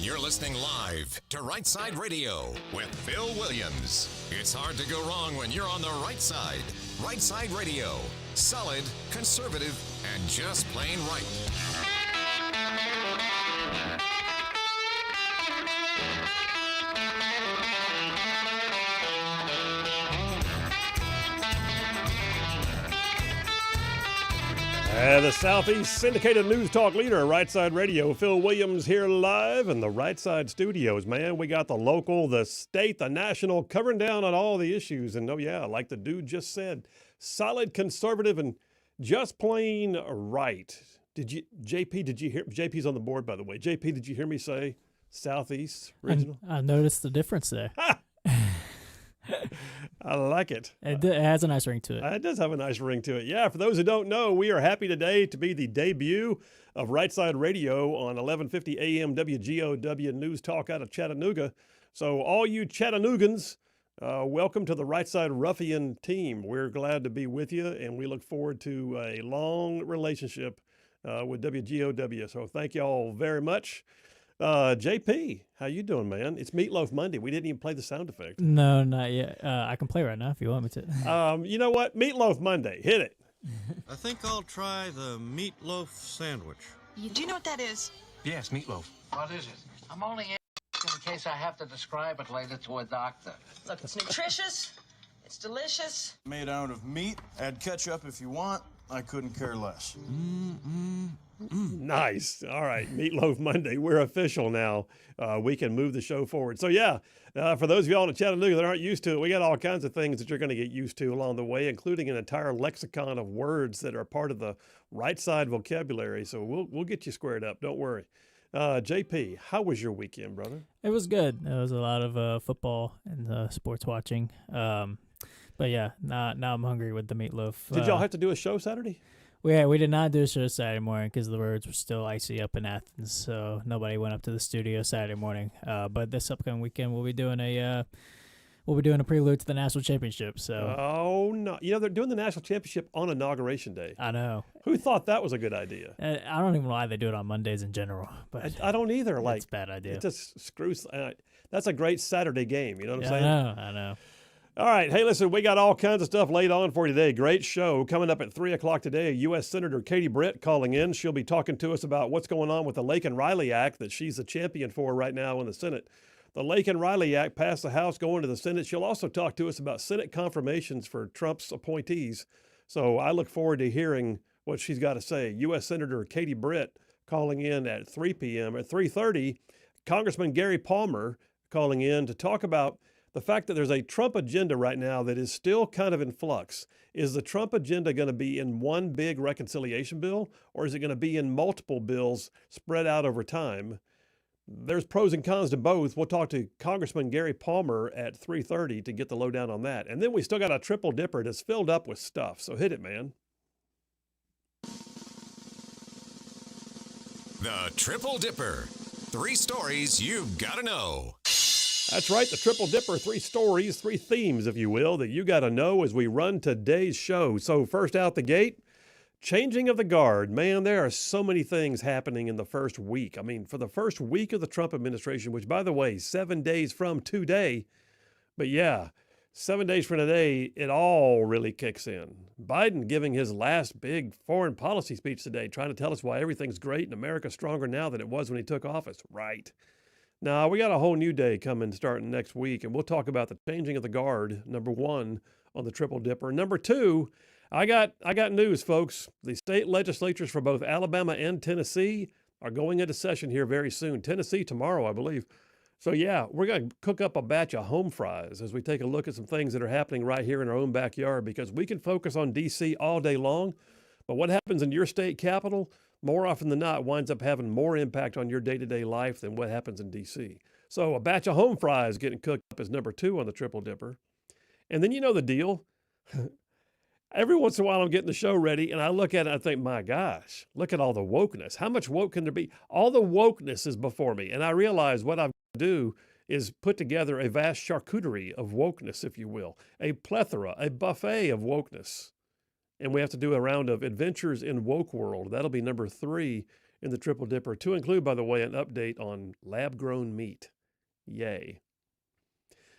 You're listening live to Rightside Radio with Phil Williams. It's hard to go wrong when you're on the right side. Rightside Radio. Solid, conservative, and just plain right. The Southeast syndicated news talk leader, Rightside Radio, Phil Williams here live in the Rightside studios. Man, we got the local, the state, the national, covering down on all the issues. And oh yeah, like the dude just said, solid, conservative, and just plain right. JP, did you hear? JP's on the board, by the way. JP, did you hear me say Southeast regional? I noticed the difference there. I like it. It has a nice ring to it. It does have a nice ring to it. Yeah, for those who don't know, we are happy today to be the debut of Rightside Radio on 1150 AM WGOW News Talk out of Chattanooga. So all you Chattanoogans, welcome to the Rightside Ruffian team. We're glad to be with you, and we look forward to a long relationship with WGOW. So thank you all very much. JP, how you doing, man? It's Meatloaf Monday. We didn't even play the sound effect. No, not yet. I can play right now if you want me to. You know what? Meatloaf Monday. Hit it. I think I'll try the meatloaf sandwich. Do you know what that is? Yes, meatloaf. What is it? I'm only asking in case I have to describe it later to a doctor. Look, it's nutritious. It's delicious. Made out of meat. Add ketchup if you want. I couldn't care less. Nice. All right. Meatloaf Monday. We're official now. We can move the show forward. So, yeah, for those of y'all in Chattanooga that aren't used to it, we got all kinds of things that you're going to get used to along the way, including an entire lexicon of words that are part of the right side vocabulary. So we'll get you squared up. Don't worry. JP, how was your weekend, brother? It was good. There was a lot of football and sports watching. But yeah, now I'm hungry with the meatloaf. Did y'all have to do a show Saturday? We did not do a show Saturday morning because the roads were still icy up in Athens, so nobody went up to the studio Saturday morning. But this upcoming weekend we'll be doing a prelude to the national championship. So no, they're doing the national championship on Inauguration Day. I know. Who thought that was a good idea? I don't even know why they do it on Mondays in general. But I don't either. It's a bad idea. It just screws. That's a great Saturday game. You know what I'm saying? I know. All right. Hey, listen, we got all kinds of stuff laid on for you today. Great show. Coming up at 3 o'clock today, U.S. Senator Katie Britt calling in. She'll be talking to us about what's going on with the Lake and Riley Act that she's the champion for right now in the Senate. The Lake and Riley Act passed the House, going to the Senate. She'll also talk to us about Senate confirmations for Trump's appointees. So I look forward to hearing what she's got to say. U.S. Senator Katie Britt calling in at 3 p.m. At 3:30, Congressman Gary Palmer calling in to talk about the fact that there's a Trump agenda right now that is still kind of in flux. Is the Trump agenda going to be in one big reconciliation bill, or is it going to be in multiple bills spread out over time? There's pros and cons to both. We'll talk to Congressman Gary Palmer at 3:30 to get the lowdown on that. And then we still got a triple dipper that's filled up with stuff. So hit it, man. The Triple Dipper. 3 stories you've got to know. That's right, the Triple Dipper, 3 stories, 3 themes, if you will, that you got to know as we run today's show. So first out the gate, changing of the guard. Man, there are so many things happening in the first week. I mean, for the first week of the Trump administration, which, by the way, 7 days from today. But yeah, 7 days from today, it all really kicks in. Biden giving his last big foreign policy speech today, trying to tell us why everything's great and America's stronger now than it was when he took office. Right. Now, we got a whole new day coming starting next week, and we'll talk about the changing of the guard, number 1, on the Triple Dipper. Number 2, I got news, folks. The state legislatures for both Alabama and Tennessee are going into session here very soon. Tennessee tomorrow, I believe. So, yeah, we're going to cook up a batch of home fries as we take a look at some things that are happening right here in our own backyard, because we can focus on D.C. all day long, but what happens in your state capital more often than not winds up having more impact on your day-to-day life than what happens in D.C. So a batch of home fries getting cooked up is number 2 on the Triple Dipper. And then you know the deal. Every once in a while I'm getting the show ready and I look at it and I think, my gosh, look at all the wokeness. How much woke can there be? All the wokeness is before me. And I realize what I've got to do is put together a vast charcuterie of wokeness, if you will, a plethora, a buffet of wokeness. And we have to do a round of Adventures in Woke World. That'll be number 3 in the Triple Dipper, to include, by the way, an update on lab-grown meat. Yay.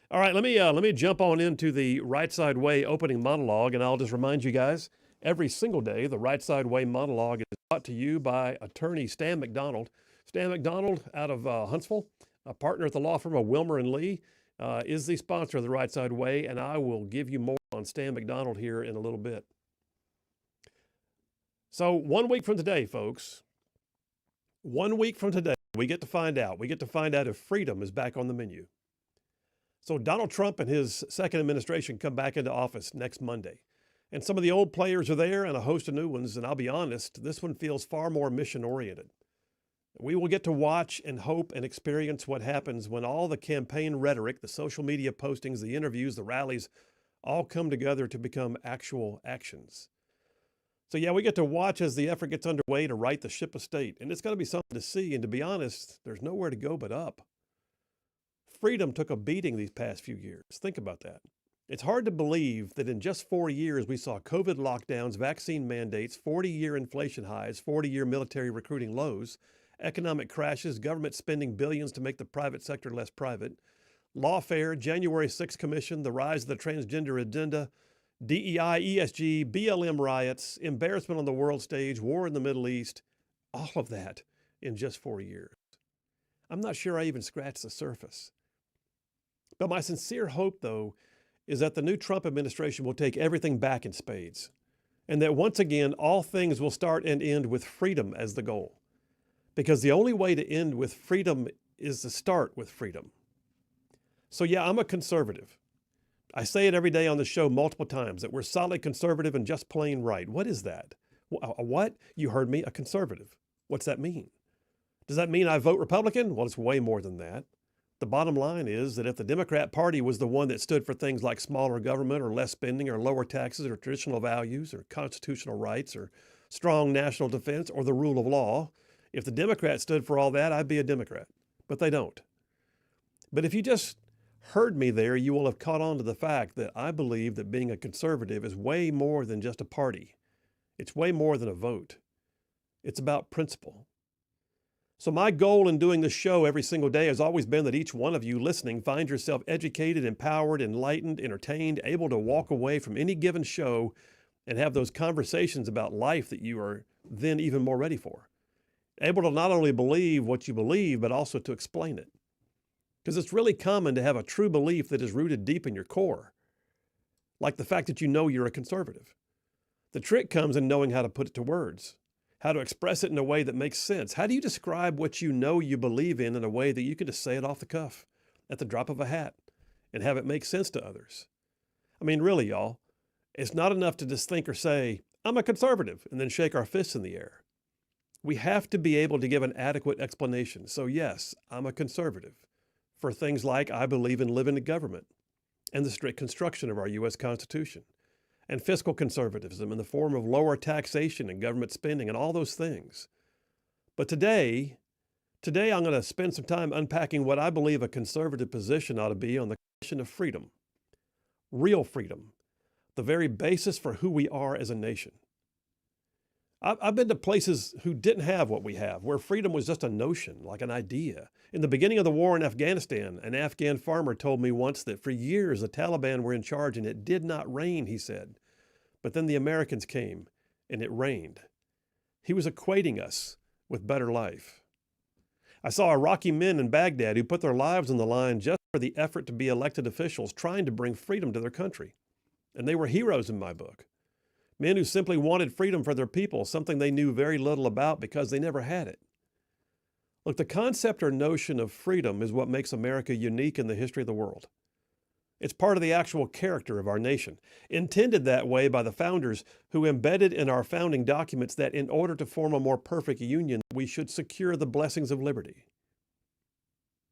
All right, let me jump on into the Right Side Way opening monologue, and I'll just remind you guys, every single day, the Right Side Way monologue is brought to you by attorney Stan McDonald. Stan McDonald out of Huntsville, a partner at the law firm of Wilmer and Lee, is the sponsor of the Right Side Way, and I will give you more on Stan McDonald here in a little bit. So 1 week from today, folks, 1 week from today, we get to find out. We get to find out if freedom is back on the menu. So Donald Trump and his second administration come back into office next Monday. And some of the old players are there and a host of new ones. And I'll be honest, this one feels far more mission-oriented. We will get to watch and hope and experience what happens when all the campaign rhetoric, the social media postings, the interviews, the rallies, all come together to become actual actions. So yeah, we get to watch as the effort gets underway to right the ship of state. And it's going to be something to see. And to be honest, there's nowhere to go but up. Freedom took a beating these past few years. Think about that. It's hard to believe that in just 4 years, we saw COVID lockdowns, vaccine mandates, 40-year inflation highs, 40-year military recruiting lows, economic crashes, government spending billions to make the private sector less private, lawfare, January 6th Commission, the rise of the transgender agenda, DEI, ESG, BLM riots, embarrassment on the world stage, war in the Middle East, all of that in just 4 years. I'm not sure I even scratched the surface. But my sincere hope, though, is that the new Trump administration will take everything back in spades, and that once again, all things will start and end with freedom as the goal. Because the only way to end with freedom is to start with freedom. So yeah, I'm a conservative. I say it every day on the show multiple times, that we're solid conservative and just plain right. What is that? A what? You heard me, a conservative. What's that mean? Does that mean I vote Republican? Well, it's way more than that. The bottom line is that if the Democrat Party was the one that stood for things like smaller government or less spending or lower taxes or traditional values or constitutional rights or strong national defense or the rule of law, if the Democrats stood for all that, I'd be a Democrat. But they don't. But if you just heard me there, you will have caught on to the fact that I believe that being a conservative is way more than just a party. It's way more than a vote. It's about principle. So my goal in doing this show every single day has always been that each one of you listening find yourself educated, empowered, enlightened, entertained, able to walk away from any given show and have those conversations about life that you are then even more ready for. Able to not only believe what you believe, but also to explain it. Because it's really common to have a true belief that is rooted deep in your core, like the fact that you know you're a conservative. The trick comes in knowing how to put it to words, how to express it in a way that makes sense. How do you describe what you know you believe in a way that you can just say it off the cuff at the drop of a hat and have it make sense to others? I mean, really, y'all, it's not enough to just think or say, I'm a conservative, and then shake our fists in the air. We have to be able to give an adequate explanation. So yes, I'm a conservative for things like I believe in living in government and the strict construction of our U.S. Constitution, and fiscal conservatism in the form of lower taxation and government spending and all those things. But today I'm going to spend some time unpacking what I believe a conservative position ought to be on the question of freedom. Real freedom, the very basis for who we are as a nation. I've been to places who didn't have what we have, where freedom was just a notion, like an idea. In the beginning of the war in Afghanistan, an Afghan farmer told me once that for years the Taliban were in charge and it did not rain, he said. But then the Americans came and it rained. He was equating us with better life. I saw Iraqi men in Baghdad who put their lives on the line just for the effort to be elected officials trying to bring freedom to their country. And they were heroes in my book. Men who simply wanted freedom for their people, something they knew very little about because they never had it. Look, the concept or notion of freedom is what makes America unique in the history of the world. It's part of the actual character of our nation, intended that way by the founders who embedded in our founding documents that in order to form a more perfect union, we should secure the blessings of liberty.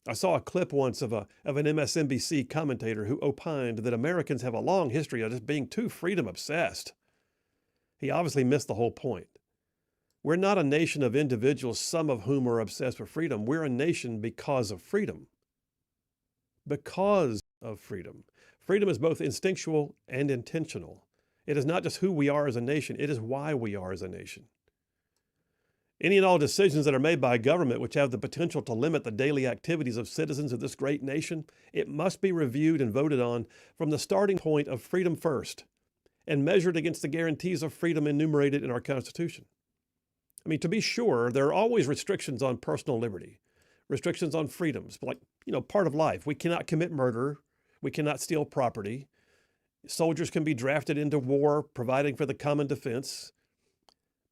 I saw a clip once of an MSNBC commentator who opined that Americans have a long history of just being too freedom obsessed. He obviously missed the whole point. We're not a nation of individuals, some of whom are obsessed with freedom. We're a nation because of freedom. Because of freedom. Freedom is both instinctual and intentional. It is not just who we are as a nation, it is why we are as a nation. Any and all decisions that are made by government which have the potential to limit the daily activities of citizens of this great nation, it must be reviewed and voted on from the starting point of freedom first and measured against the guarantees of freedom enumerated in our Constitution. I mean, to be sure, there are always restrictions on personal liberty, restrictions on freedoms, like, part of life. We cannot commit murder. We cannot steal property. Soldiers can be drafted into war, providing for the common defense.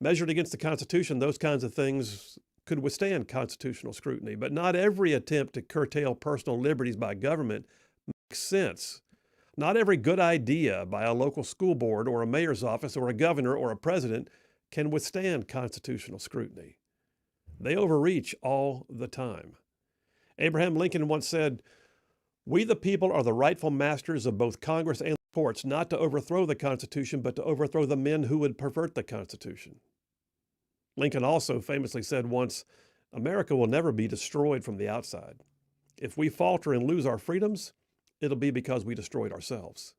Measured against the Constitution, those kinds of things could withstand constitutional scrutiny, but not every attempt to curtail personal liberties by government makes sense. Not every good idea by a local school board or a mayor's office or a governor or a president can withstand constitutional scrutiny. They overreach all the time. Abraham Lincoln once said, "We the people are the rightful masters of both Congress and the courts, not to overthrow the Constitution, but to overthrow the men who would pervert the Constitution." Lincoln also famously said once, "America will never be destroyed from the outside. If we falter and lose our freedoms, it'll be because we destroyed ourselves."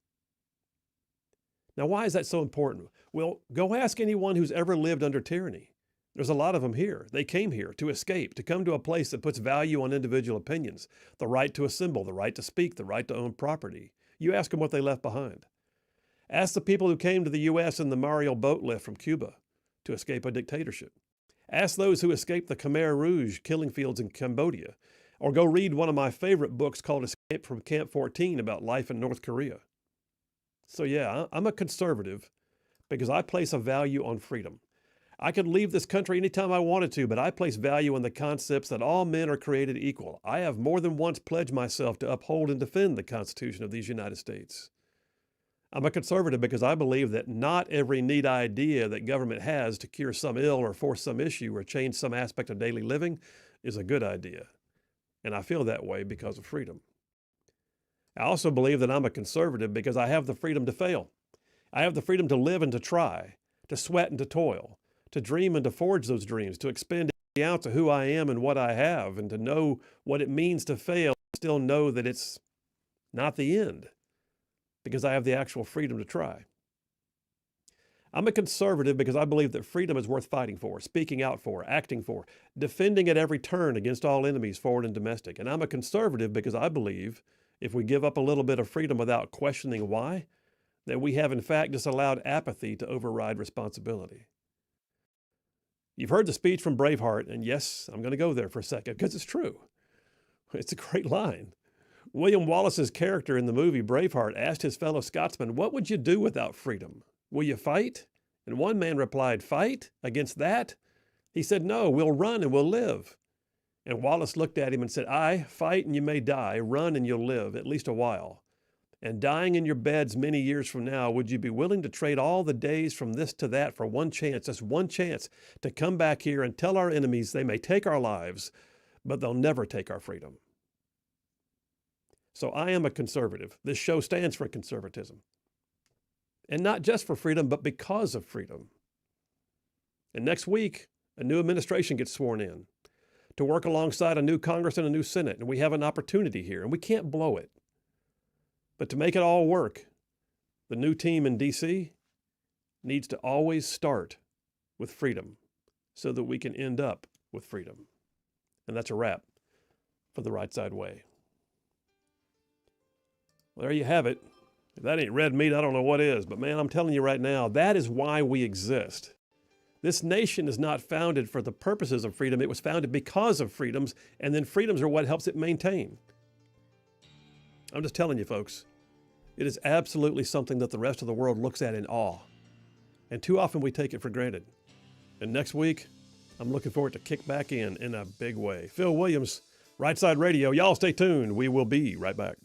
Now, why is that so important? Well, go ask anyone who's ever lived under tyranny. There's a lot of them here. They came here to escape, to come to a place that puts value on individual opinions, the right to assemble, the right to speak, the right to own property. You ask them what they left behind. Ask the people who came to the U.S. in the Mario boat lift from Cuba to escape a dictatorship. Ask those who escaped the Khmer Rouge killing fields in Cambodia, or go read one of my favorite books called Escape from Camp 14 about life in North Korea. So yeah, I'm a conservative because I place a value on freedom. I could leave this country anytime I wanted to, but I place value on the concepts that all men are created equal. I have more than once pledged myself to uphold and defend the Constitution of these United States. I'm a conservative because I believe that not every neat idea that government has to cure some ill or force some issue or change some aspect of daily living is a good idea. And I feel that way because of freedom. I also believe that I'm a conservative because I have the freedom to fail. I have the freedom to live and to try, to sweat and to toil, to dream and to forge those dreams, to expend every ounce of who I am and what I have, and to know what it means to fail and still know that it's not the end, because I have the actual freedom to try. I'm a conservative because I believe that freedom is worth fighting for, speaking out for, acting for, defending at every turn against all enemies, foreign and domestic. And I'm a conservative because I believe if we give up a little bit of freedom without questioning why, that we have in fact just allowed apathy to override responsibility. You've heard the speech from Braveheart, and yes, I'm going to go there for a second because it's true. It's a great line. William Wallace's character in the movie Braveheart asked his fellow Scotsman, "What would you do without freedom? Will you fight?" And one man replied, "Fight? Against that?" He said, "No, we'll run and we'll live." And Wallace looked at him and said, "Aye, fight and you may die, run and you'll live, at least a while. And dying in your beds many years from now, would you be willing to trade all the days from this to that for one chance, just one chance, to come back here and tell our enemies they may take our lives, but they'll never take our freedom?" So I am a conservative. This show stands for conservatism. And not just for freedom, but because of freedom. And next week, a new administration gets sworn in to work alongside a new Congress and a new Senate. And we have an opportunity here, and we can't blow it. But to make it all work, the new team in D.C. needs to always start with freedom so that we can end up with freedom. And that's a wrap for the Rightside Way. Well, there you have it. If that ain't red meat, I don't know what is. But man, I'm telling you right now, that is why we exist. This nation is not founded for the purposes of freedom. It was founded because of freedoms, and then freedoms are what helps it maintain. I'm just telling you, folks, it is absolutely something that the rest of the world looks at in awe. And too often we take it for granted. And next week, I'm looking forward to kick back in a big way. Phil Williams, Rightside Radio. Y'all stay tuned. We will be right back.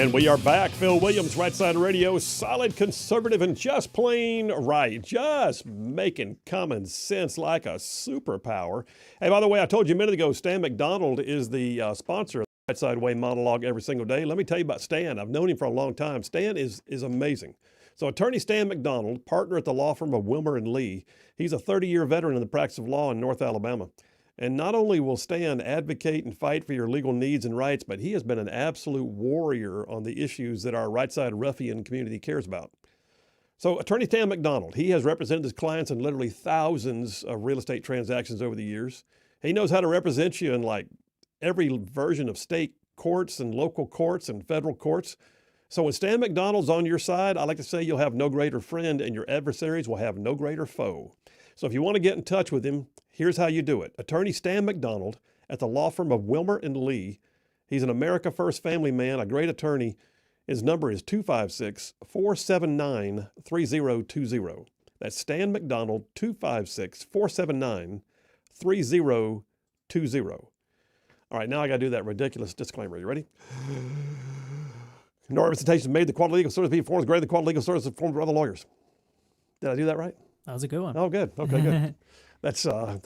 And we are back. Phil Williams, Right Side Radio, solid conservative and just plain right. Just making common sense like a superpower. Hey, by the way, I told you a minute ago, Stan McDonald is the sponsor of the Right Side Way monologue every single day. Let me tell you about Stan. I've known him for a long time. Stan is amazing. So attorney Stan McDonald, partner at the law firm of Wilmer and Lee, he's a 30-year veteran in the practice of law in North Alabama. And not only will Stan advocate and fight for your legal needs and rights, but he has been an absolute warrior on the issues that our right side ruffian community cares about. So attorney Stan McDonald, he has represented his clients in literally thousands of real estate transactions over the years. He knows how to represent you in like every version of state courts and local courts and federal courts. So when Stan McDonald's on your side, I like to say you'll have no greater friend and your adversaries will have no greater foe. So if you want to get in touch with him, here's how you do it. Attorney Stan McDonald at the law firm of Wilmer and Lee. He's an America First family man, a great attorney. His number is 256-479-3020. That's Stan McDonald, 256-479-3020. All right, now I got to do that ridiculous disclaimer. You ready? No representation is made the quality legal service be forms greater than quality legal service formed by other lawyers. Did I do that right? That was a good one. Oh, good. Okay, good. That's still.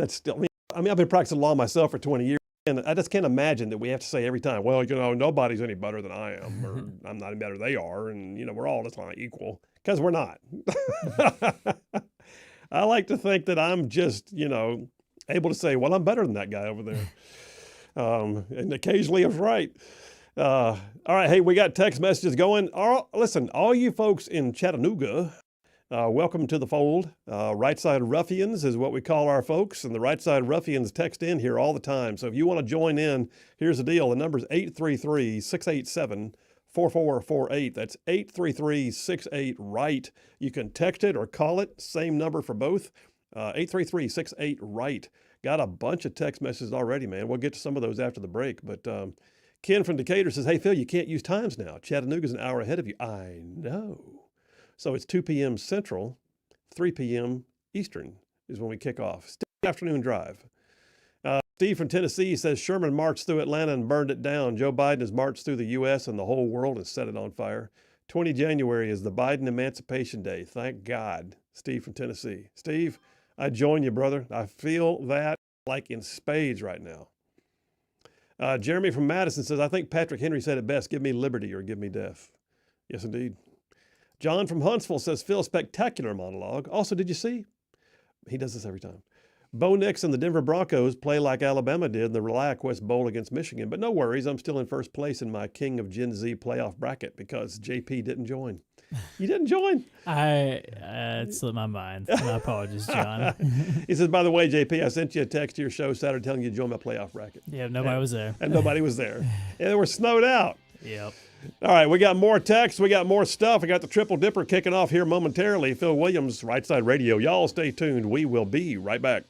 I mean, I've been practicing law myself for 20 years, and I just can't imagine that we have to say every time, well, nobody's any better than I am, or I'm not any better than they are, and we're all just like equal, because we're not. I like to think that I'm just able to say, well, I'm better than that guy over there, and occasionally I'm right. All right, hey, we got text messages going. Listen, all you folks in Chattanooga. Welcome to the fold. Right Side Ruffians is what we call our folks, and the Right Side Ruffians text in here all the time. So if you want to join in, here's the deal. The number is 833-687-4448. That's 833-68-RIGHT. You can text it or call it. Same number for both. 833-68-RIGHT. Got a bunch of text messages already, man. We'll get to some of those after the break. But Ken from Decatur says, hey, Phil, you can't use times now. Chattanooga's an hour ahead of you. I know. So it's 2 p.m. Central, 3 p.m. Eastern is when we kick off. Still afternoon drive. Steve from Tennessee says Sherman marched through Atlanta and burned it down. Joe Biden has marched through the U.S. and the whole world and set it on fire. 20 January is the Biden Emancipation Day. Thank God. Steve from Tennessee. Steve, I join you, brother. I feel that like in spades right now. Jeremy from Madison says, I think Patrick Henry said it best, give me liberty or give me death. Yes, indeed. John from Huntsville says, Phil, spectacular monologue. Also, did you see? He does this every time. Bo Nix and the Denver Broncos play like Alabama did in the ReliaQuest Bowl against Michigan. But no worries, I'm still in first place in my King of Gen Z playoff bracket because JP didn't join. You didn't join? It slipped my mind. My apologies, John. He says, by the way, JP, I sent you a text to your show Saturday telling you to join my playoff bracket. Yeah, nobody was there. And nobody was there. And they were snowed out. Yep. All right, we got more text. We got more stuff. We got the Triple Dipper kicking off here momentarily. Phil Williams, Right Side Radio. Y'all stay tuned. We will be right back.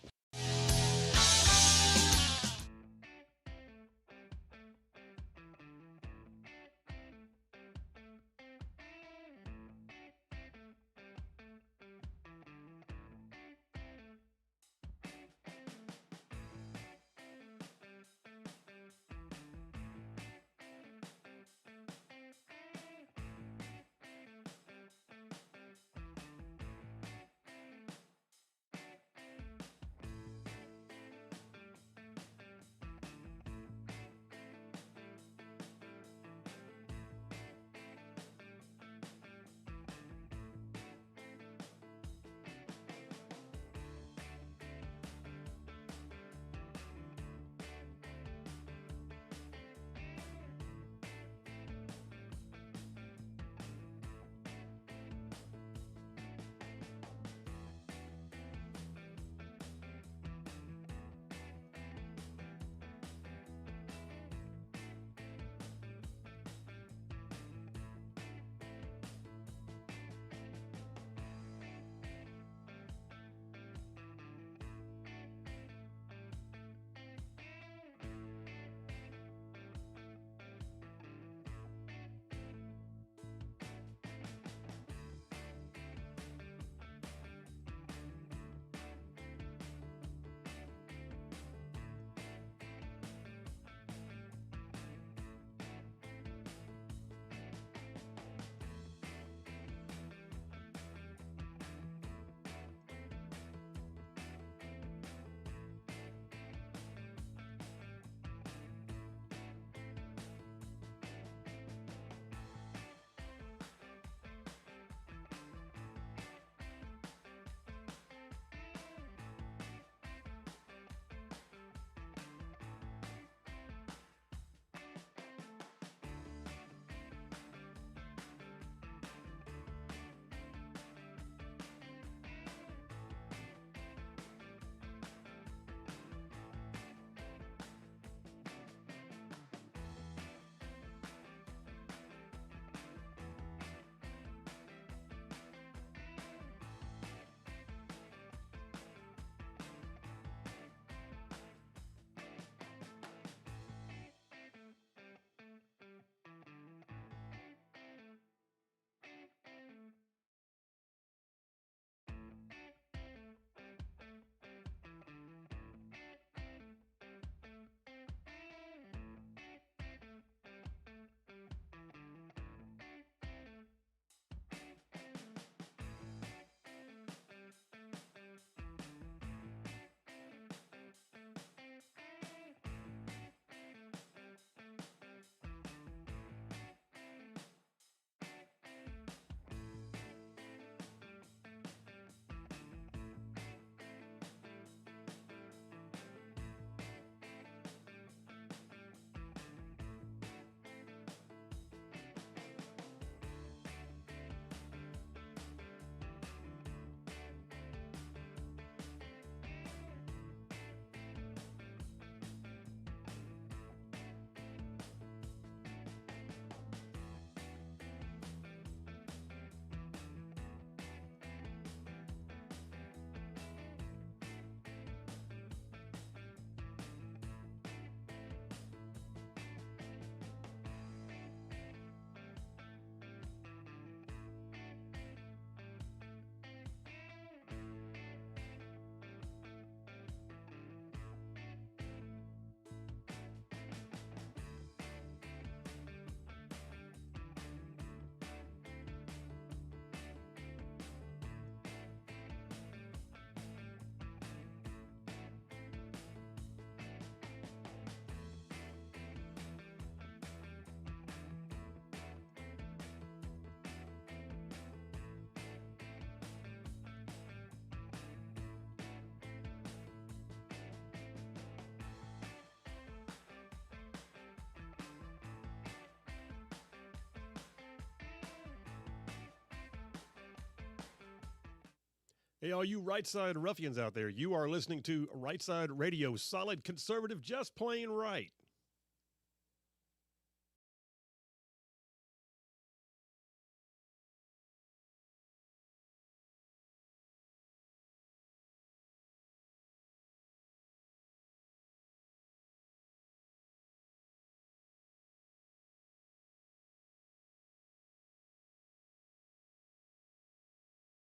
Hey, all you right side ruffians out there, you are listening to Right Side Radio, solid conservative, just plain right.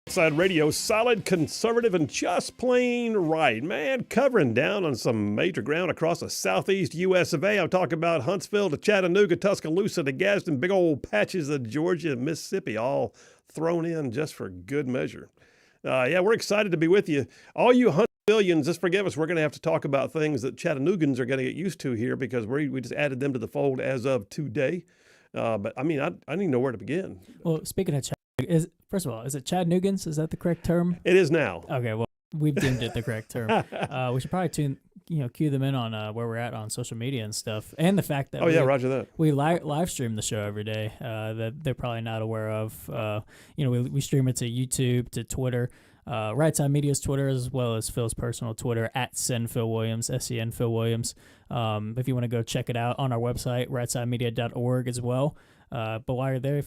Side Radio, solid conservative and just plain right. Man, covering down on some major ground across the southeast U.S. of A. I'm talking about Huntsville to Chattanooga, Tuscaloosa to Gadsden, big old patches of Georgia and Mississippi, all thrown in just for good measure. Yeah, we're excited to be with you. All you Huntsvillians, just forgive us. We're going to have to talk about things that Chattanoogans are going to get used to here because we just added them to the fold as of today. But I mean, I don't even know where to begin. Well, speaking of first of all, is it Chattanoogans? Is that the correct term? It is now. Okay, well, we've deemed it the correct term. We should probably cue them in on where we're at on social media and stuff, and the fact that roger that. We live stream the show every day that they're probably not aware of. We stream it to YouTube, to Twitter, Rightside Media's Twitter, as well as Phil's personal Twitter at SenPhilWilliams, SEN Phil Williams. If you want to go check it out on our website, rightsidemedia.org as well. But while you're there,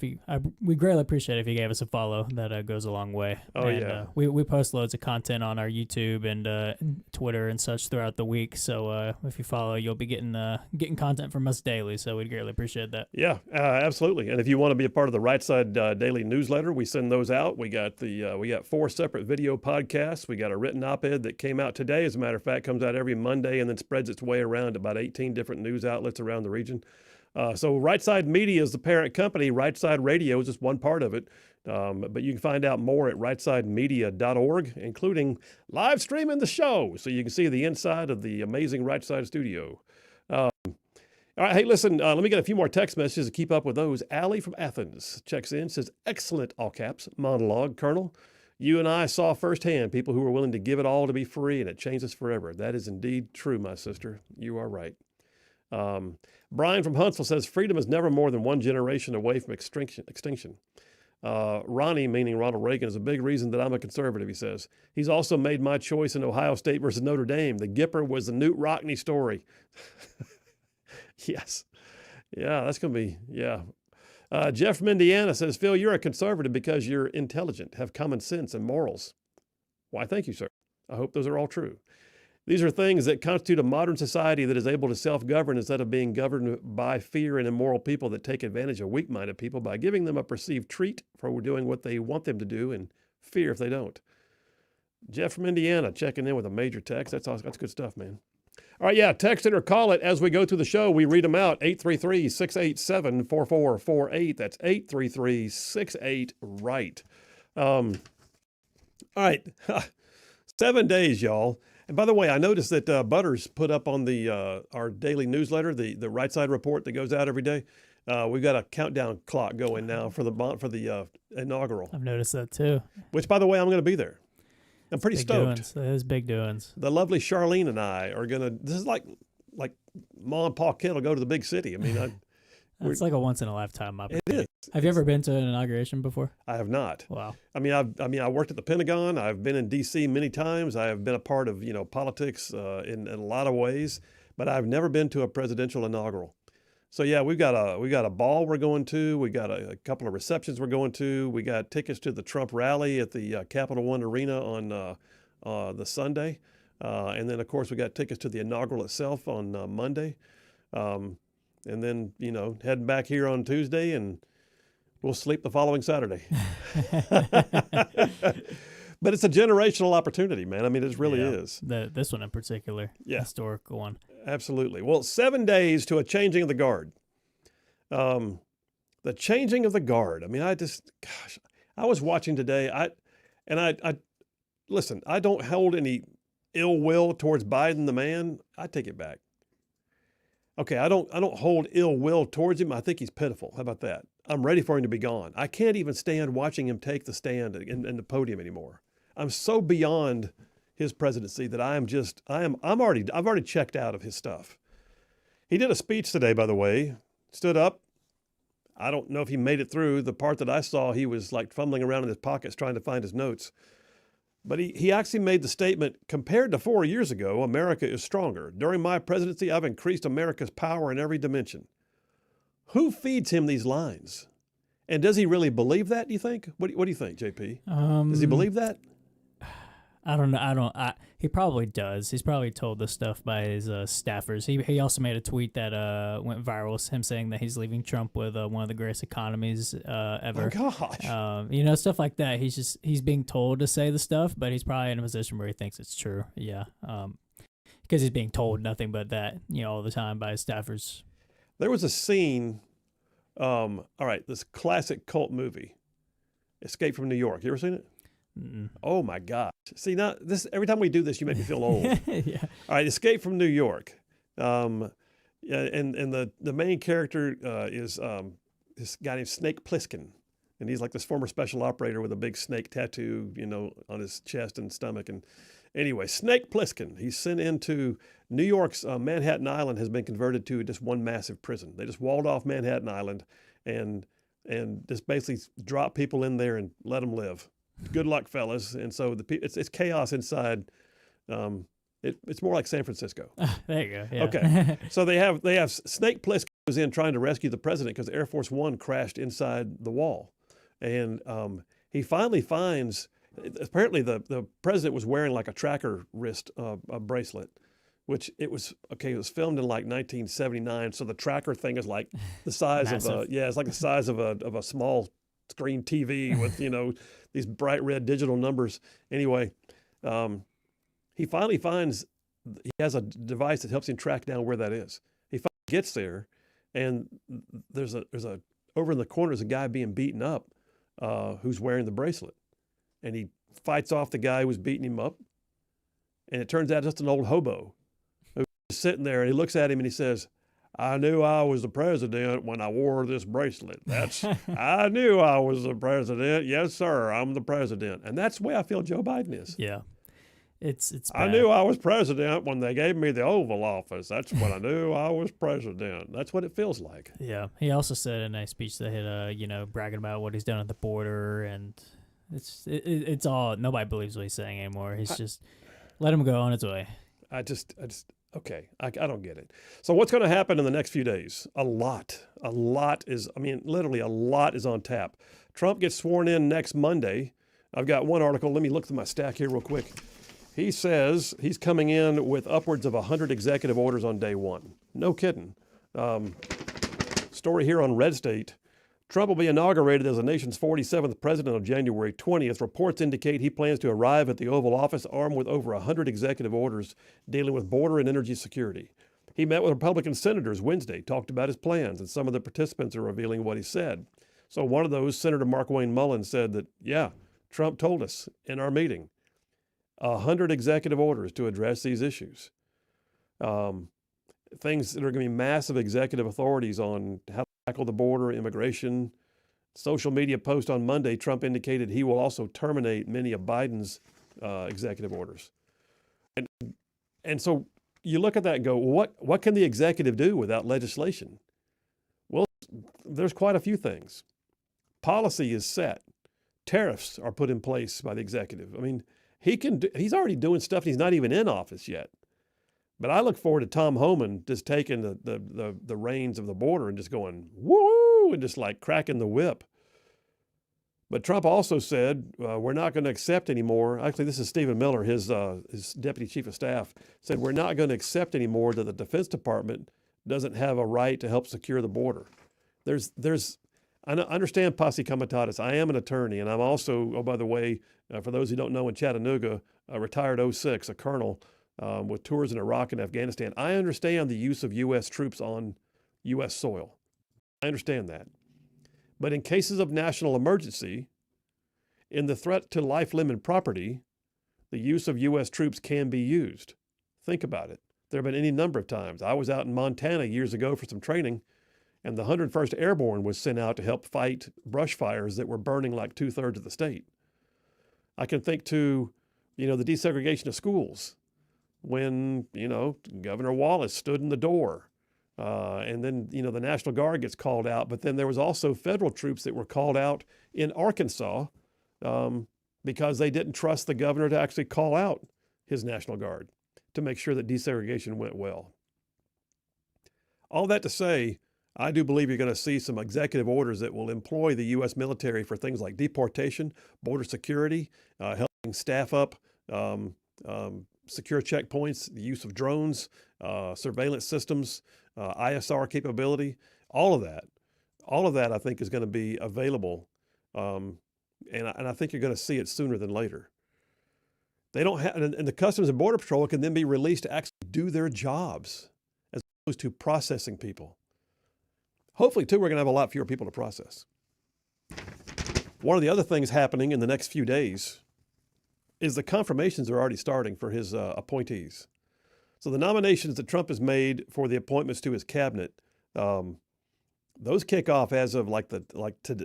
we greatly appreciate it if you gave us a follow. That goes a long way. We post loads of content on our YouTube and Twitter and such throughout the week. So if you follow, you'll be getting content from us daily. So we'd greatly appreciate that. Yeah, absolutely. And if you want to be a part of the Right Side Daily newsletter, we send those out. We got 4 separate video podcasts. We got a written op-ed that came out today. As a matter of fact, comes out every Monday and then spreads its way around to about 18 different news outlets around the region. So Rightside Media is the parent company. Rightside Radio is just one part of it. But you can find out more at rightsidemedia.org, including live streaming the show, so you can see the inside of the amazing Rightside studio. All right, hey, listen, let me get a few more text messages to keep up with those. Allie from Athens checks in, says, excellent, all caps, monologue, Colonel. You and I saw firsthand people who were willing to give it all to be free, and it changed us forever. That is indeed true, my sister. You are right. Brian from Huntsville says, freedom is never more than one generation away from extinction. Ronnie, meaning Ronald Reagan, is a big reason that I'm a conservative, he says. He's also made my choice in Ohio State versus Notre Dame. The Gipper was the Newt Rockne story. Yes. Yeah, that's going to be, yeah. Jeff from Indiana says, Phil, you're a conservative because you're intelligent, have common sense and morals. Why, thank you, sir. I hope those are all true. These are things that constitute a modern society that is able to self-govern instead of being governed by fear and immoral people that take advantage of weak-minded people by giving them a perceived treat for doing what they want them to do and fear if they don't. Jeff from Indiana checking in with a major text. That's good stuff, man. All right, yeah, text it or call it as we go through the show. We read them out, 833-687-4448. That's 833-68-RIGHT. All right, 7 days, y'all. And by the way, I noticed that Butters put up on the our daily newsletter, the Right Side report that goes out every day. We've got a countdown clock going now for the inaugural. I've noticed that too. Which, by the way, I'm going to be there. I'm pretty stoked. It is big doings. The lovely Charlene and I are going to. This is like Ma and Pa Kid will go to the big city. I mean, it's like a once in a lifetime opportunity. It is. Have you ever been to an inauguration before? I have not. Wow. I worked at the Pentagon. I've been in D.C. many times. I have been a part of politics in a lot of ways, but I've never been to a presidential inaugural. So yeah, we got a ball we're going to. We got a couple of receptions we're going to. We got tickets to the Trump rally at the Capital One Arena on the Sunday, and then of course we got tickets to the inaugural itself on Monday, and then heading back here on Tuesday, and we'll sleep the following Saturday. But it's a generational opportunity, man. I mean, it really is. This one in particular, historical one. Absolutely. Well, 7 days to a changing of the guard. The changing of the guard. I mean, I was watching today. I listen. I don't hold any ill will towards Biden, the man. I take it back. Okay, I don't hold ill will towards him. I think he's pitiful. How about that? I'm ready for him to be gone. I can't even stand watching him take the stand and the podium anymore. I'm so beyond his presidency that I've already checked out of his stuff. He did a speech today, by the way, stood up. I don't know if he made it through. The part that I saw, he was like fumbling around in his pockets trying to find his notes. But he actually made the statement, compared to 4 years ago, America is stronger. During my presidency, I've increased America's power in every dimension. Who feeds him these lines? And does he really believe that, do you think? What do you think, JP? Does he believe that? I don't know. He probably does. He's probably told this stuff by his staffers. He also made a tweet that went viral, him saying that he's leaving Trump with one of the greatest economies ever. Oh, gosh. You know, stuff like that. He's being told to say the stuff, but he's probably in a position where he thinks it's true. Yeah. Because he's being told nothing but that, you know, all the time by his staffers. There was a scene, all right, this classic cult movie, Escape from New York. You ever seen it? Mm-mm. Oh my gosh! See, now this every time we do this, you make me feel old. Yeah. All right, Escape from New York, and the main character is this guy named Snake Plissken, and he's like this former special operator with a big snake tattoo, you know, on his chest and stomach. And anyway, Snake Plissken, he's sent into New York's Manhattan Island has been converted to just one massive prison. They just walled off Manhattan Island, and just basically drop people in there and let them live. Good luck, fellas. And so it's chaos inside. It's more like San Francisco. There you go. Yeah. Okay. So they have Snake Plissken was in trying to rescue the president because Air Force One crashed inside the wall, and he finally finds. Apparently, the president was wearing like a tracker wrist bracelet, which it was filmed in like 1979. So the tracker thing is like the size of it's like the size of a small screen TV with, you know, these bright red digital numbers. Anyway, he finally finds he has a device that helps him track down where that is. He finally gets there, and there's a over in the corner is a guy being beaten up who's wearing the bracelet, and he fights off the guy who was beating him up, and it turns out just an old hobo who's sitting there, and he looks at him and he says, I knew I was the president when I wore this bracelet. I knew I was the president. Yes, sir, I'm the president. And that's the way I feel Joe Biden is. Yeah. It's bad. I knew I was president when they gave me the Oval Office. That's when I knew I was president. That's what it feels like. Yeah. He also said in a speech that had, bragging about what he's done at the border, and it's all, nobody believes what he's saying anymore. He's just let him go on his way. Okay, I don't get it. So what's going to happen in the next few days? A lot is on tap. Trump gets sworn in next Monday. I've got one article. Let me look through my stack here real quick. He says he's coming in with upwards of 100 executive orders on day one. No kidding. Story here on Red State. Trump will be inaugurated as the nation's 47th president on January 20th. Reports indicate he plans to arrive at the Oval Office armed with over 100 executive orders dealing with border and energy security. He met with Republican senators Wednesday, talked about his plans, and some of the participants are revealing what he said. So one of those, Senator Markwayne Mullin, said that, yeah, Trump told us in our meeting, 100 executive orders to address these issues. Things that are going to be massive executive authorities on how to tackle the border, immigration. Social media post on Monday, Trump indicated he will also terminate many of Biden's executive orders. And so you look at that and go, what can the executive do without legislation? Well, there's quite a few things. Policy is set. Tariffs are put in place by the executive. I mean, he's already doing stuff and he's not even in office yet. But I look forward to Tom Homan just taking the reins of the border and just going, woo, and just like cracking the whip. But Trump also said, we're not going to accept anymore. Actually, this is Stephen Miller, his deputy chief of staff, said we're not going to accept anymore that the Defense Department doesn't have a right to help secure the border. I understand posse comitatus. I am an attorney, and I'm also, oh, by the way, for those who don't know, in Chattanooga, a retired 06, a colonel, with tours in Iraq and Afghanistan. I understand the use of U.S. troops on U.S. soil. I understand that. But in cases of national emergency, in the threat to life, limb, and property, the use of U.S. troops can be used. Think about it. There have been any number of times. I was out in Montana years ago for some training, and the 101st Airborne was sent out to help fight brush fires that were burning like 2/3 of the state. I can think to, the desegregation of schools, when, Governor Wallace stood in the door, and then, the National Guard gets called out. But then there was also federal troops that were called out in Arkansas because they didn't trust the governor to actually call out his National Guard to make sure that desegregation went well. All that to say, I do believe you're going to see some executive orders that will employ the U.S. military for things like deportation, border security, helping staff up secure checkpoints, the use of drones, surveillance systems, ISR capability, all of that. All of that, I think, is going to be available, and I think you're going to see it sooner than later. They don't have, and the Customs and Border Patrol can then be released to actually do their jobs as opposed to processing people. Hopefully, too, we're going to have a lot fewer people to process. One of the other things happening in the next few days is the confirmations are already starting for his appointees. So the nominations that Trump has made for the appointments to his cabinet, those kick off as of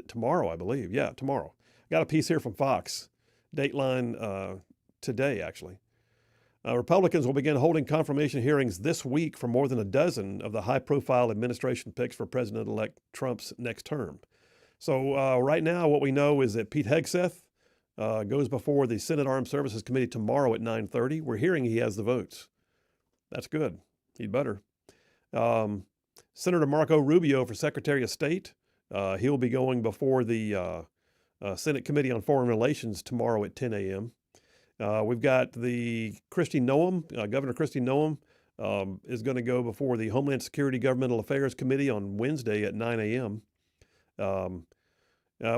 tomorrow, I believe. Yeah, tomorrow. Got a piece here from Fox, Dateline today, actually. Republicans will begin holding confirmation hearings this week for more than a dozen of the high-profile administration picks for President-elect Trump's next term. So right now, what we know is that Pete Hegseth goes before the Senate Armed Services Committee tomorrow at 9:30. We're hearing he has the votes. That's good. He'd better. Senator Marco Rubio for Secretary of State. He'll be going before the Senate Committee on Foreign Relations tomorrow at 10 a.m. We've got the Kristi Noem, Governor Kristi Noem is going to go before the Homeland Security Governmental Affairs Committee on Wednesday at 9 a.m.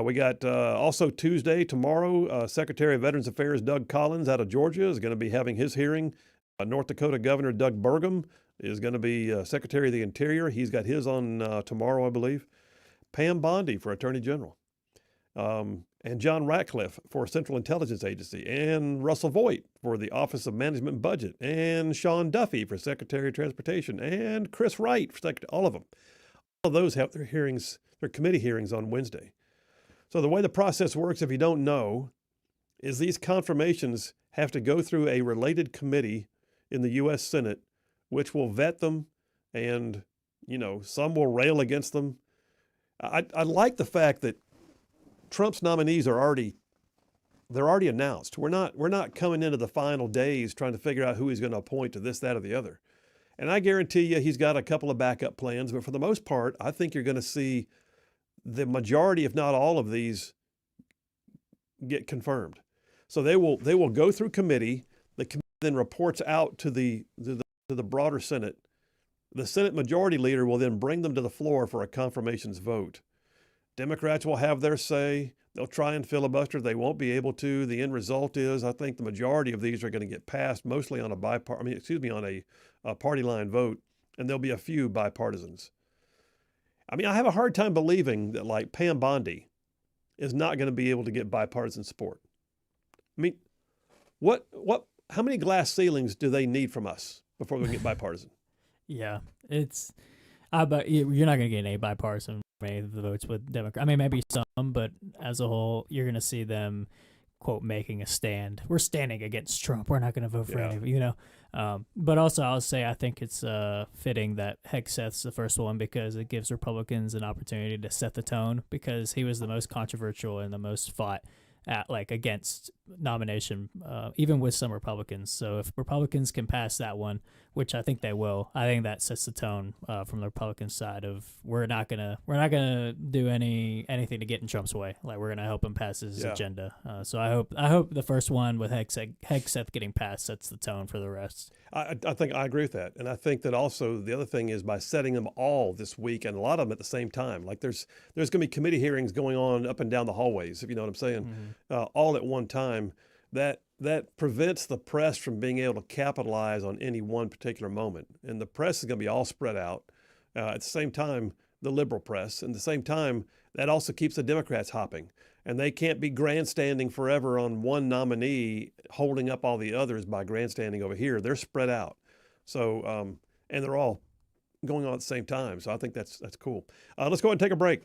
We got also Tuesday, tomorrow, Secretary of Veterans Affairs Doug Collins out of Georgia is going to be having his hearing. North Dakota Governor Doug Burgum is going to be Secretary of the Interior. He's got his on tomorrow, I believe. Pam Bondi for Attorney General. And John Ratcliffe for Central Intelligence Agency, and Russell Voigt for the Office of Management and Budget, and Sean Duffy for Secretary of Transportation, and Chris Wright for Secretary, all of them. All of those have their hearings, their committee hearings on Wednesday. So the way the process works, if you don't know, is these confirmations have to go through a related committee in the U.S. Senate, which will vet them, and, some will rail against them. I like the fact that Trump's nominees are already announced. We're not coming into the final days trying to figure out who he's going to appoint to this, that, or the other. And I guarantee you he's got a couple of backup plans, but for the most part, I think you're going to see the majority, if not all of these, get confirmed. So they will go through committee. The committee then reports out to the broader Senate. The Senate Majority Leader will then bring them to the floor for a confirmations vote. Democrats will have their say. They'll try and filibuster. They won't be able to. The end result is, I think the majority of these are going to get passed, mostly on a party line vote, and there'll be a few bipartisans. I have a hard time believing that Pam Bondi is not going to be able to get bipartisan support. How many glass ceilings do they need from us before we can get bipartisan? Yeah, but you're not going to get any bipartisan votes with Democrats. Maybe some, but as a whole, you're going to see them, quote, making a stand. We're standing against Trump. We're not going to vote for any, But also, I'll say I think it's fitting that Hegseth's the first one because it gives Republicans an opportunity to set the tone because he was the most controversial and the most fought at against nomination, even with some Republicans. So if Republicans can pass that one, which I think they will, I think that sets the tone from the Republican side of we're not gonna do anything to get in Trump's way. We're gonna help him pass his agenda. So I hope the first one with Hegseth getting passed sets the tone for the rest. I think I agree with that, and I think that also the other thing is by setting them all this week and a lot of them at the same time. There's going to be committee hearings going on up and down the hallways, if you know what I'm saying, all at one time. That prevents the press from being able to capitalize on any one particular moment, and the press is going to be all spread out. At the same time, the liberal press, and at the same time, that also keeps the Democrats hopping. And they can't be grandstanding forever on one nominee, holding up all the others by grandstanding over here. They're spread out. So, and they're all going on at the same time. So I think that's cool. Let's go ahead and take a break.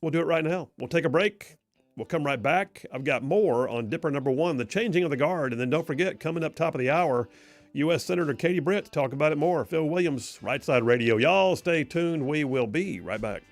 We'll do it right now. We'll take a break. We'll come right back. I've got more on Dipper number 1, the changing of the guard. And then don't forget, coming up top of the hour, U.S. Senator Katie Britt to talk about it more. Phil Williams, Rightside Radio. Y'all stay tuned. We will be right back.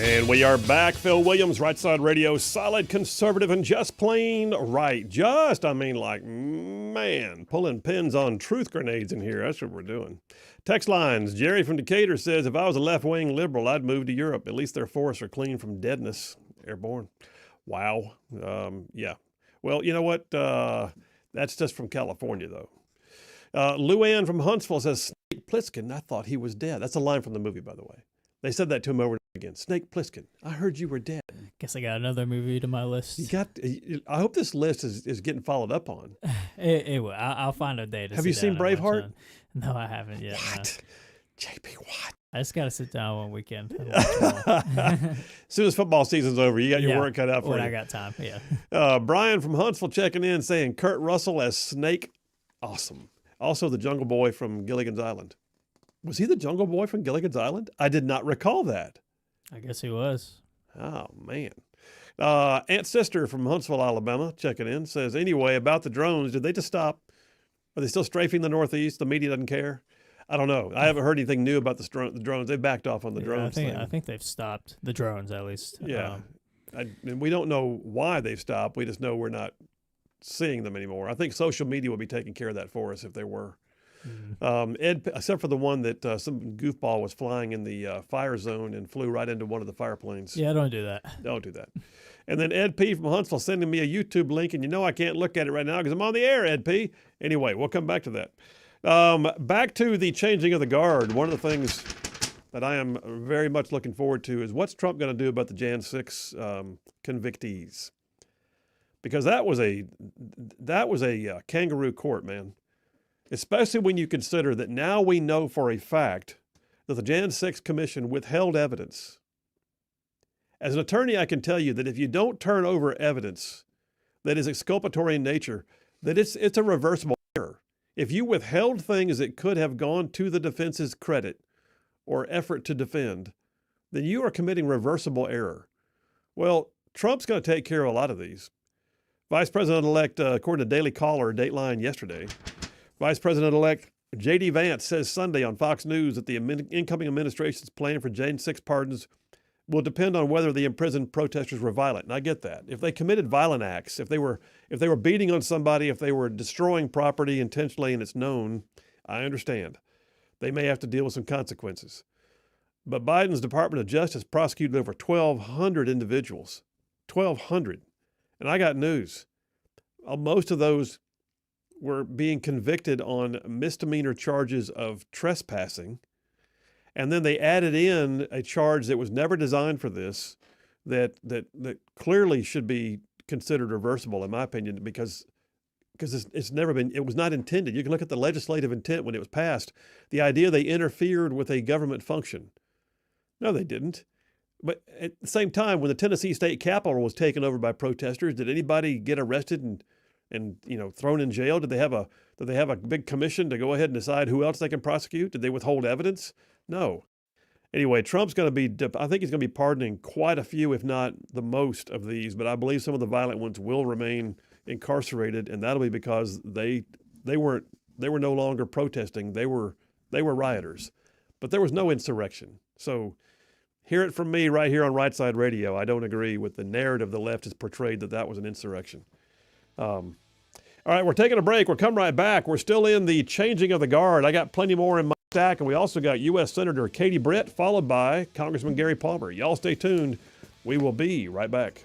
And we are back. Phil Williams, Rightside Radio, solid, conservative, and just plain right. Pulling pins on truth grenades in here. That's what we're doing. Text lines. Jerry from Decatur says, if I was a left-wing liberal, I'd move to Europe. At least their forests are clean from deadness. Airborne. Wow. Yeah. Well, you know what? That's just from California, though. Luann from Huntsville says, Snake Plissken, I thought he was dead. That's a line from the movie, by the way. They said that to him over and over again. Snake Plissken, I heard you were dead. Guess I got another movie to my list. I hope this list is getting followed up on. It will. I'll find a day to Have you seen Braveheart? No, I haven't yet. What? No. JP, what? I just got to sit down one weekend and watch them all. As soon as football season's over, you got your work cut out for when you. I got time, yeah. Brian from Huntsville checking in saying Kurt Russell as Snake, awesome. Also the Jungle Boy from Gilligan's Island. Was he the Jungle Boy from Gilligan's Island? I did not recall that. I guess he was. Oh, man. Aunt Sister from Huntsville, Alabama, checking in, says, anyway, about the drones, did they just stop? Are they still strafing the Northeast? The media doesn't care? I don't know. I haven't heard anything new about the drones. They backed off on the drones thing. I think they've stopped the drones, at least. Yeah. And we don't know why they've stopped. We just know we're not seeing them anymore. I think social media would be taking care of that for us if they were. Ed, except for the one that some goofball was flying in the fire zone and flew right into one of the fire planes. Yeah, don't do that. Don't do that. And then Ed P. from Huntsville sending me a YouTube link, and I can't look at it right now because I'm on the air, Ed P. Anyway, we'll come back to that. Back to the changing of the guard. One of the things that I am very much looking forward to is what's Trump going to do about the Jan 6 convictees? Because that was a kangaroo court, man. Especially when you consider that now we know for a fact that the Jan 6 Commission withheld evidence. As an attorney, I can tell you that if you don't turn over evidence that is exculpatory in nature, that it's a reversible error. If you withheld things that could have gone to the defense's credit or effort to defend, then you are committing reversible error. Well, Trump's going to take care of a lot of these. Vice President-elect, according to Daily Caller, Dateline yesterday, Vice President-elect J.D. Vance says Sunday on Fox News that the incoming administration's plan for Jan 6 pardons will depend on whether the imprisoned protesters were violent. And I get that. If they committed violent acts, if they were beating on somebody, if they were destroying property intentionally and it's known, I understand. They may have to deal with some consequences. But Biden's Department of Justice prosecuted over 1,200 individuals. 1,200. And I got news. Most of those were being convicted on misdemeanor charges of trespassing. And then they added in a charge that was never designed for this, that clearly should be considered reversible, in my opinion, because it's never been, it was not intended. You can look at the legislative intent when it was passed. The idea they interfered with a government function. No, they didn't. But at the same time, when the Tennessee state capitol was taken over by protesters, did anybody get arrested and thrown in jail? Did they have a big commission to go ahead and decide who else they can prosecute? Did they withhold evidence? No. Anyway, Trump's going to be, I think he's going to be pardoning quite a few, if not the most of these, but I believe some of the violent ones will remain incarcerated, and that'll be because they were no longer protesting. They were rioters. But there was no insurrection. So hear it from me right here on Rightside Radio. I don't agree with the narrative the left has portrayed that was an insurrection. All right, we're taking a break. We'll come right back. We're still in the changing of the guard. I got plenty more in my stack, and we also got U.S. Senator Katie Britt, followed by Congressman Gary Palmer. Y'all stay tuned. We will be right back.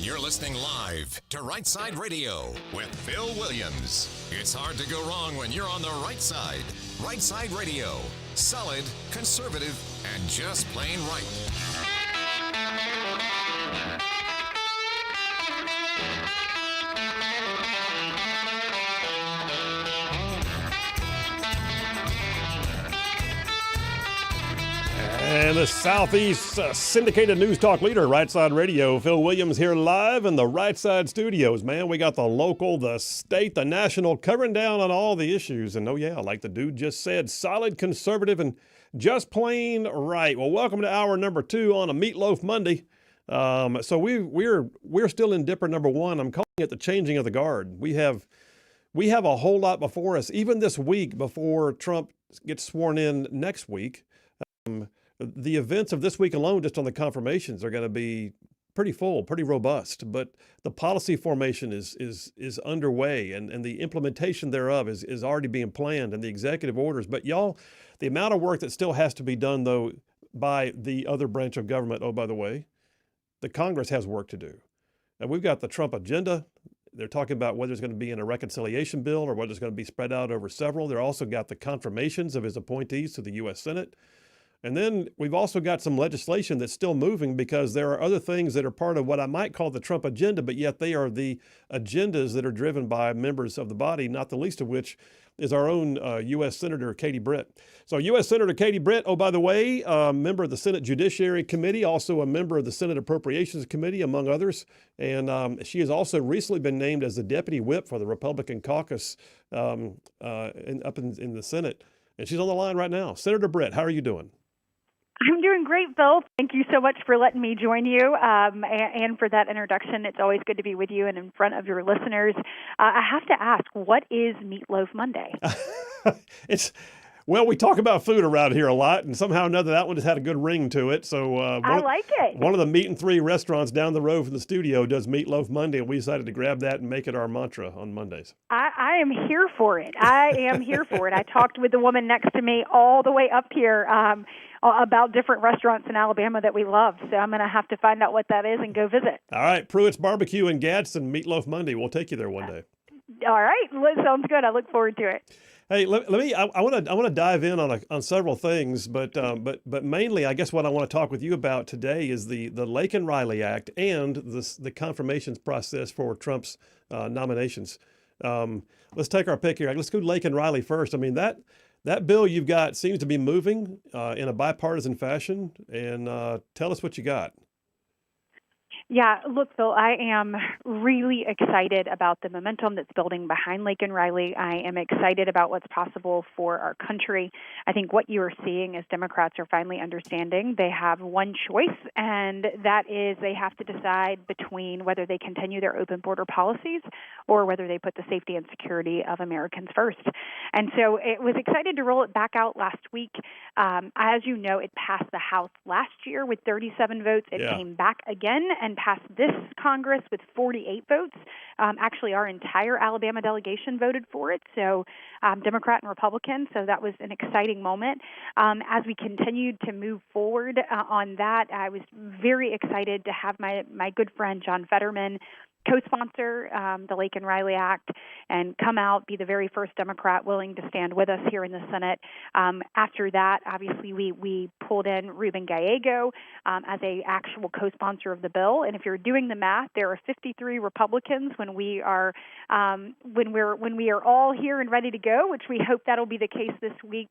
You're listening live to Rightside Radio with Phil Williams. It's hard to go wrong when you're on the right side. Rightside Radio. Solid, conservative, and just plain right. And the Southeast syndicated news talk leader, Rightside Radio, Phil Williams here live in the Rightside studios. Man, we got the local, the state, the national covering down on all the issues. And oh yeah, like the dude just said, solid, conservative, and just plain right. Well, welcome to hour number 2 on a Meatloaf Monday. So we're still in Dipper number 1. I'm calling it the changing of the guard. We have a whole lot before us, even this week before Trump gets sworn in next week. The events of this week alone, just on the confirmations, are going to be pretty full, pretty robust. But the policy formation is underway, and the implementation thereof is already being planned, and the executive orders. But y'all, the amount of work that still has to be done, though, by the other branch of government, oh, by the way, the Congress has work to do. And we've got the Trump agenda. They're talking about whether it's going to be in a reconciliation bill or whether it's going to be spread out over several. They're also got the confirmations of his appointees to the U.S. Senate. And then we've also got some legislation that's still moving because there are other things that are part of what I might call the Trump agenda, but yet they are the agendas that are driven by members of the body, not the least of which is our own U.S. Senator Katie Britt. So U.S. Senator Katie Britt, oh, by the way, member of the Senate Judiciary Committee, also a member of the Senate Appropriations Committee, among others. And she has also recently been named as the deputy whip for the Republican caucus up in the Senate. And she's on the line right now. Senator Britt, how are you doing? I'm doing great, Phil. Thank you so much for letting me join you and for that introduction. It's always good to be with you and in front of your listeners. I have to ask, what is Meatloaf Monday? Well, we talk about food around here a lot, and somehow or another that one has had a good ring to it. So I like it. One of the Meat and Three restaurants down the road from the studio does Meatloaf Monday, and we decided to grab that and make it our mantra on Mondays. I am here for it. I am here for it. I talked with the woman next to me all the way up here about different restaurants in Alabama that we love. So I'm going to have to find out what that is and go visit. All right, Pruitt's Barbecue in Gadsden, Meatloaf Monday. We'll take you there one day. All right, sounds good. I look forward to it. Hey, I want to dive in on several things, but mainly, I guess what I want to talk with you about today is the Laken-Riley Act and the confirmations process for Trump's nominations. Let's take our pick here. Let's go Laken-Riley first. I mean, that bill you've got seems to be moving in a bipartisan fashion, and tell us what you got. Yeah, look, Phil, I am really excited about the momentum that's building behind Laken-Riley. I am excited about what's possible for our country. I think what you are seeing is Democrats are finally understanding they have one choice, and that is they have to decide between whether they continue their open border policies or whether they put the safety and security of Americans first. And so it was excited to roll it back out last week. As you know, it passed the House last year with 37 votes. It came back again and passed this Congress with 48 votes. Actually, our entire Alabama delegation voted for it, so Democrat and Republican, so that was an exciting moment. As we continued to move forward on that, I was very excited to have my good friend John Fetterman co-sponsor the Laken-Riley Act and come out, be the very first Democrat willing to stand with us here in the Senate. After that, obviously, we pulled in Ruben Gallego as a actual co-sponsor of the bill. And if you're doing the math, there are 53 Republicans when we are all here and ready to go, which we hope that'll be the case this week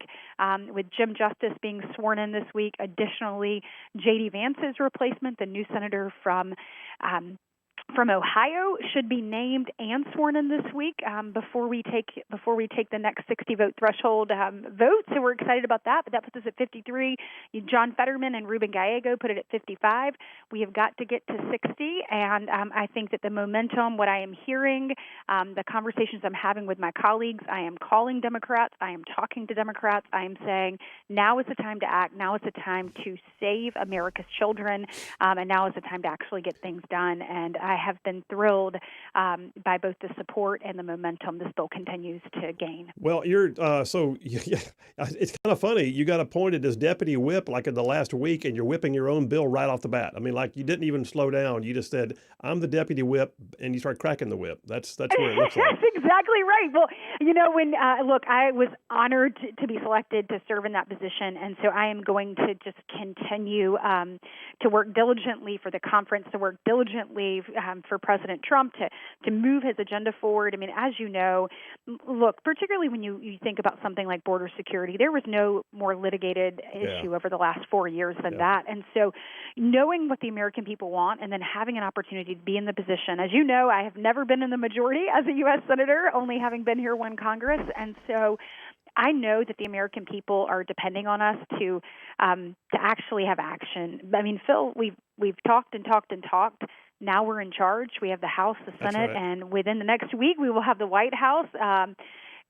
with Jim Justice being sworn in this week. Additionally, J.D. Vance's replacement, the new senator from Ohio, should be named and sworn in this week before we take the next 60 vote threshold vote. So we're excited about that. But that puts us at 53. John Fetterman and Ruben Gallego put it at 55. We have got to get to 60, and I think that the momentum, what I am hearing, the conversations I'm having with my colleagues, I am calling Democrats, I am talking to Democrats, I am saying now is the time to act. Now is the time to save America's children, and now is the time to actually get things done. And I have been thrilled by both the support and the momentum this bill continues to gain. Well, you're yeah, it's kind of funny. You got appointed as deputy whip like in the last week, and you're whipping your own bill right off the bat. I mean, like you didn't even slow down. You just said, "I'm the deputy whip," and you start cracking the whip. That's where it looks like. That's exactly right. Well, when look, I was honored to be selected to serve in that position, and so I am going to just continue to work diligently for the conference, to work diligently for President Trump to move his agenda forward. I mean, as you know, look, particularly when you think about something like border security, there was no more litigated issue over the last 4 years than that. And so knowing what the American people want and then having an opportunity to be in the position, as you know, I have never been in the majority as a U.S. Senator, only having been here one Congress. And so I know that the American people are depending on us to actually have action. I mean, Phil, we've talked and talked and talked. Now we're in charge. We have the House, the Senate, and within the next week we will have the White House.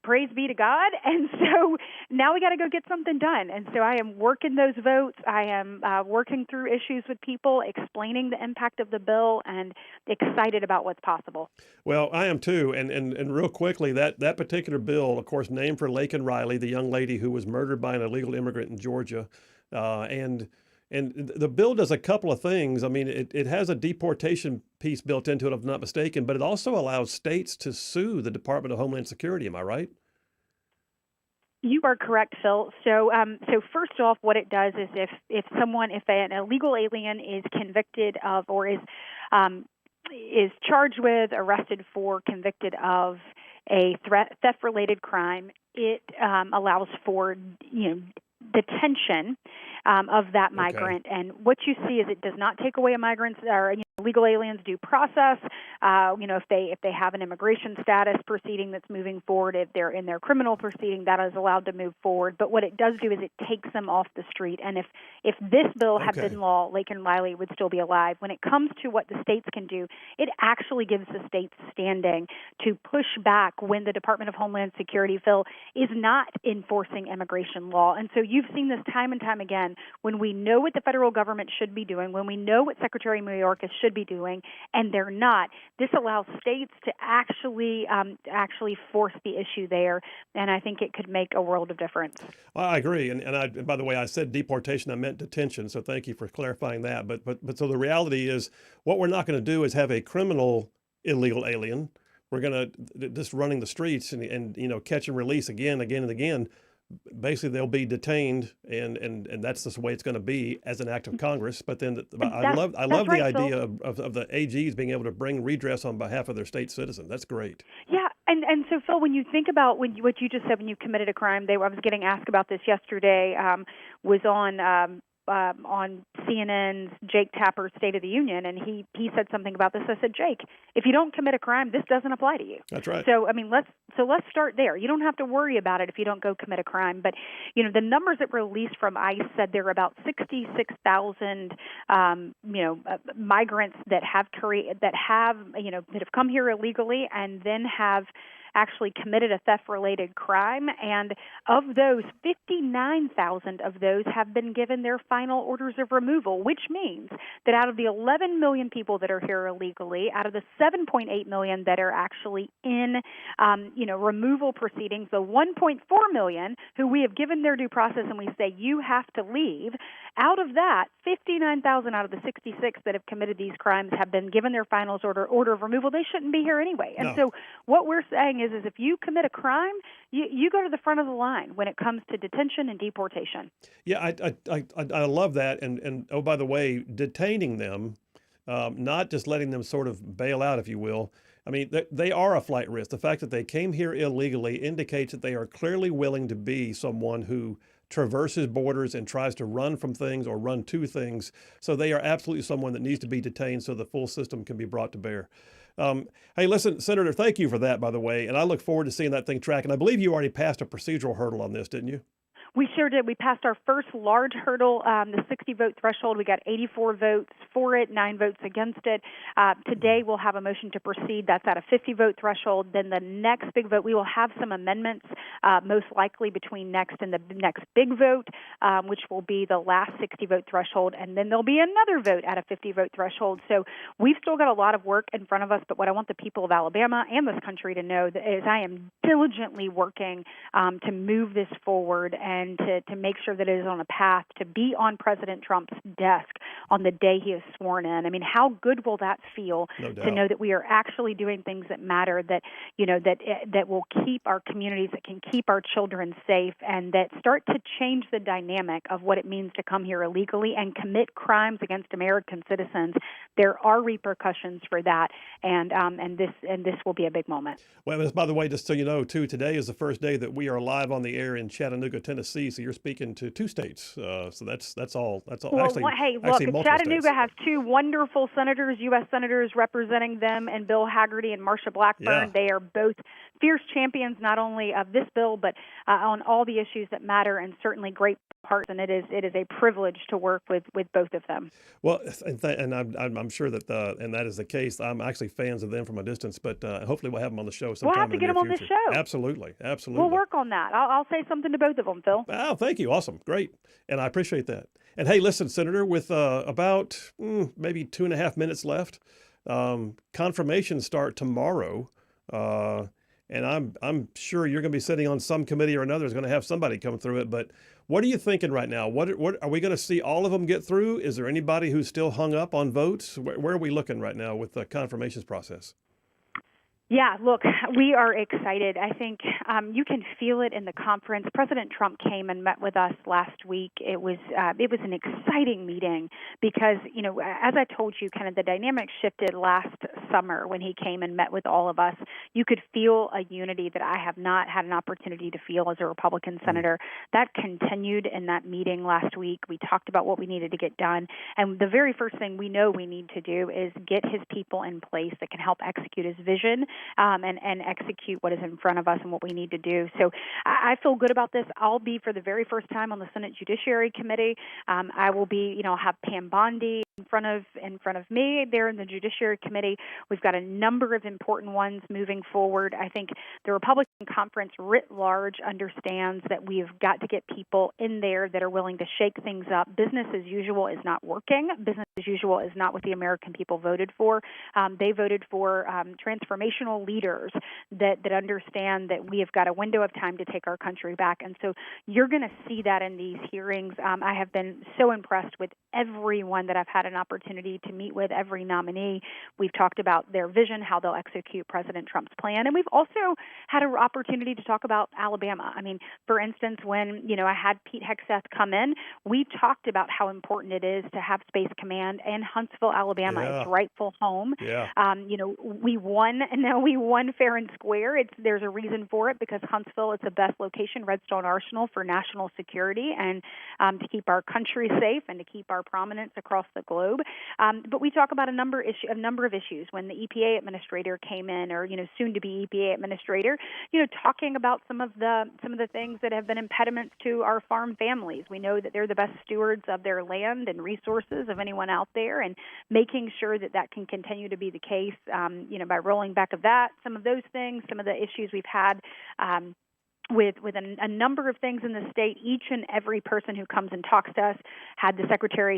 Praise be to God. And so now we got to go get something done. And so I am working those votes. I am working through issues with people, explaining the impact of the bill, and excited about what's possible. Well, I am too. And real quickly, that particular bill, of course, named for Laken Riley, the young lady who was murdered by an illegal immigrant in Georgia. And the bill does a couple of things. I mean, it has a deportation piece built into it, if I'm not mistaken, but it also allows states to sue the Department of Homeland Security. Am I right? You are correct, Phil. So first off, what it does is if an illegal alien is convicted of or is charged with, arrested for, convicted of a theft-related crime, it allows for detention of that migrant. And what you see is it does not take away a migrant's or legal aliens' due process. If they have an immigration status proceeding that's moving forward, if they're in their criminal proceeding, that is allowed to move forward. But what it does do is it takes them off the street. And if this bill had been law, Laken Riley would still be alive. When it comes to what the states can do, it actually gives the states standing to push back when the Department of Homeland Security, Phil, is not enforcing immigration law. And so you've seen this time and time again when we know what the federal government should be doing, when we know what Secretary Mayorkas should be doing, and they're not. This allows states to actually force the issue there, and I think it could make a world of difference. Well, I agree, and by the way, I said deportation, I meant detention. So thank you for clarifying that. But so the reality is, what we're not going to do is have a criminal illegal alien. We're going to just running the streets and catch and release again and again. Basically, they'll be detained, and that's just the way it's going to be as an act of Congress. But then I love the idea of the AGs being able to bring redress on behalf of their state citizen. That's great. Yeah, and so Phil, when you think about what you just said, when you committed a crime, I was getting asked about this yesterday. Was on CNN's Jake Tapper's State of the Union, and he said something about this. I said, Jake, if you don't commit a crime, this doesn't apply to you. That's right. So, I mean, let's start there. You don't have to worry about it if you don't go commit a crime. But, the numbers that were released from ICE said there are about 66,000, migrants that have come here illegally and then have actually committed a theft-related crime, and of those, 59,000 of those have been given their final orders of removal, which means that out of the 11 million people that are here illegally, out of the 7.8 million that are actually in, removal proceedings, the 1.4 million who we have given their due process and we say, you have to leave, out of that, 59,000 out of the 66 that have committed these crimes have been given their final order of removal. They shouldn't be here anyway. And so what we're saying is if you commit a crime, you go to the front of the line when it comes to detention and deportation. Yeah, I love that. And oh, by the way, detaining them, not just letting them sort of bail out, if you will. I mean, they are a flight risk. The fact that they came here illegally indicates that they are clearly willing to be someone who traverses borders and tries to run from things or run to things. So they are absolutely someone that needs to be detained so the full system can be brought to bear. Hey, listen, Senator, thank you for that, by the way. And I look forward to seeing that thing track. And I believe you already passed a procedural hurdle on this, didn't you? We sure did. We passed our first large hurdle, the 60-vote threshold. We got 84 votes for it, 9 votes against it. Today we'll have a motion to proceed. That's at a 50-vote threshold. Then the next big vote, we will have some amendments, most likely between next and the next big vote, which will be the last 60-vote threshold. And then there'll be another vote at a 50-vote threshold. So we've still got a lot of work in front of us. But what I want the people of Alabama and this country to know is I am diligently working to move this forward and to make sure that it is on a path to be on President Trump's desk on the day he is sworn in. I mean, how good will that feel to know that we are actually doing things that matter, that that will keep our communities, that can keep our children safe, and that start to change the dynamic of what it means to come here illegally and commit crimes against American citizens. There are repercussions for that, and this will be a big moment. Well, by the way, just so you know, too, today is the first day that we are live on the air in Chattanooga, Tennessee. So you're speaking to 2 states. So that's all. Well, actually, look, Chattanooga has 2 wonderful senators, U.S. senators representing them, and Bill Hagerty and Marsha Blackburn. Yeah. They are both fierce champions, not only of this bill, but on all the issues that matter, and certainly great parts. And it is a privilege to work with both of them. Well, and I'm sure that and that is the case. I'm actually fans of them from a distance, but hopefully we'll have them on the show sometime. We'll have to get them on this show. Absolutely. We'll work on that. I'll say something to both of them, Phil. Oh, thank you. Awesome. Great. And I appreciate that. And hey, listen, Senator, with about maybe 2.5 minutes left, confirmations start tomorrow. And I'm sure you're going to be sitting on some committee or another is going to have somebody come through it. But what are you thinking right now? What are we going to see all of them get through? Is there anybody who's still hung up on votes? Where are we looking right now with the confirmations process? Yeah, look, we are excited. I think you can feel it in the conference. President Trump came and met with us last week. It was an exciting meeting because, as I told you, kind of the dynamic shifted last summer when he came and met with all of us. You could feel a unity that I have not had an opportunity to feel as a Republican senator. That continued in that meeting last week. We talked about what we needed to get done. And the very first thing we know we need to do is get his people in place that can help execute his vision. And execute what is in front of us and what we need to do. So I feel good about this. I'll be for the very first time on the Senate Judiciary Committee. I will be, have Pam Bondi in front of me there in the Judiciary Committee. We've got a number of important ones moving forward. I think the Republican conference writ large understands that we've got to get people in there that are willing to shake things up. Business as usual is not working. Business as usual is not what the American people voted for. They voted for transformational leaders that understand that we have got a window of time to take our country back. And so you're going to see that in these hearings. I have been so impressed with everyone that I've had an opportunity to meet with, every nominee. We've talked about their vision, how they'll execute President Trump's plan. And we've also had an opportunity to talk about Alabama. I mean, for instance, when, I had Pete Hegseth come in, we talked about how important it is to have Space Command in Huntsville, Alabama, its rightful home. Yeah. We won, and now we won fair and square. There's a reason for it because Huntsville is the best location, Redstone Arsenal, for national security and to keep our country safe and to keep our prominence across the globe. But we talk about a number of issues. When the EPA administrator came in, or soon to be EPA administrator, talking about some of the things that have been impediments to our farm families. We know that they're the best stewards of their land and resources of anyone out there, and making sure that can continue to be the case. By rolling back of that, some of those things, some of the issues we've had with a number of things in the state. Each and every person who comes and talks to us had the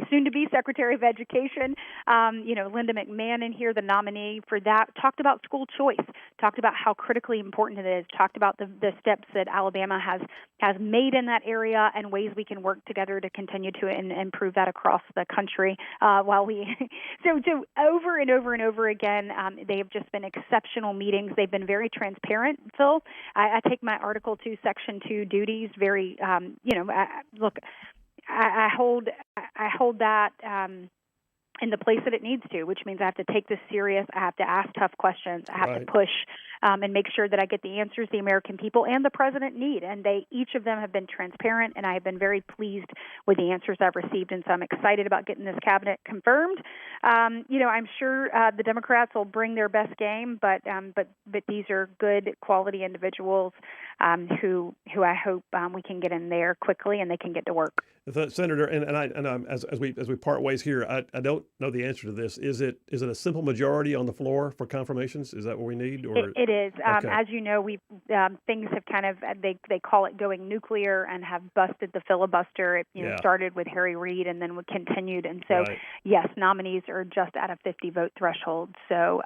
soon-to-be Secretary of Education, Linda McMahon in here, the nominee for that, talked about school choice, talked about how critically important it is, talked about the steps that Alabama has made in that area and ways we can work together to continue to improve that across the country. So over and over and over again, they have just been exceptional meetings. They've been very transparent, Phil. I take my Article 2, Section 2 duties very, I hold that in the place that it needs to, which means I have to take this serious. I have to ask tough questions. I have to push. and make sure that I get the answers the American people and the president need. And each of them have been transparent, and I have been very pleased with the answers I've received. And so I'm excited about getting this cabinet confirmed. I'm sure the Democrats will bring their best game, but these are good quality individuals who I hope we can get in there quickly and they can get to work. Senator, as we part ways here, I don't know the answer to this. Is it a simple majority on the floor for confirmations? Is that what we need? Or it is. Okay. As you know, things have kind of they call it going nuclear and have busted the filibuster. It started with Harry Reid and then continued. And so, Right. yes, nominees are just at a 50 vote threshold. So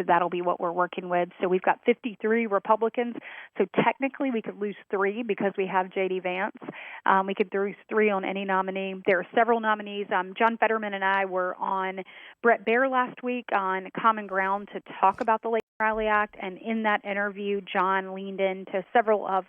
that'll be what we're working with. So we've got 53 Republicans. So technically, we could lose 3 because we have J.D. Vance. We could lose 3 on any nominee. There are several nominees. John Fetterman and I were on Brett Baer last week on Common Ground to talk about the Lake Riley Act, and in that interview, John leaned into several of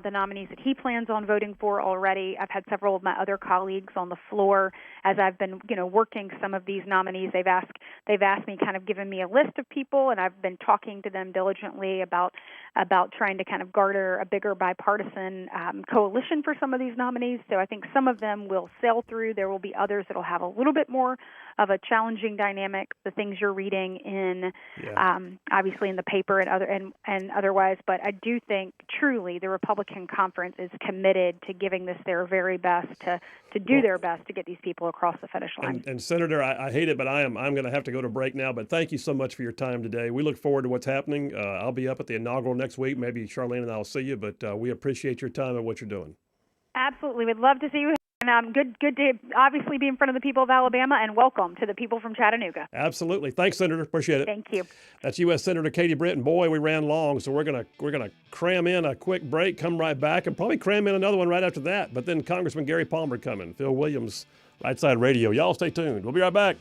the nominees that he plans on voting for already. I've had several of my other colleagues on the floor as I've been, working some of these nominees. They've asked me, kind of given me a list of people, and I've been talking to them diligently about trying to kind of garner a bigger bipartisan coalition for some of these nominees. So I think some of them will sail through. There will be others that will have a little bit more of a challenging dynamic. The things you're reading in, obviously in the paper and otherwise. But I do think truly the Republican conference is committed to giving this their very best to do their best to get these people across the finish line. And Senator, I hate it, but I'm going to have to go to break now. But thank you so much for your time today. We look forward to what's happening. I'll be up at the inaugural next week. Maybe Charlene and I will see you. But we appreciate your time and what you're doing. Absolutely, we'd love to see you. And good to obviously be in front of the people of Alabama, and welcome to the people from Chattanooga. Absolutely. Thanks, Senator. Appreciate it. Thank you. That's U.S. Senator Katie Britt. And boy, we ran long, so we're gonna cram in a quick break, come right back, and probably cram in another one right after that. But then Congressman Gary Palmer coming. Phil Williams, Rightside Radio. Y'all stay tuned. We'll be right back.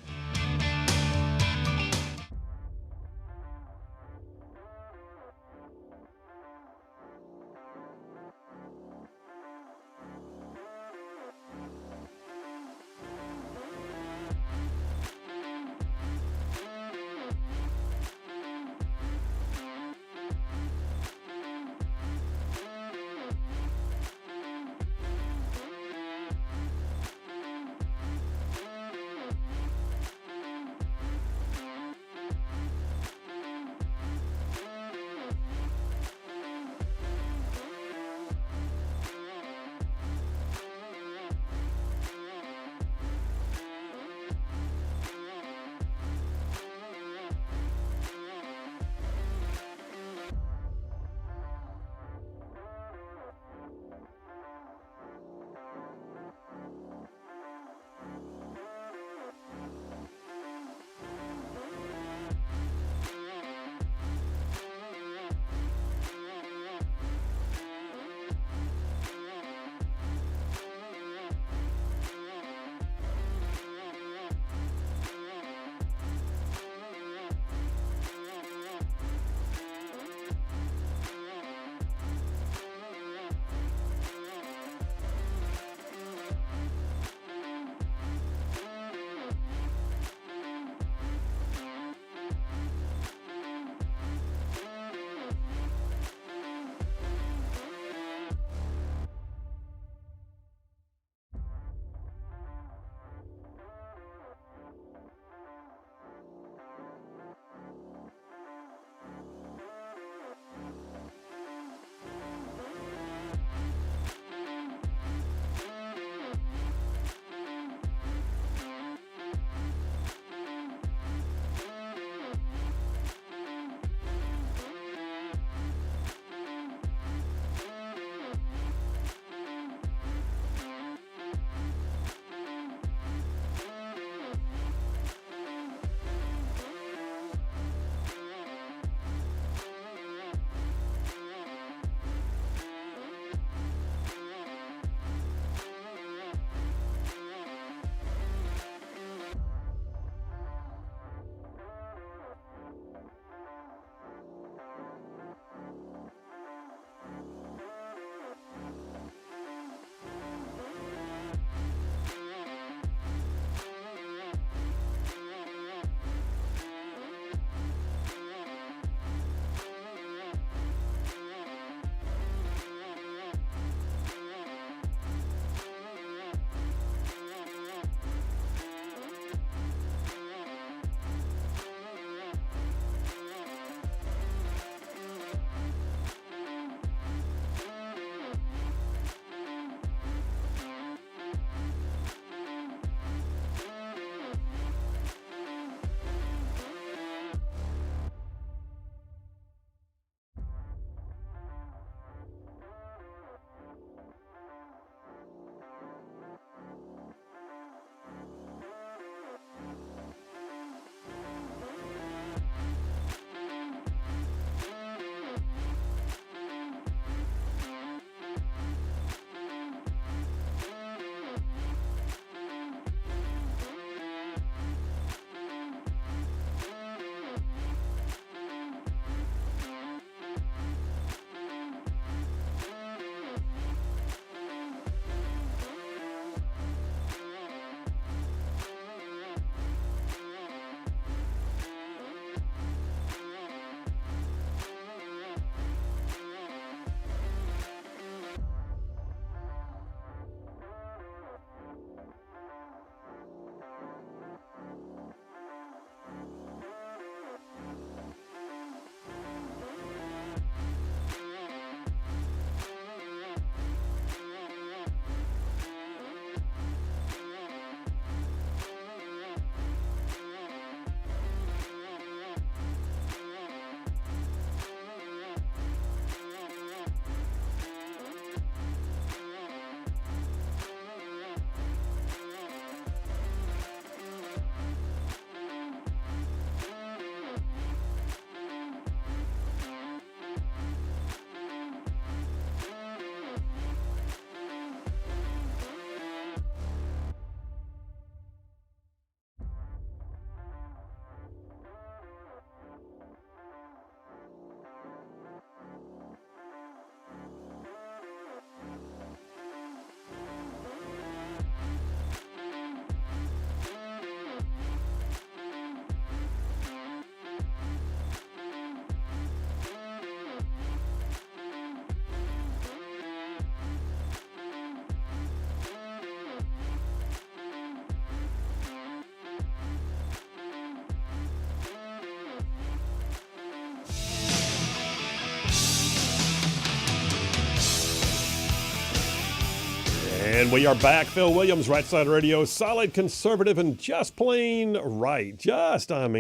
And we are back. Phil Williams, Right Side Radio, solid conservative and just plain right. Dropping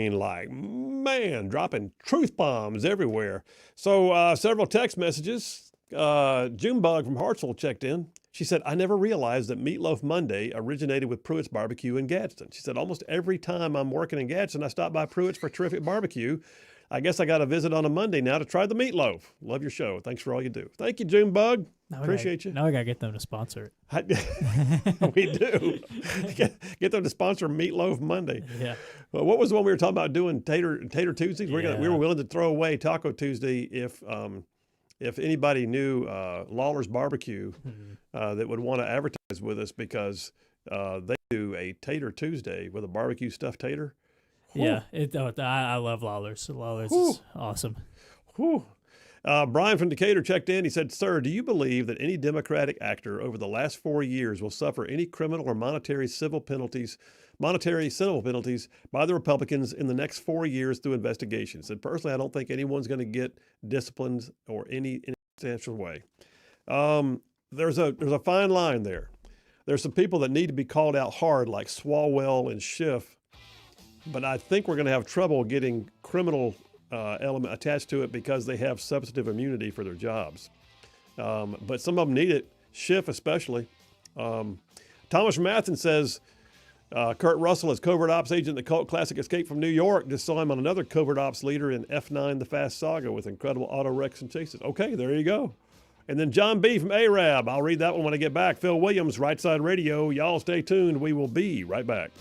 truth bombs everywhere. So several text messages. Junebug from Hartsville checked in. She said, I never realized that Meatloaf Monday originated with Pruitt's Barbecue in Gadsden. She said, almost every time I'm working in Gadsden, I stop by Pruitt's for terrific barbecue. I guess I got to visit on a Monday now to try the meatloaf. Love your show. Thanks for all you do. Thank you, Junebug. Appreciate you. Now I got to get them to sponsor it. We do. Get them to sponsor Meatloaf Monday. Yeah. Well, what was the one we were talking about doing, Tater Tuesdays? We were willing to throw away Taco Tuesday if anybody knew Lawler's Barbecue that would want to advertise with us, because they do a Tater Tuesday with a barbecue stuffed tater. Yeah, I love Lawler's. Lawler's is awesome. Whew. Brian from Decatur checked in. He said, sir, do you believe that any Democratic actor over the last 4 years will suffer any criminal or monetary civil penalties by the Republicans in the next 4 years through investigations? And personally, I don't think anyone's going to get disciplined or any substantial way. There's a fine line there. There's some people that need to be called out hard, like Swalwell and Schiff. But I think we're going to have trouble getting criminal element attached to it because they have substantive immunity for their jobs. But some of them need it, Schiff especially. Thomas from Athens says, Kurt Russell is covert ops agent in the cult classic Escape from New York. Just saw him on another covert ops leader in F9 The Fast Saga with incredible auto wrecks and chases. Okay, there you go. And then John B. from Arab. I'll read that one when I get back. Phil Williams, Right Side Radio. Y'all stay tuned. We will be right back.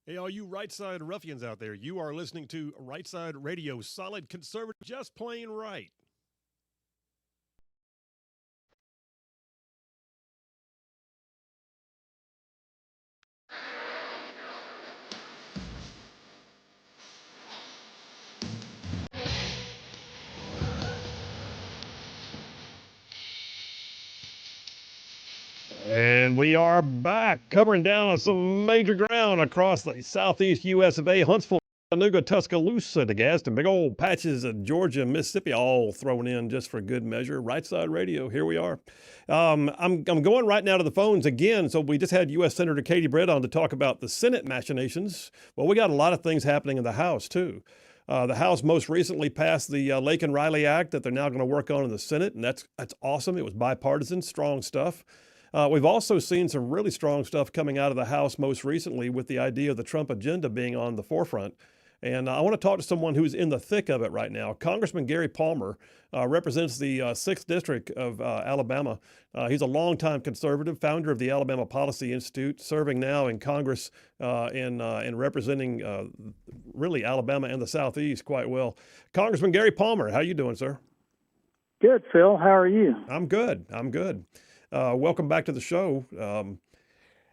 Hey, all you Rightside ruffians out there, you are listening to Rightside Radio, solid conservative, just plain right. And we are back, covering down some major ground across the southeast U.S. of A. Huntsville, Chattanooga, Tuscaloosa, to Gaston, big old patches of Georgia and Mississippi, all thrown in just for good measure. Right Side Radio, here we are. I'm going right now to the phones again. So we just had U.S. Senator Katie Britt on to talk about the Senate machinations. Well, we got a lot of things happening in the House too. The House most recently passed the Lake and Riley Act that they're now going to work on in the Senate, and that's awesome. It was bipartisan, strong stuff. We've also seen some really strong stuff coming out of the House most recently with the idea of the Trump agenda being on the forefront. And I want to talk to someone who's in the thick of it right now. Congressman Gary Palmer represents the 6th District of Alabama. He's a longtime conservative, founder of the Alabama Policy Institute, serving now in Congress and representing really Alabama and the Southeast quite well. Congressman Gary Palmer, how you doing, sir? Good, Phil. How are you? I'm good. Welcome back to the show.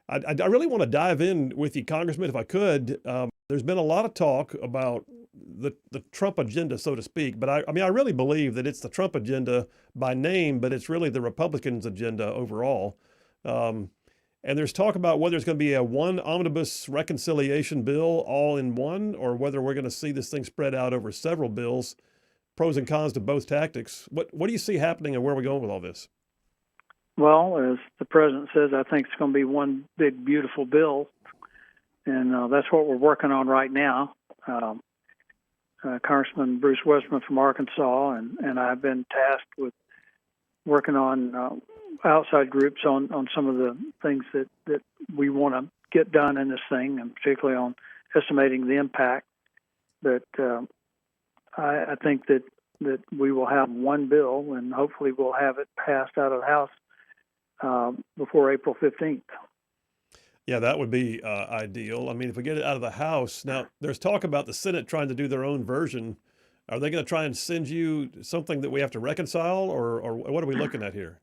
I really want to dive in with you, Congressman, if I could. There's been a lot of talk about the Trump agenda, so to speak, but I really believe that it's the Trump agenda by name, but it's really the Republicans' agenda overall. And there's talk about whether it's going to be a one omnibus reconciliation bill all in one, or whether we're going to see this thing spread out over several bills. Pros and cons to both tactics. What do you see happening, and where are we going with all this? Well, as the president says, I think it's going to be one big, beautiful bill, and that's what we're working on right now. Congressman Bruce Westman from Arkansas and I've been tasked with working on outside groups on some of the things that we want to get done in this thing, and particularly on estimating the impact. But I think that we will have one bill, and hopefully we'll have it passed out of the House before April 15th. Yeah, that would be ideal. I mean, if we get it out of the House, now there's talk about the Senate trying to do their own version. Are they going to try and send you something that we have to reconcile, or what are we looking at here?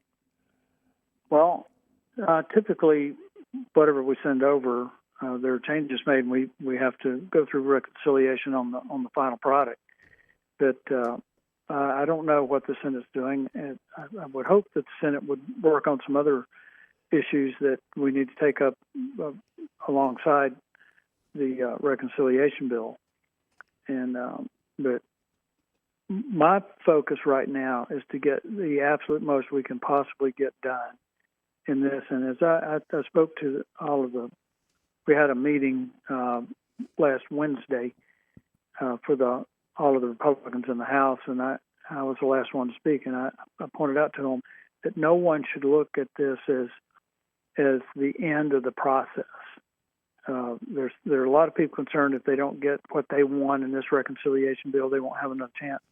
Well, typically, whatever we send over, there are changes made, and we have to go through reconciliation on the final product. But I don't know what the Senate's doing, and I would hope that the Senate would work on some other issues that we need to take up alongside the reconciliation bill. And but my focus right now is to get the absolute most we can possibly get done in this. And as I spoke to we had a meeting last Wednesday for all of the Republicans in the House, and I was the last one to speak, and I pointed out to them that no one should look at this as the end of the process. There are a lot of people concerned if they don't get what they want in this reconciliation bill, they won't have another chance.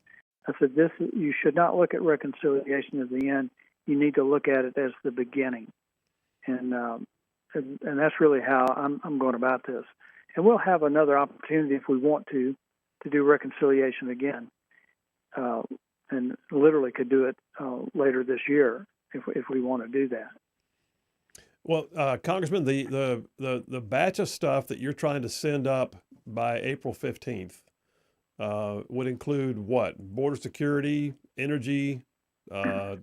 I said, you should not look at reconciliation as the end. You need to look at it as the beginning, and that's really how I'm going about this. And we'll have another opportunity if we want to do reconciliation again, and literally could do it later this year if we want to do that. Well, Congressman, the batch of stuff that you're trying to send up by April 15th would include what? Border security, energy,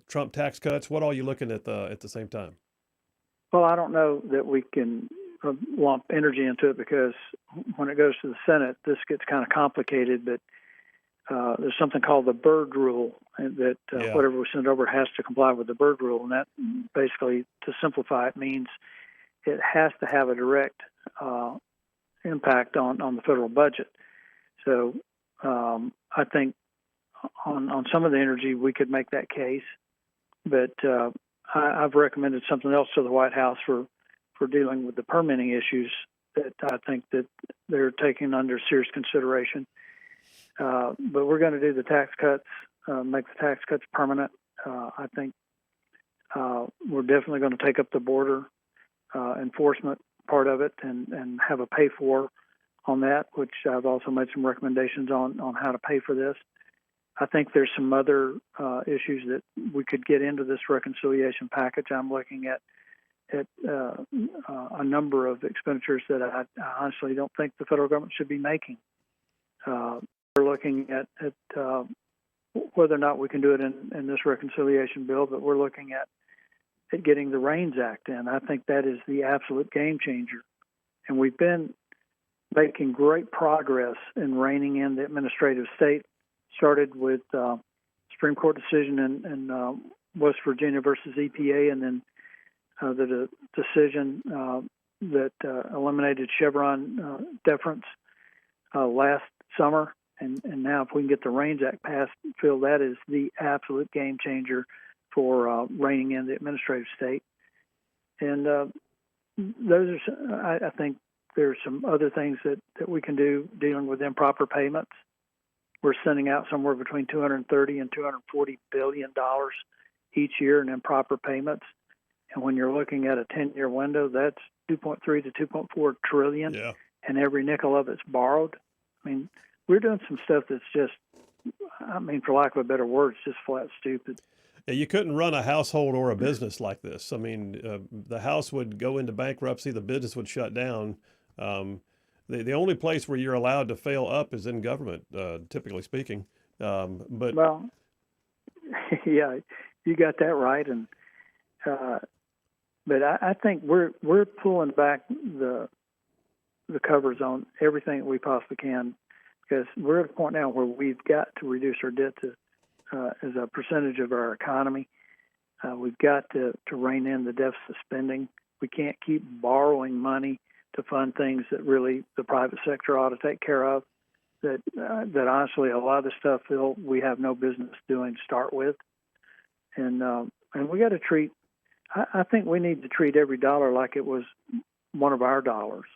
Trump tax cuts. What all are you looking at the same time? Well, I don't know that we can lump energy into it, because when it goes to the Senate, this gets kind of complicated. But there's something called the Byrd Rule, and that whatever we send over has to comply with the Byrd Rule. And that basically, to simplify it, means it has to have a direct impact on the federal budget. So I think on some of the energy we could make that case. But I've recommended something else to the White House for dealing with the permitting issues that I think that they're taking under serious consideration. But we're going to do the tax cuts, make the tax cuts permanent. I think we're definitely going to take up the border enforcement part of it and have a pay-for on that, which I've also made some recommendations on how to pay for this. I think there's some other issues that we could get into this reconciliation package. I'm looking at a number of expenditures that I honestly don't think the federal government should be making. We're looking at whether or not we can do it in this reconciliation bill, but we're looking at getting the RAINS Act in. I think that is the absolute game changer. And we've been making great progress in reining in the administrative state. Started with Supreme Court decision in West Virginia versus EPA, and then the decision that eliminated Chevron deference last summer. And now if we can get the RAINS Act passed, Phil, that is the absolute game changer for reining in the administrative state. And those are, I think there's some other things that we can do dealing with improper payments. We're sending out somewhere between $230 and $240 billion each year in improper payments. And when you're looking at a 10-year window, that's 2.3 to 2.4 trillion, and every nickel of it's borrowed. I mean, we're doing some stuff that's just, for lack of a better word, it's just flat stupid. Yeah, you couldn't run a household or a business like this. I mean, the house would go into bankruptcy, the business would shut down. The only place where you're allowed to fail up is in government, typically speaking. Well, yeah, you got that right, and but I think we're pulling back the covers on everything that we possibly can, because we're at a point now where we've got to reduce our debt to as a percentage of our economy. We've got to rein in the deficit spending. We can't keep borrowing money to fund things that really the private sector ought to take care of. That honestly, a lot of the stuff, Phil, we have no business doing to start with. And we got to treat. I think we need to treat every dollar like it was one of our dollars.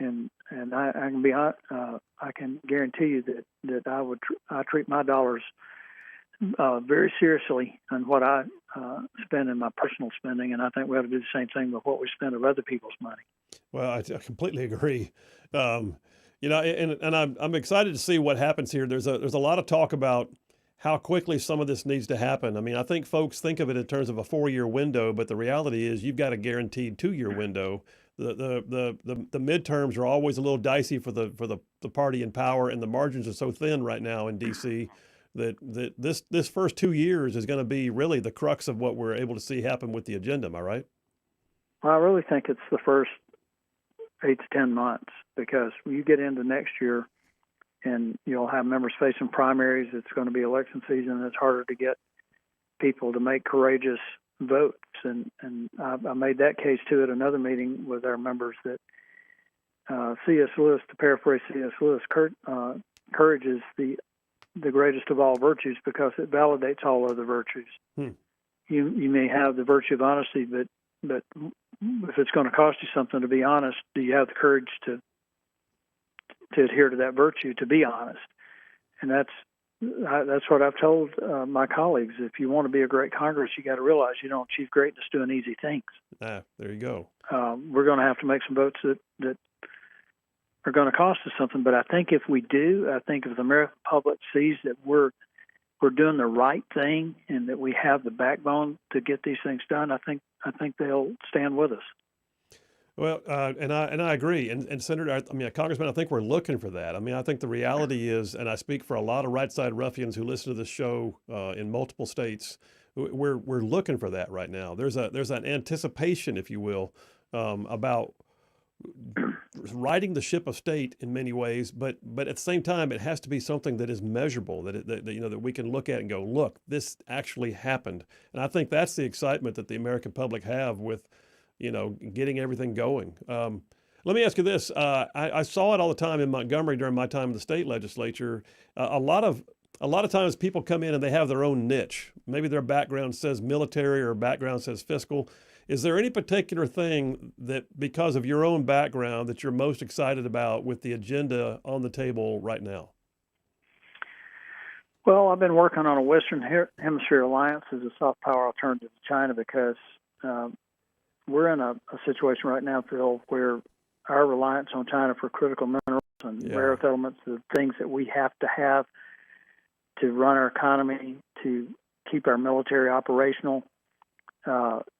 And I can be I can guarantee you that I treat my dollars very seriously on what I spend in my personal spending, and I think we have to do the same thing with what we spend of other people's money. Well, I completely agree. And I'm excited to see what happens here. There's a lot of talk about how quickly some of this needs to happen. I mean, I think folks think of it in terms of a 4-year window, but the reality is you've got a guaranteed 2-year window. The midterms are always a little dicey for the party in power, and the margins are so thin right now in D.C. that this first 2 years is going to be really the crux of what we're able to see happen with the agenda. Am I right? Well, I really think it's the first 8 to 10 months, because when you get into next year and you'll have members facing primaries, it's going to be election season, and it's harder to get people to make courageous votes. And I made that case too at another meeting with our members that C.S. Lewis, to paraphrase C.S. Lewis, courage is the greatest of all virtues because it validates all other virtues. You may have the virtue of honesty, but if it's going to cost you something to be honest, do you have the courage to adhere to that virtue, to be honest? And that's what I've told my colleagues. If you want to be a great Congress, you got to realize you don't achieve greatness doing easy things. There you go. We're going to have to make some votes that are going to cost us something. But I think if we do, I think if the American public sees that we're doing the right thing and that we have the backbone to get these things done, I think they'll stand with us. Well, and I agree. And Senator, Congressman, I think we're looking for that. I mean, I think the reality is, and I speak for a lot of right side ruffians who listen to this show in multiple states, we're looking for that right now. There's an anticipation, if you will, about riding the ship of state in many ways, but at the same time, it has to be something that is measurable, that we can look at and go, look, this actually happened. And I think that's the excitement that the American public have with getting everything going. Let me ask you this. I saw it all the time in Montgomery during my time in the state legislature. A lot of times people come in and they have their own niche. Maybe their background says military or background says fiscal. Is there any particular thing that, because of your own background, that you're most excited about with the agenda on the table right now? Well, I've been working on a Western Hemisphere alliance as a soft power alternative to China because we're in a situation right now, Phil, where our reliance on China for critical minerals and rare earth elements, the things that we have to run our economy, to keep our military operational,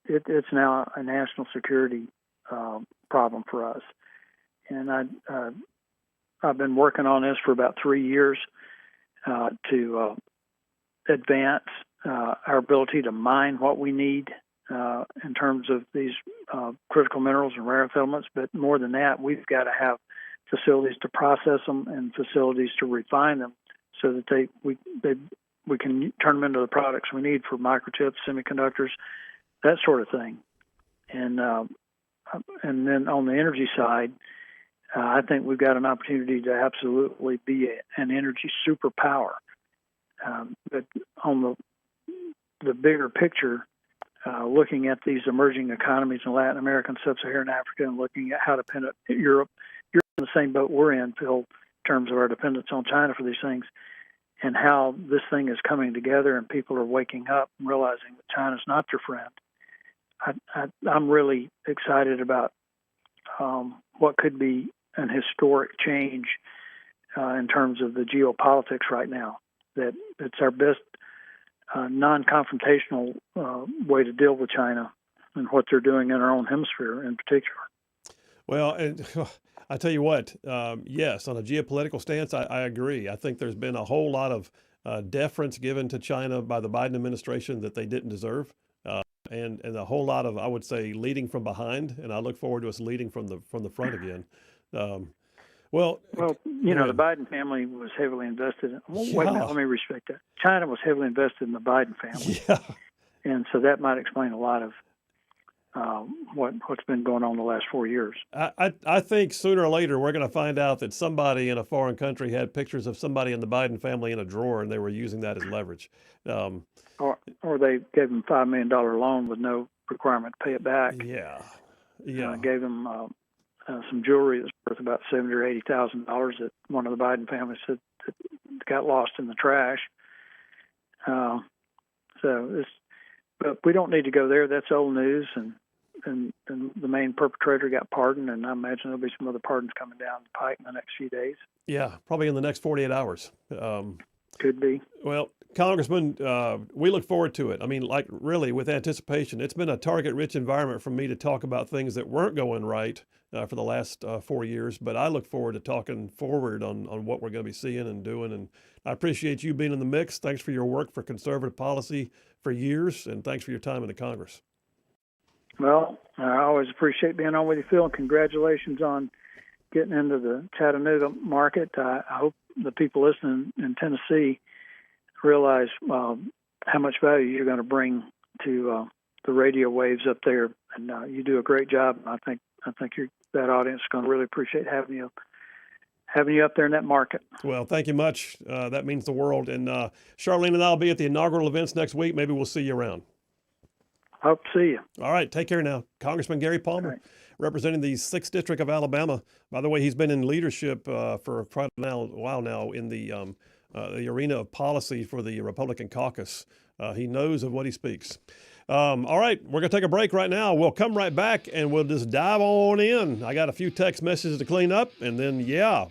it's now a national security problem for us. And I've been working on this for about 3 years to advance our ability to mine what we need in terms of these critical minerals and rare earth elements. But more than that, we've got to have facilities to process them and facilities to refine them so that we can turn them into the products we need for microchips, semiconductors, that sort of thing. And then on the energy side, I think we've got an opportunity to absolutely be an energy superpower. But on the bigger picture, looking at these emerging economies in Latin America and Sub-Saharan Africa, and looking at how dependent Europe, you're in the same boat we're in, Phil, in terms of our dependence on China for these things, and how this thing is coming together and people are waking up and realizing that China's not your friend. I'm really excited about what could be an historic change in terms of the geopolitics right now. That it's our best non-confrontational way to deal with China and what they're doing in our own hemisphere in particular. Well, and I tell you what, yes, on a geopolitical stance, I agree. I think there's been a whole lot of deference given to China by the Biden administration that they didn't deserve. And a whole lot of, I would say, leading from behind, and I look forward to us leading from the front again. Well, you know, the Biden family was heavily invested in. Wait a minute, let me respect that. China was heavily invested in the Biden family, and so that might explain a lot of what's been going on the last 4 years. I think sooner or later we're going to find out that somebody in a foreign country had pictures of somebody in the Biden family in a drawer, and they were using that as leverage. Or they gave him $5 million loan with no requirement to pay it back. Yeah. Gave him some jewelry that's worth about $70,000 or $80,000 that one of the Biden families said that got lost in the trash. But we don't need to go there. That's old news, and the main perpetrator got pardoned, and I imagine there'll be some other pardons coming down the pike in the next few days. Yeah, probably in the next 48 hours. Could be. Well, Congressman, we look forward to it. I mean, like really with anticipation. It's been a target-rich environment for me to talk about things that weren't going right for the last 4 years, but I look forward to talking forward on what we're going to be seeing and doing. And I appreciate you being in the mix. Thanks for your work for conservative policy for years, and thanks for your time in the Congress. Well, I always appreciate being on with you, Phil, and congratulations on getting into the Chattanooga market. I hope the people listening in Tennessee realize how much value you're going to bring to the radio waves up there, and you do a great job. I think that audience is going to really appreciate having you up there in that market. Well, thank you much. That means the world. And Charlene and I will be at the inaugural events next week. Maybe we'll see you around. Hope to see you. All right, take care now. Congressman Gary Palmer, representing the 6th District of Alabama. By the way, he's been in leadership for quite a while now in the arena of policy for the Republican caucus. He knows of what he speaks. All right, we're going to take a break right now. We'll come right back, and we'll just dive on in. I got a few text messages to clean up, and then,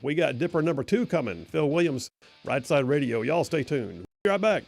we got Dipper number 2 coming. Phil Williams, Rightside Radio. Y'all stay tuned. Be right back.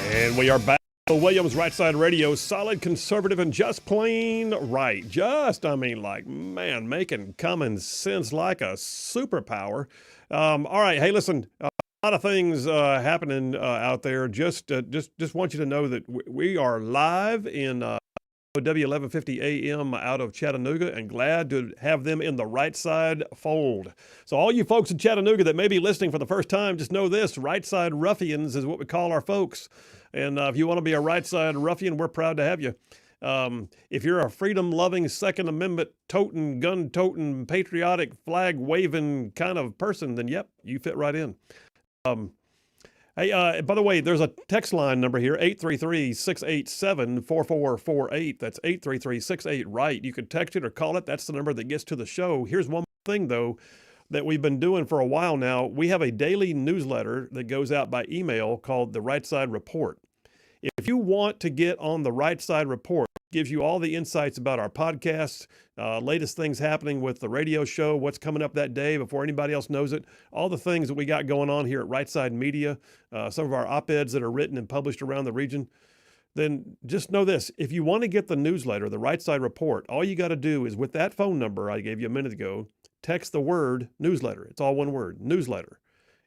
And we are back. Williams, Rightside Radio, solid, conservative, and just plain right. Making common sense like a superpower. All right, hey, listen, a lot of things happening out there. Just want you to know that we are live in W1150 AM out of Chattanooga, and glad to have them in the Rightside fold. So all you folks in Chattanooga that may be listening for the first time, just know this: Rightside Ruffians is what we call our folks. And if you want to be a Rightside Ruffian, we're proud to have you. If you're a freedom-loving, Second Amendment-toting, gun-toting, patriotic, flag-waving kind of person, then yep, you fit right in. Hey, by the way, there's a text line number here, 833-687-4448. That's 833-68-RIGHT. You can text it or call it. That's the number that gets to the show. Here's one thing, though, that we've been doing for a while now. We have a daily newsletter that goes out by email called the Rightside Report. If you want to get on the Rightside Report, it gives you all the insights about our podcasts, latest things happening with the radio show, what's coming up that day before anybody else knows it, all the things that we got going on here at Rightside Media, some of our op-eds that are written and published around the region. Then just know this: if you want to get the newsletter, the Rightside Report, all you got to do is, with that phone number I gave you a minute ago, text the word newsletter. It's all one word, newsletter.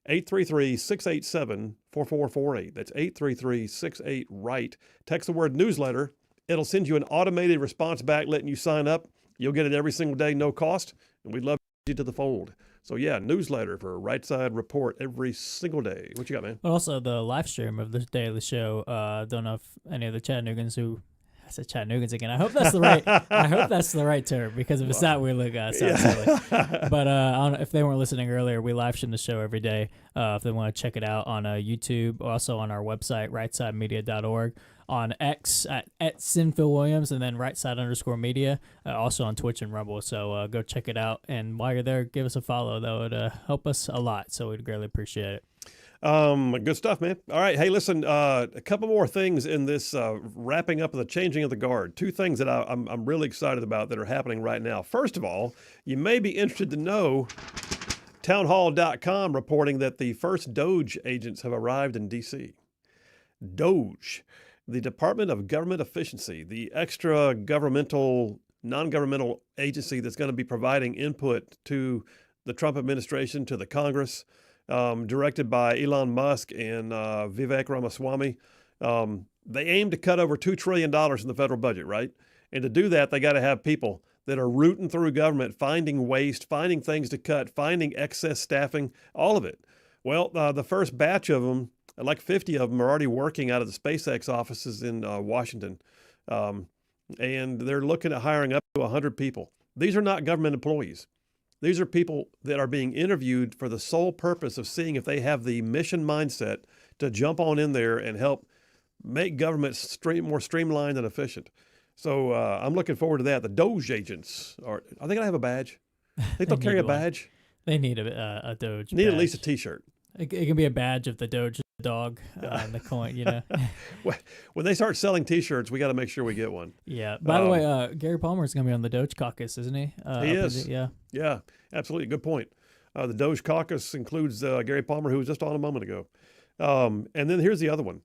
833-687-4448. That's 833-68-RIGHT. Text the word newsletter. It'll send you an automated response back letting you sign up. You'll get it every single day, no cost, and we'd love to get you to the fold. So yeah, newsletter for Rightside Report every single day. What you got, man? But also the live stream of the daily show. Don't know if any of the Chattanoogans who... I said Chattanoogans again. I hope that's the right. I hope that's the right term, because if it's not, we look sound silly. But I don't know, if they weren't listening earlier, we live stream the show every day. If they want to check it out on YouTube, also on our website rightsidemedia.org, on X at Sinphil Williams, and then Rightside_media, also on Twitch and Rumble. So go check it out, and while you're there, give us a follow. That would help us a lot. So we'd greatly appreciate it. Good stuff, man. All right. Hey, listen, a couple more things in this wrapping up of the changing of the guard. Two things that I'm really excited about that are happening right now. First of all, you may be interested to know townhall.com reporting that the first DOGE agents have arrived in D.C. DOGE, the Department of Government Efficiency, the extra governmental, non-governmental agency that's going to be providing input to the Trump administration, to the Congress, directed by Elon Musk and Vivek Ramaswamy. They aim to cut over $2 trillion in the federal budget, right? And to do that, they got to have people that are rooting through government, finding waste, finding things to cut, finding excess staffing, all of it. Well, the first batch of them, like 50 of them, are already working out of the SpaceX offices in Washington. And they're looking at hiring up to 100 people. These are not government employees. These are people that are being interviewed for the sole purpose of seeing if they have the mission mindset to jump on in there and help make government more streamlined and efficient. So I'm looking forward to that. The Doge agents are they going to have a badge? I think they'll carry a badge. They need a Doge. Need badge. at least a T-shirt. It can be a badge of the Doge dog and the coin, you know. When they start selling T-shirts, we got to make sure we get one. Yeah. By the way, Gary Palmer is going to be on the Doge caucus, isn't he? He is. Yeah. Yeah, absolutely. Good point. The Doge caucus includes Gary Palmer, who was just on a moment ago. And then here's the other one.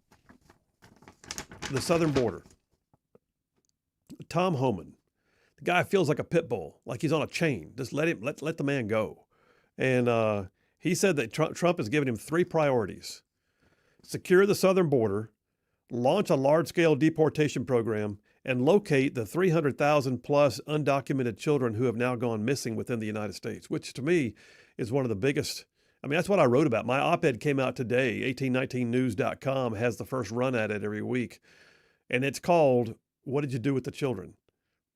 The southern border. Tom Homan. The guy feels like a pit bull, like he's on a chain. Just let the man go. And he said that Trump has given him three priorities: secure the southern border, launch a large-scale deportation program, and locate the 300,000 plus undocumented children who have now gone missing within the United States, which to me is one of the biggest. I mean, that's what I wrote about. My op-ed came out today. 1819news.com has the first run at it every week. And it's called, "What Did You Do with the Children?"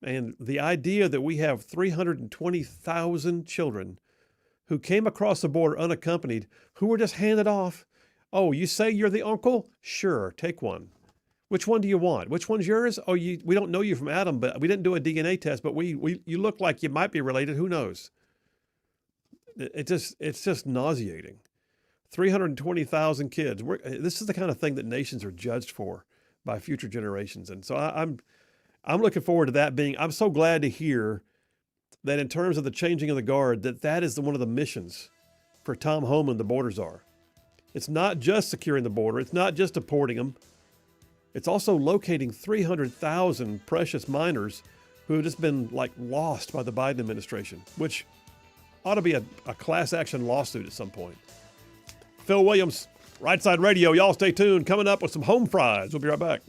And the idea that we have 320,000 children who came across the border unaccompanied, who were just handed off. Oh, you say you're the uncle? Sure, take one. Which one do you want? Which one's yours? Oh, we don't know you from Adam, but we didn't do a DNA test, but you look like you might be related. Who knows? It's just nauseating. 320,000 kids. This is the kind of thing that nations are judged for by future generations. And so I'm looking forward to that being. I'm so glad to hear that in terms of the changing of the guard, that is one of the missions for Tom Homan, the border czar. It's not just securing the border. It's not just deporting them. It's also locating 300,000 precious miners who have just been lost by the Biden administration, which ought to be a class action lawsuit at some point. Phil Williams, Rightside Radio. Y'all stay tuned. Coming up with some home fries. We'll be right back.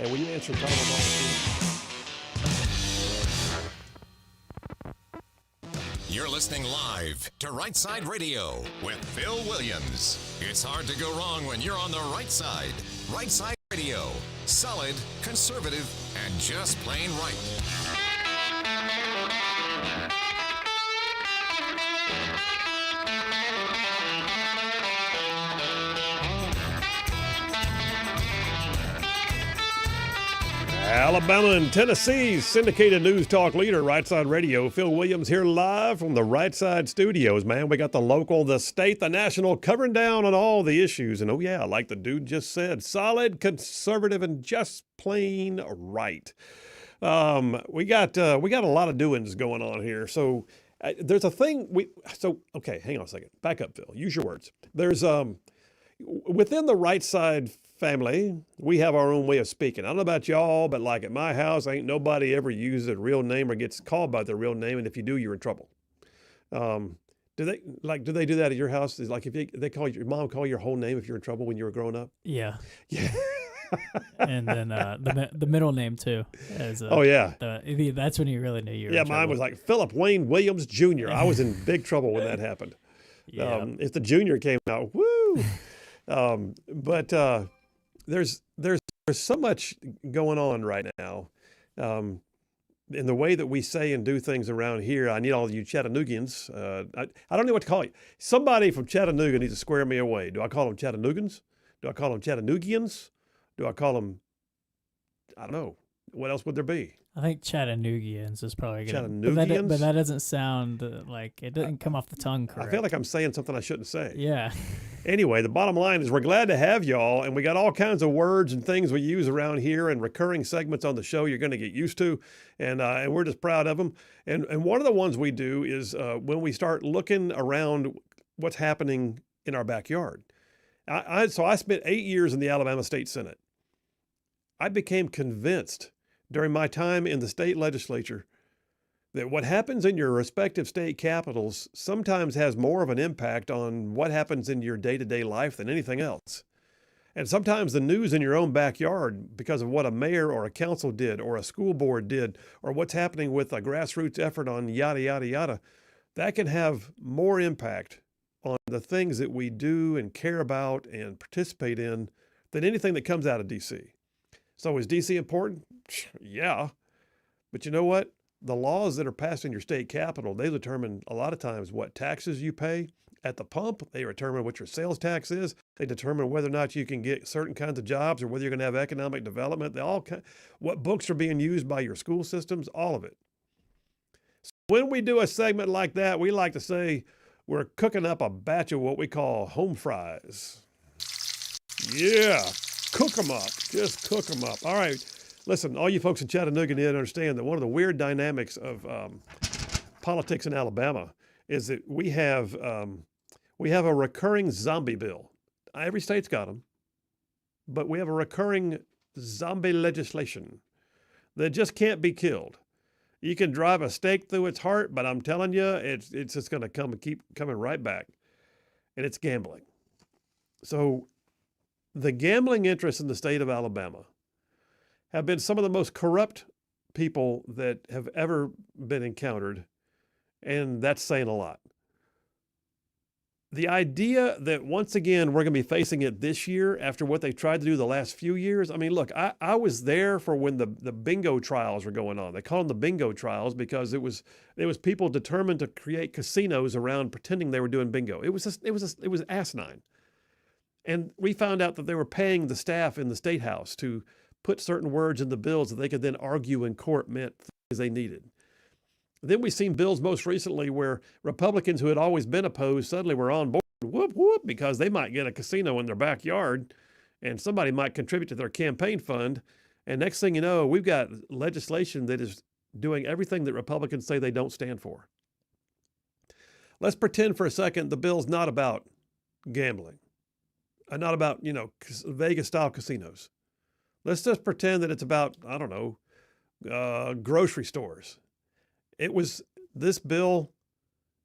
Hey, will you answer the telephone call? You're listening live to Rightside Radio with Phil Williams. It's hard to go wrong when you're on the right side. Rightside Radio. Solid, conservative, and just plain right. Alabama and Tennessee's syndicated news talk leader, Rightside Radio. Phil Williams here live from the Rightside studios, man. We got the local, the state, the national, covering down on all the issues. And oh yeah, like the dude just said, solid, conservative, and just plain right. We got a lot of doings going on here. So there's a thing okay, hang on a second. Back up, Phil. Use your words. There's within the Rightside family, we have our own way of speaking. I don't know about y'all, but like at my house, ain't nobody ever uses a real name or gets called by their real name, and if you do, you're in trouble. Do they do that at your house? Is like if they call your mom call your whole name if you're in trouble when you were growing up? Yeah. Yeah. And then the middle name too. Oh yeah. That's when you really knew you were. Yeah, in mine trouble. was like Philip Wayne Williams Jr. I was in big trouble when that happened. Yeah. If the junior came out, woo. But there's so much going on right now. In the way that we say and do things around here, I need all you Chattanoogians. I don't know what to call you. Somebody from Chattanooga needs to square me away. Do I call them Chattanoogans? Do I call them Chattanoogians? Do I call them, I don't know. What else would there be? I think Chattanoogians is probably good. Chattanoogians? But that doesn't sound like, it doesn't come off the tongue correct. I feel like I'm saying something I shouldn't say. Yeah. Anyway, the bottom line is we're glad to have y'all, and we got all kinds of words and things we use around here and recurring segments on the show you're going to get used to, and we're just proud of them. And one of the ones we do is when we start looking around what's happening in our backyard. So I spent 8 years in the Alabama State Senate. I became convinced during my time in the state legislature that what happens in your respective state capitals sometimes has more of an impact on what happens in your day-to-day life than anything else. And sometimes the news in your own backyard, because of what a mayor or a council did or a school board did, or what's happening with a grassroots effort on yada, yada, yada, that can have more impact on the things that we do and care about and participate in than anything that comes out of D.C. So is D.C. important? Yeah. But you know what? The laws that are passed in your state capital, they determine a lot of times what taxes you pay at the pump. They determine what your sales tax is. They determine whether or not you can get certain kinds of jobs or whether you're going to have economic development. What books are being used by your school systems, all of it. So when we do a segment like that, we like to say we're cooking up a batch of what we call home fries. Yeah. Cook them up. Just cook them up. All right. Listen, all you folks in Chattanooga need to understand that one of the weird dynamics of politics in Alabama is that we have a recurring zombie bill. Every state's got them, but we have a recurring zombie legislation that just can't be killed. You can drive a stake through its heart, but I'm telling you, it's just going to come and keep coming right back. And it's gambling. So the gambling interests in the state of Alabama have been some of the most corrupt people that have ever been encountered, and that's saying a lot. The idea that once again we're going to be facing it this year after what they tried to do the last few years. I mean, look, I was there for when the bingo trials were going on. They call them the bingo trials because it was people determined to create casinos around pretending they were doing bingo. It was asinine. And we found out that they were paying the staff in the State House to put certain words in the bills that they could then argue in court meant things they needed. Then we've seen bills most recently where Republicans who had always been opposed suddenly were on board, whoop, whoop, because they might get a casino in their backyard and somebody might contribute to their campaign fund. And next thing you know, we've got legislation that is doing everything that Republicans say they don't stand for. Let's pretend for a second the bill's not about gambling. Not about, Vegas-style casinos. Let's just pretend that it's about, I don't know, grocery stores. This bill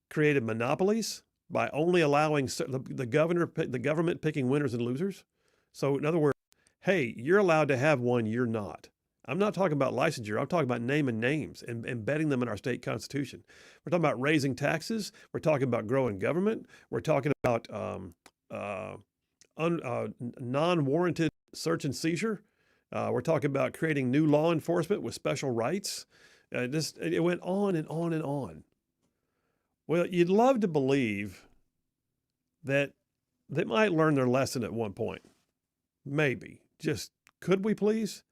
created monopolies by only allowing the government picking winners and losers. So in other words, hey, you're allowed to have one, you're not. I'm not talking about licensure. I'm talking about naming names and embedding them in our state constitution. We're talking about raising taxes. We're talking about growing government. We're talking about non-warranted search and seizure. We're talking about creating new law enforcement with special rights. It went on and on and on. Well, you'd love to believe that they might learn their lesson at one point. Maybe. Just, could we please?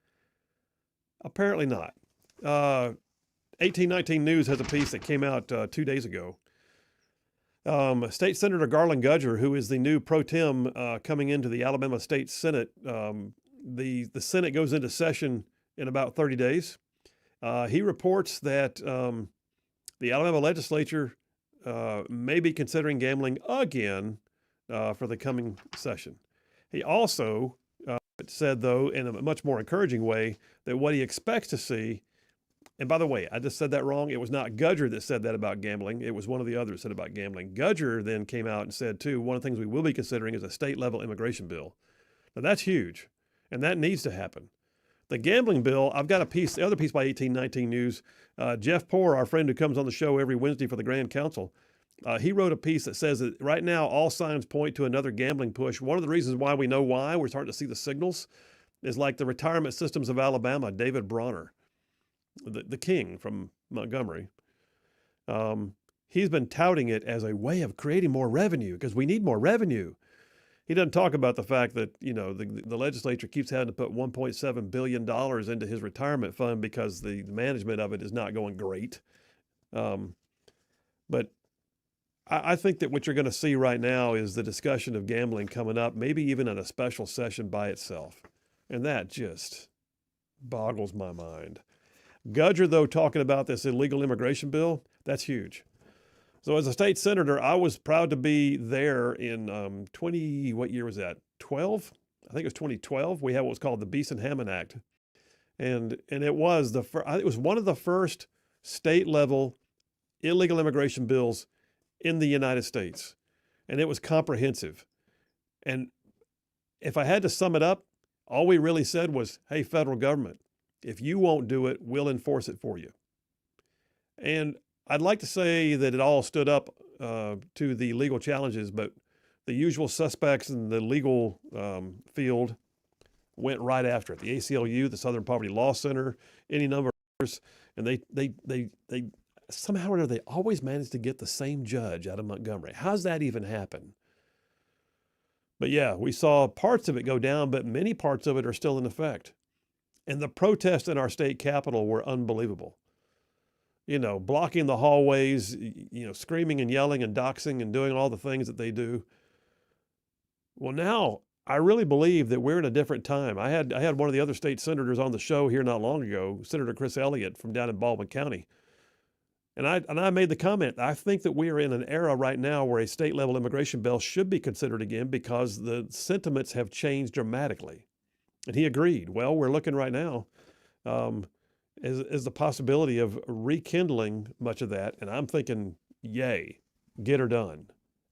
Apparently not. 1819 News has a piece that came out 2 days ago. State Senator Garland Gudger, who is the new pro tem coming into the Alabama State Senate, the Senate goes into session in about 30 days. He reports that the Alabama legislature may be considering gambling again for the coming session. He also said, though, in a much more encouraging way, that what he expects to see, and by the way, I just said that wrong. It was not Gudger that said that about gambling. It was one of the others that said about gambling. Gudger then came out and said, too, one of the things we will be considering is a state-level immigration bill. Now, that's huge, and that needs to happen. The gambling bill, I've got the other piece by 1819 News. Jeff Poore, our friend who comes on the show every Wednesday for the Grand Council, he wrote a piece that says that right now all signs point to another gambling push. One of the reasons why we know why, we're starting to see the signals, is like the retirement systems of Alabama, David Bronner, the king from Montgomery. He's been touting it as a way of creating more revenue because we need more revenue. He doesn't talk about the fact that, the legislature keeps having to put $1.7 billion into his retirement fund because the management of it is not going great. But I think that what you're going to see right now is the discussion of gambling coming up, maybe even in a special session by itself. And that just boggles my mind. Gudger, though, talking about this illegal immigration bill, that's huge. So as a state senator, I was proud to be there in what year was that? 12? I think it was 2012. We had what was called the Beeson-Hammond Act. And it was it was one of the first state-level illegal immigration bills in the United States. And it was comprehensive. And if I had to sum it up, all we really said was, hey, federal government, if you won't do it, we'll enforce it for you. And I'd like to say that it all stood up to the legal challenges, but the usual suspects in the legal field went right after it. The ACLU, the Southern Poverty Law Center, any number of others, and they somehow or another, they always manage to get the same judge out of Montgomery. How's that even happen? But yeah, we saw parts of it go down, but many parts of it are still in effect. And the protests in our state capitol were unbelievable. Blocking the hallways, screaming and yelling and doxing and doing all the things that they do. Well, now I really believe that we're in a different time. I had one of the other state senators on the show here not long ago, Senator Chris Elliott from down in Baldwin County. And I made the comment, I think that we are in an era right now where a state-level immigration bill should be considered again because the sentiments have changed dramatically. And he agreed. Well, we're looking right now as the possibility of rekindling much of that. And I'm thinking, yay, get her done.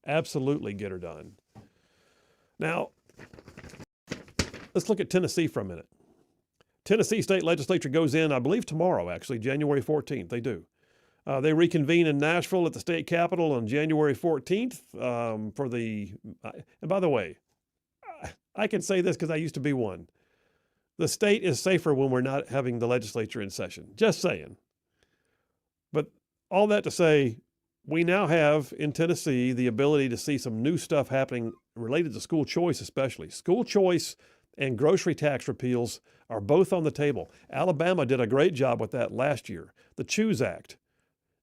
Absolutely get her done. Now, let's look at Tennessee for a minute. Tennessee State Legislature goes in, I believe tomorrow, actually, January 14th. They do. They reconvene in Nashville at the state capitol on January 14th and by the way, I can say this because I used to be one. The state is safer when we're not having the legislature in session. Just saying. But all that to say, we now have in Tennessee the ability to see some new stuff happening related to school choice especially. School choice and grocery tax repeals are both on the table. Alabama did a great job with that last year. The Choose Act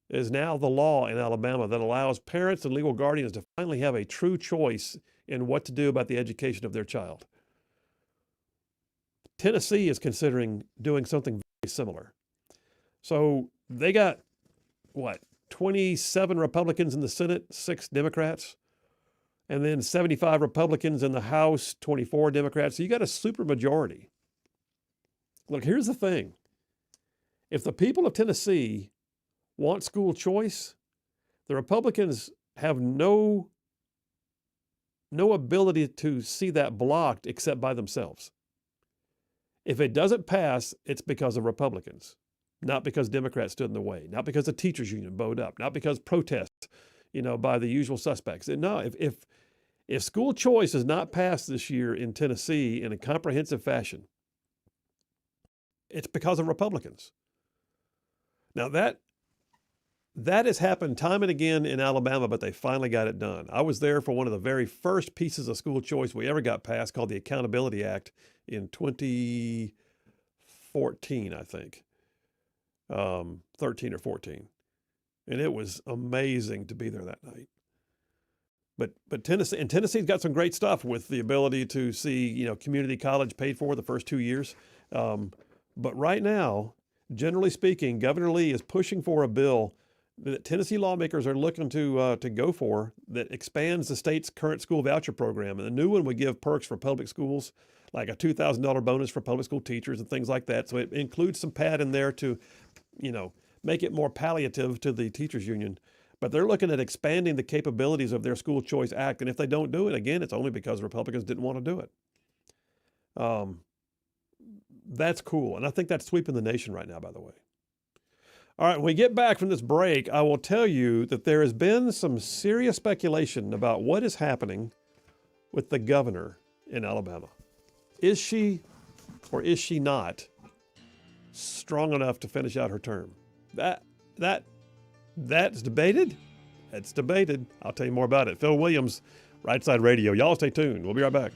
is now the law in Alabama that allows parents and legal guardians to finally have a true choice in what to do about the education of their child. Tennessee is considering doing something very similar. So they got, 27 Republicans in the Senate, 6 Democrats, and then 75 Republicans in the House, 24 Democrats. So you got a supermajority. Look, here's the thing. If the people of Tennessee want school choice, the Republicans have no ability to see that blocked except by themselves. If it doesn't pass, it's because of Republicans, not because Democrats stood in the way, not because the teachers union bowed up, not because protests, by the usual suspects. No, if school choice is not passed this year in Tennessee in a comprehensive fashion, it's because of Republicans. Now that has happened time and again in Alabama, but they finally got it done. I was there for one of the very first pieces of school choice we ever got passed, called the Accountability Act, in 2014, I think, 13 or 14. And it was amazing to be there that night. But Tennessee's got some great stuff with the ability to see, community college paid for the first 2 years. But right now, generally speaking, Governor Lee is pushing for a bill that Tennessee lawmakers are looking to go for that expands the state's current school voucher program. And the new one would give perks for public schools, like a $2,000 bonus for public school teachers and things like that. So it includes some pad in there to, make it more palliative to the teachers union. But they're looking at expanding the capabilities of their School Choice Act. And if they don't do it, again, it's only because Republicans didn't want to do it. That's cool. And I think that's sweeping the nation right now, by the way. All right, when we get back from this break, I will tell you that there has been some serious speculation about what is happening with the governor in Alabama. Is she or is she not strong enough to finish out her term? That's debated. It's debated. I'll tell you more about it. Phil Williams, Rightside Radio. Y'all stay tuned. We'll be right back.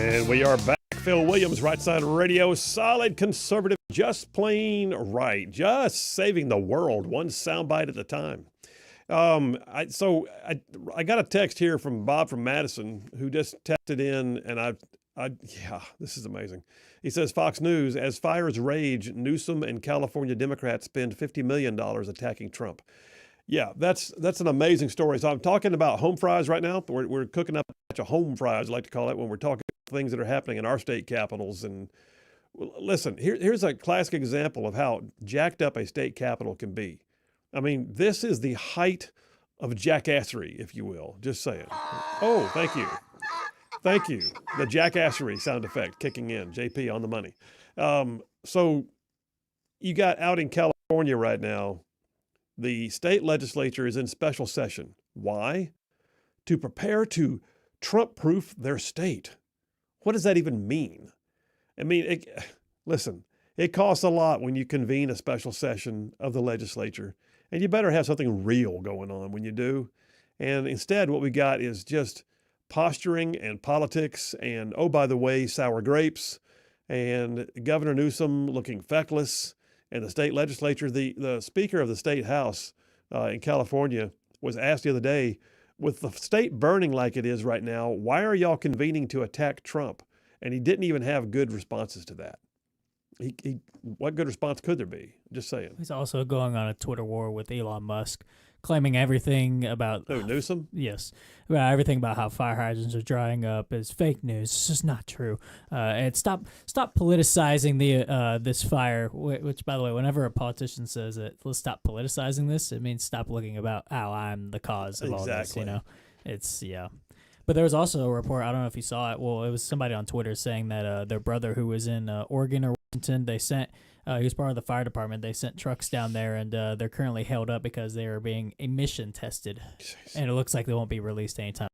And we are back. Phil Williams, Rightside Radio, solid conservative, just plain right, just saving the world, one soundbite at a time. I got a text here from Bob from Madison who just texted in, and yeah, this is amazing. He says, Fox News, as fires rage, Newsom and California Democrats spend $50 million attacking Trump. Yeah, that's an amazing story. So I'm talking about home fries right now. We're cooking up a bunch of home fries, I like to call it, when we're talking about things that are happening in our state capitals. And listen, here's a classic example of how jacked up a state capital can be. I mean, this is the height of jackassery, if you will. Just saying. Oh, thank you. Thank you. The jackassery sound effect kicking in. JP on the money. So you got out in California right now, the state legislature is in special session. Why? To prepare to Trump-proof their state. What does that even mean? I mean, listen, it costs a lot when you convene a special session of the legislature, and you better have something real going on when you do. And instead, what we got is just posturing and politics and, oh, by the way, sour grapes, and Governor Newsom looking feckless. And the state legislature, the Speaker of the State House in California was asked the other day, with the state burning like it is right now, why are y'all convening to attack Trump? And he didn't even have good responses to that. What good response could there be? Just saying. He's also going on a Twitter war with Elon Musk, claiming everything about... Oh, Newsom? Yes. Everything about how fire hydrants are drying up is fake news. It's just not true. And stop politicizing this fire, which, by the way, whenever a politician says it, let's stop politicizing this, it means stop looking about how I'm the cause of all this, you know? It's, yeah. But there was also a report, I don't know if you saw it, well, it was somebody on Twitter saying that their brother who was in Oregon or Washington, they sent... he was part of the fire department. They sent trucks down there, and they're currently held up because they are being emission tested. Jeez. And it looks like they won't be released anytime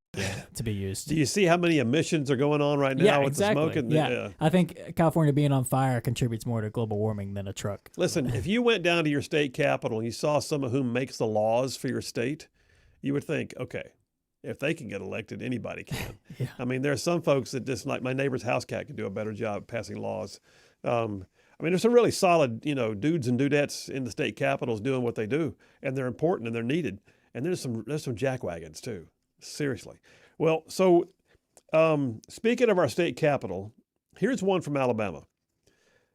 to be used. Do you see how many emissions are going on right now with the smoke? Yeah, I think California being on fire contributes more to global warming than a truck. Listen, if you went down to your state capital and you saw some of whom makes the laws for your state, you would think, okay, if they can get elected, anybody can. Yeah. I mean, there are some folks that just, like my neighbor's house cat, can do a better job passing laws. I mean, there's some really solid, dudes and dudettes in the state capitals doing what they do, and they're important and they're needed. And there's some jackwagons too. Seriously. Well, so speaking of our state capital, here's one from Alabama.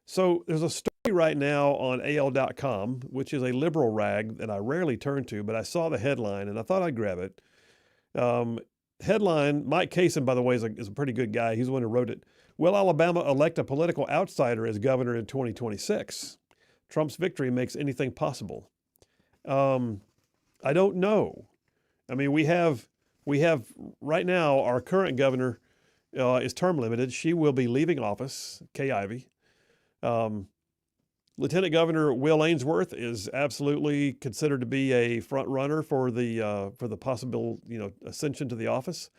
So there's a story right now on AL.com, which is a liberal rag that I rarely turn to, but I saw the headline and I thought I'd grab it. Headline, Mike Kaysen, by the way, is a pretty good guy. He's the one who wrote it. Will Alabama elect a political outsider as governor in 2026? Trump's victory makes anything possible. I don't know. I mean, we have right now, our current governor is term limited. She will be leaving office, Kay Ivey. Lieutenant Governor Will Ainsworth is absolutely considered to be a front runner for the possible, ascension to the office.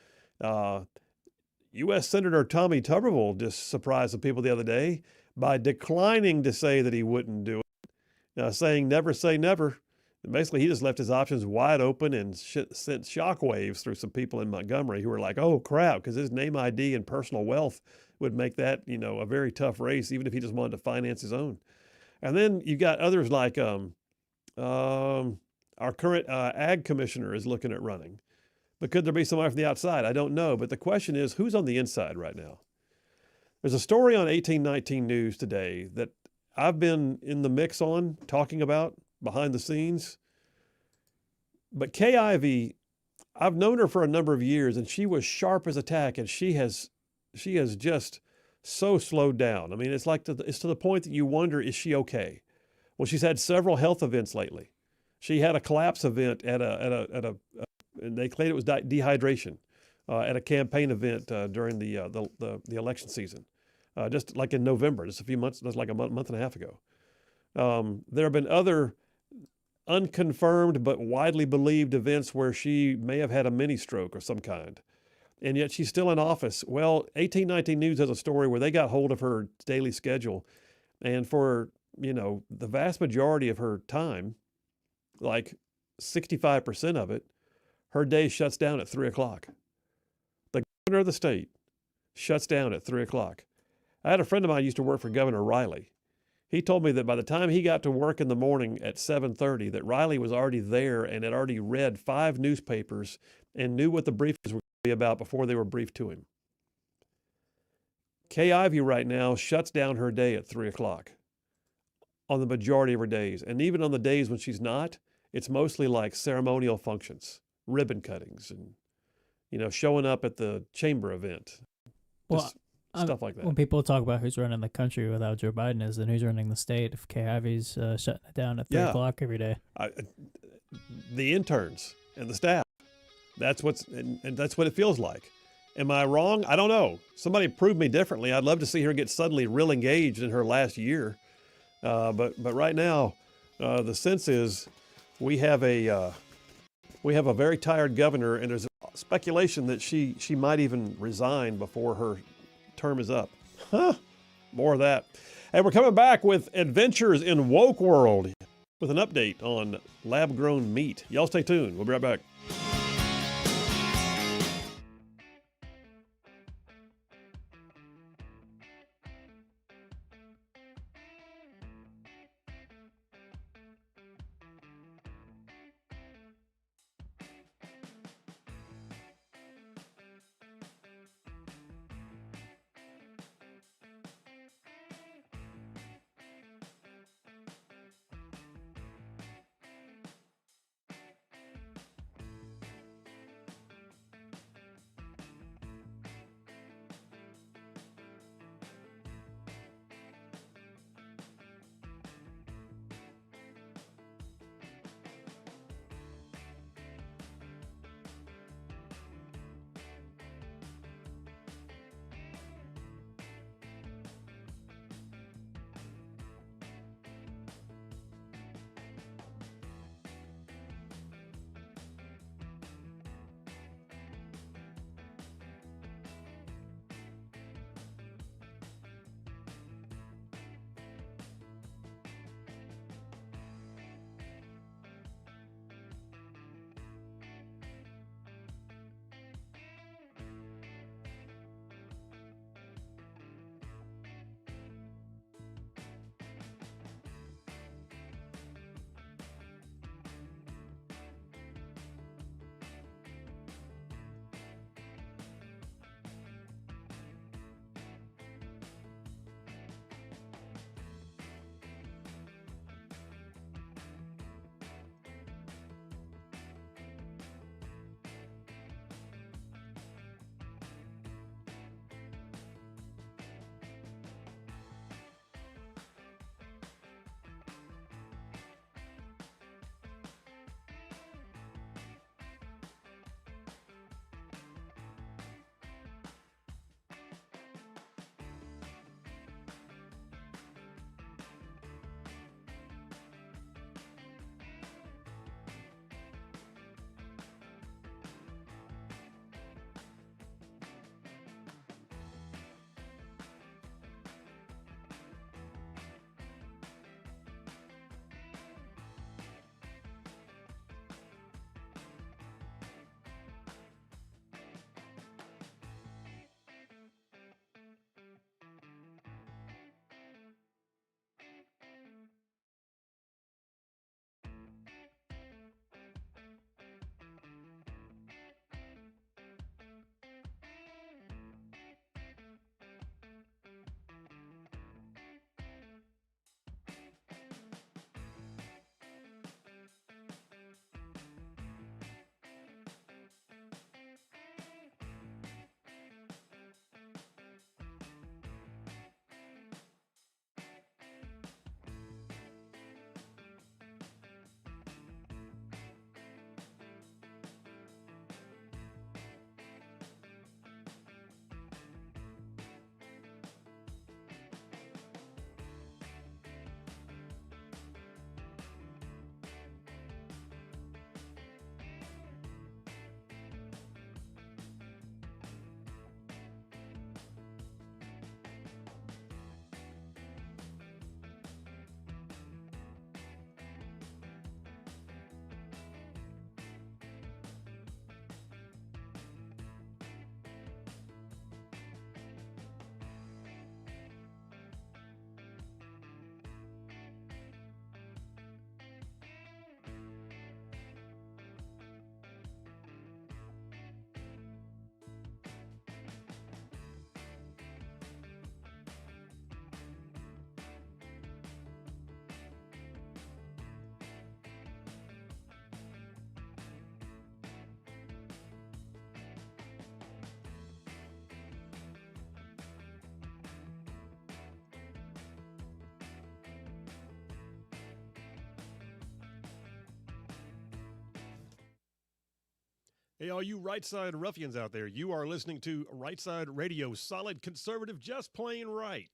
U.S. Senator Tommy Tuberville just surprised the people the other day by declining to say that he wouldn't do it, saying never say never. And basically, he just left his options wide open and sent shockwaves through some people in Montgomery who were like, oh, crap, because his name ID and personal wealth would make that, a very tough race, even if he just wanted to finance his own. And then you got others like our current ag commissioner is looking at running. But could there be somebody from the outside? I don't know. But the question is, who's on the inside right now? There's a story on 1819 News today that I've been in the mix on, talking about behind the scenes. But Kay Ivey, I've known her for a number of years, and she was sharp as a tack, and she has just so slowed down. I mean, it's to the point that you wonder, is she okay? Well, she's had several health events lately. She had a collapse event and they claimed it was dehydration at a campaign event during the election season, just like in November, just a few months, just like a month and a half ago. There have been other unconfirmed but widely believed events where she may have had a mini stroke of some kind, and yet she's still in office. Well, 1819 News has a story where they got hold of her daily schedule, and for the vast majority of her time, like 65% of it, her day shuts down at 3 o'clock. The governor of the state shuts down at 3 o'clock. I had a friend of mine who used to work for Governor Riley. He told me that by the time he got to work in the morning at 7:30, that Riley was already there and had already read 5 newspapers and knew what the briefings were going to be about before they were briefed to him. Kay Ivey right now shuts down her day at 3 o'clock on the majority of her days. And even on the days when she's not, it's mostly like ceremonial functions, ribbon cuttings, and, showing up at the chamber event. Just stuff like that. When people talk about who's running the country without Joe Biden is, then who's running the state if Kay Ivey's shutting it down at 3 o'clock every day? The interns and the staff. That's and that's what it feels like. Am I wrong? I don't know. Somebody prove me differently. I'd love to see her get suddenly real engaged in her last year. But right now, the sense is we have a very tired governor, and there's speculation that she might even resign before her term is up. More of that. And we're coming back with Adventures in Woke World with an update on lab-grown meat. Y'all stay tuned. We'll be right back. Hey, all you Rightside ruffians out there, you are listening to Rightside Radio, solid conservative, just plain right.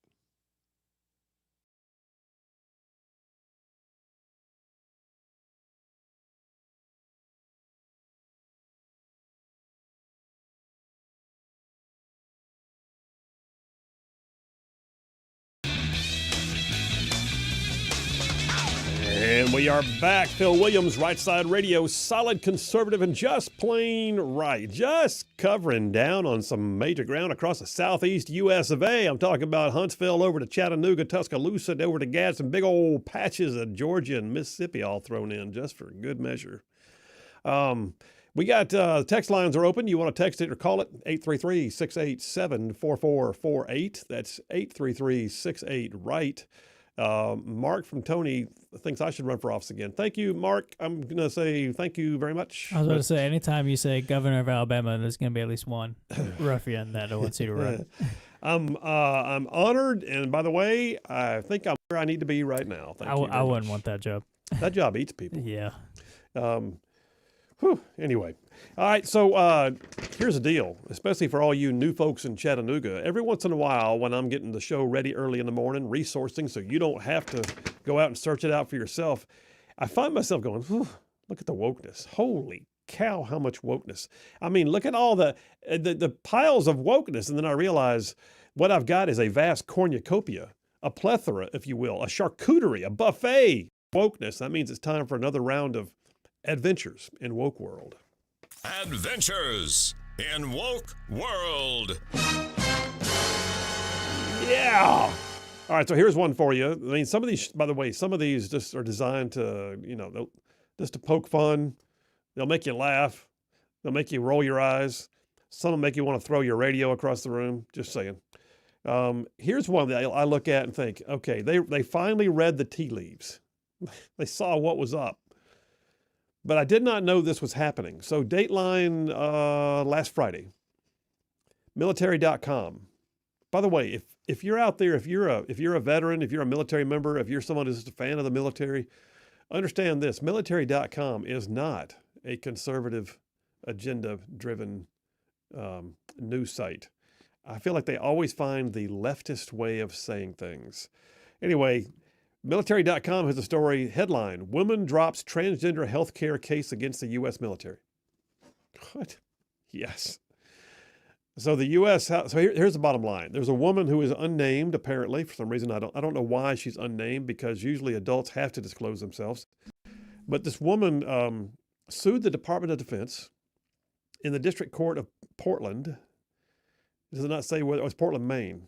And we are back. Phil Williams, Rightside Radio, solid conservative and just plain right. Just covering down on some major ground across the southeast U.S. of A. I'm talking about Huntsville over to Chattanooga, Tuscaloosa, over to Gadsden, big old patches of Georgia and Mississippi all thrown in just for good measure. We got text lines are open. You want to text it or call it, 833-687-4448. That's 833-68-RIGHT. Mark from Tony thinks I should run for office again. Thank you, Mark. I'm going to say thank you very much. I was going to say, anytime you say governor of Alabama, there's going to be at least one ruffian that wants you to run. I'm honored, and by the way, I think I'm where I need to be right now. Thank you. I wouldn't want that job. That job eats people. Yeah. Anyway. All right, so here's the deal, especially for all you new folks in Chattanooga. Every once in a while when I'm getting the show ready early in the morning, resourcing so you don't have to go out and search it out for yourself, I find myself going, look at the wokeness. Holy cow, how much wokeness. I mean, look at all the piles of wokeness, and then I realize what I've got is a vast cornucopia, a plethora, if you will, a charcuterie, a buffet wokeness. That means it's time for another round of adventures in woke world. Adventures in woke world. Yeah. All right, so here's one for you. I mean, some of these, by the way, some of these just are designed to, just to poke fun. They'll make you laugh. They'll make you roll your eyes. Some will make you want to throw your radio across the room. Just saying. Here's one that I look at and think, okay, they finally read the tea leaves. They saw what was up. But I did not know this was happening. So Dateline last Friday, military.com. By the way, if you're out there, if you're a veteran, if you're a military member, if you're someone who's just a fan of the military, understand this, military.com is not a conservative agenda-driven news site. I feel like they always find the leftist way of saying things. Anyway, military.com has a story headline, Woman Drops Transgender Healthcare Case Against the U.S. Military. What? Yes. So the U.S., so here's the bottom line. There's a woman who is unnamed, apparently. For some reason, I don't know why she's unnamed, because usually adults have to disclose themselves. But this woman sued the Department of Defense in the District Court of Portland. Does it not say whether it was Portland, Maine?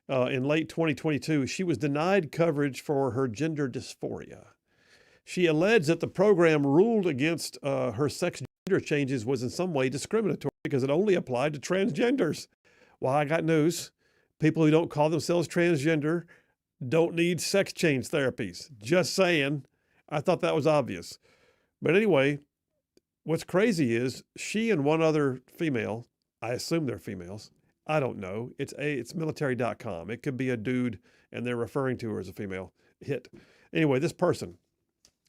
In late 2022, she was denied coverage for her gender dysphoria. She alleged that the program ruled against her sex gender changes was in some way discriminatory because it only applied to transgenders. Well, I got news. People who don't call themselves transgender don't need sex change therapies. Just saying. I thought that was obvious. But anyway, what's crazy is she and one other female, I assume they're females, I don't know. It's military.com. It could be a dude and they're referring to her as a female hit. Anyway, this person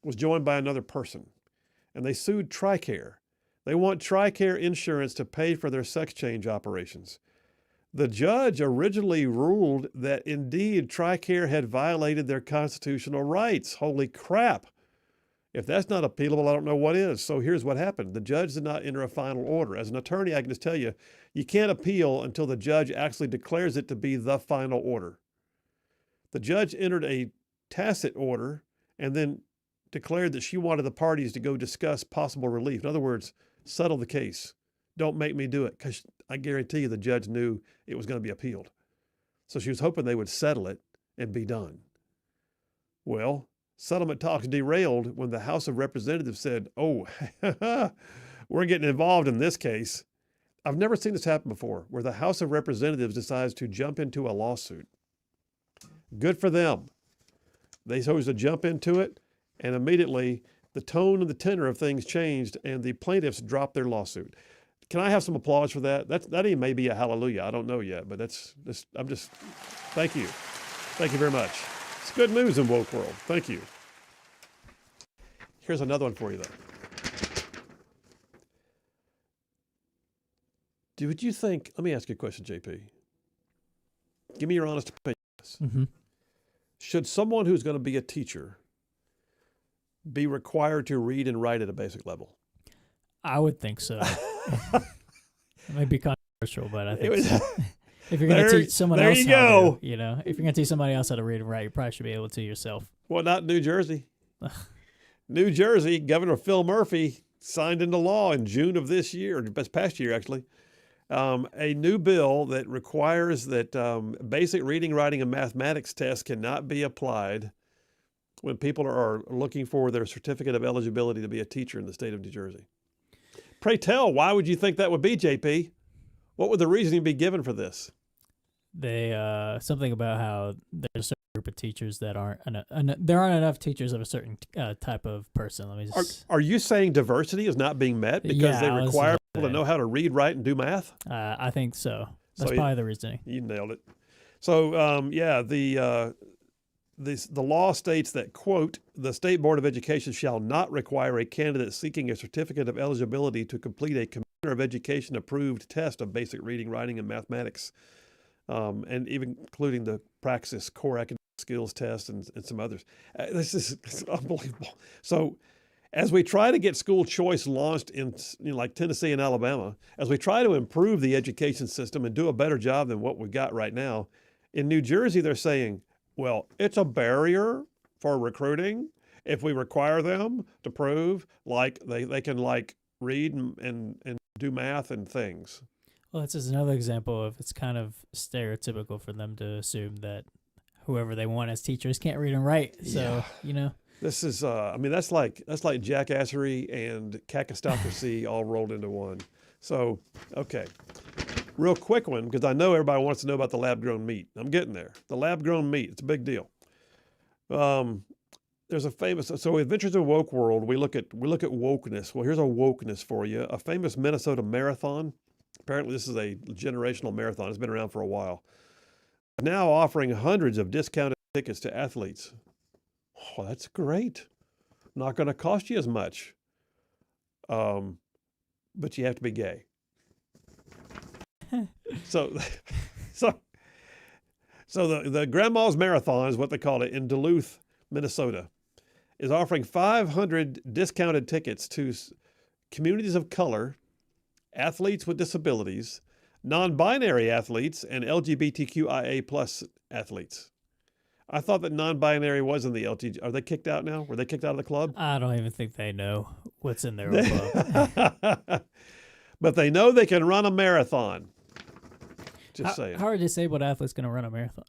was joined by another person and they sued TRICARE. They want TRICARE insurance to pay for their sex change operations. The judge originally ruled that indeed TRICARE had violated their constitutional rights. Holy crap. If that's not appealable, I don't know what is. So here's what happened. The judge did not enter a final order. As an attorney, I can just tell you, you can't appeal until the judge actually declares it to be the final order. The judge entered a tacit order and then declared that she wanted the parties to go discuss possible relief. In other words, settle the case. Don't make me do it, because I guarantee you the judge knew it was going to be appealed. So she was hoping they would settle it and be done. Well, settlement talks derailed when the House of Representatives said, oh, we're getting involved in this case. I've never seen this happen before, where the House of Representatives decides to jump into a lawsuit. Good for them. They chose to jump into it, and immediately the tone and the tenor of things changed, and the plaintiffs dropped their lawsuit. Can I have some applause for that? That even may be a hallelujah. I don't know yet, but thank you. Thank you very much. It's good news in woke world. Thank you. Here's another one for you, though. would you think? Let me ask you a question, JP. Give me your honest opinion. Mm-hmm. Should someone who's going to be a teacher be required to read and write at a basic level? I would think so. It might be controversial, but I think was, so. If you're going to teach someone else if you're going to teach somebody else how to read and write, you probably should be able to yourself. Well, not New Jersey. New Jersey, Governor Phil Murphy signed into law in June of this year, or this past year actually, a new bill that requires that basic reading, writing, and mathematics tests cannot be applied when people are looking for their certificate of eligibility to be a teacher in the state of New Jersey. Pray tell, why would you think that would be, JP? What would the reasoning be given for this? They something about how there's a certain group of teachers that there aren't enough teachers of a certain type of person. Let me just. Are you saying diversity is not being met because they require people to know how to read, write, and do math? I think so. That's probably the reasoning. You nailed it. So the law states that, quote, the State Board of Education shall not require a candidate seeking a certificate of eligibility to complete a Commissioner of Education approved test of basic reading, writing, and mathematics, and even including the Praxis Core Academic Skills Test and some others. This is unbelievable. So as we try to get school choice launched in like Tennessee and Alabama, as we try to improve the education system and do a better job than what we've got right now, in New Jersey they're saying, well, it's a barrier for recruiting if we require them to prove like they can like read and do math and things. Well, this is another example of it's kind of stereotypical for them to assume that whoever they want as teachers can't read and write. So, This is, that's like jackassery and kakistocracy all rolled into one. So, okay. Real quick one, because I know everybody wants to know about the lab-grown meat. I'm getting there. The lab-grown meat, it's a big deal. There's a famous, so Adventures in Woke World, we look at wokeness. Well, here's a wokeness for you. A famous Minnesota marathon. Apparently this is a generational marathon. It's been around for a while. Now offering hundreds of discounted tickets to athletes. Oh, that's great. Not going to cost you as much. But you have to be gay. So the Grandma's Marathon is what they call it in Duluth, Minnesota, is offering 500 discounted tickets to communities of color, athletes with disabilities, non-binary athletes, and LGBTQIA plus athletes. I thought that non-binary was in the LG. Are they kicked out now? Were they kicked out of the club? I don't even think they know what's in their club. But they know they can run a marathon. Just saying. How are disabled athletes going to run a marathon?